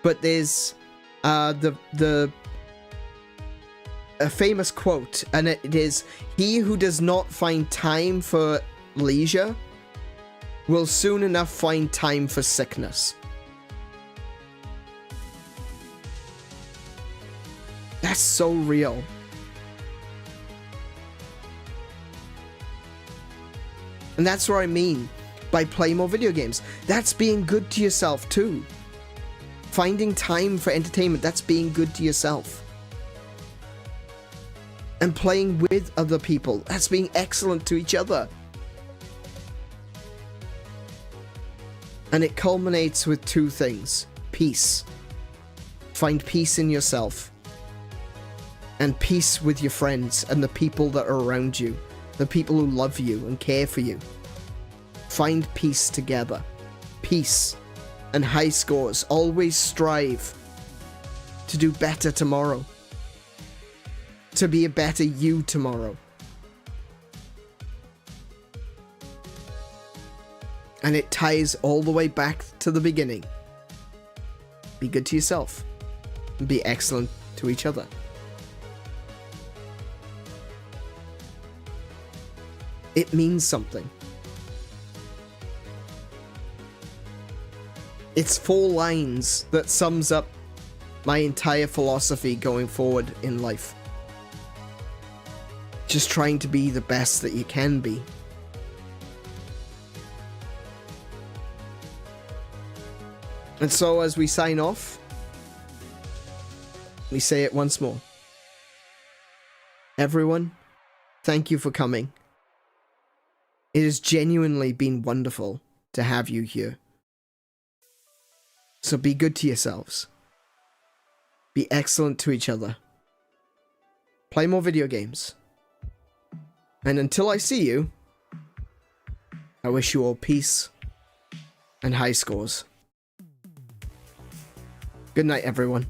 but there's a famous quote, and it is, "He who does not find time for leisure will soon enough find time for sickness." That's so real. And that's what I mean by play more video games. That's being good to yourself too. Finding time for entertainment, that's being good to yourself. And playing with other people, that's being excellent to each other. And it culminates with two things. Peace. Find peace in yourself. And peace with your friends and the people that are around you. The people who love you and care for you. Find peace together. Peace and high scores. Always strive to do better tomorrow. To be a better you tomorrow. And it ties all the way back to the beginning. Be good to yourself. And be excellent to each other. It means something. It's 4 lines that sums up my entire philosophy going forward in life. Just trying to be the best that you can be. And so as we sign off, we say it once more. Everyone, thank you for coming. It has genuinely been wonderful to have you here. So be good to yourselves. Be excellent to each other. Play more video games. And until I see you, I wish you all peace and high scores. Good night, everyone.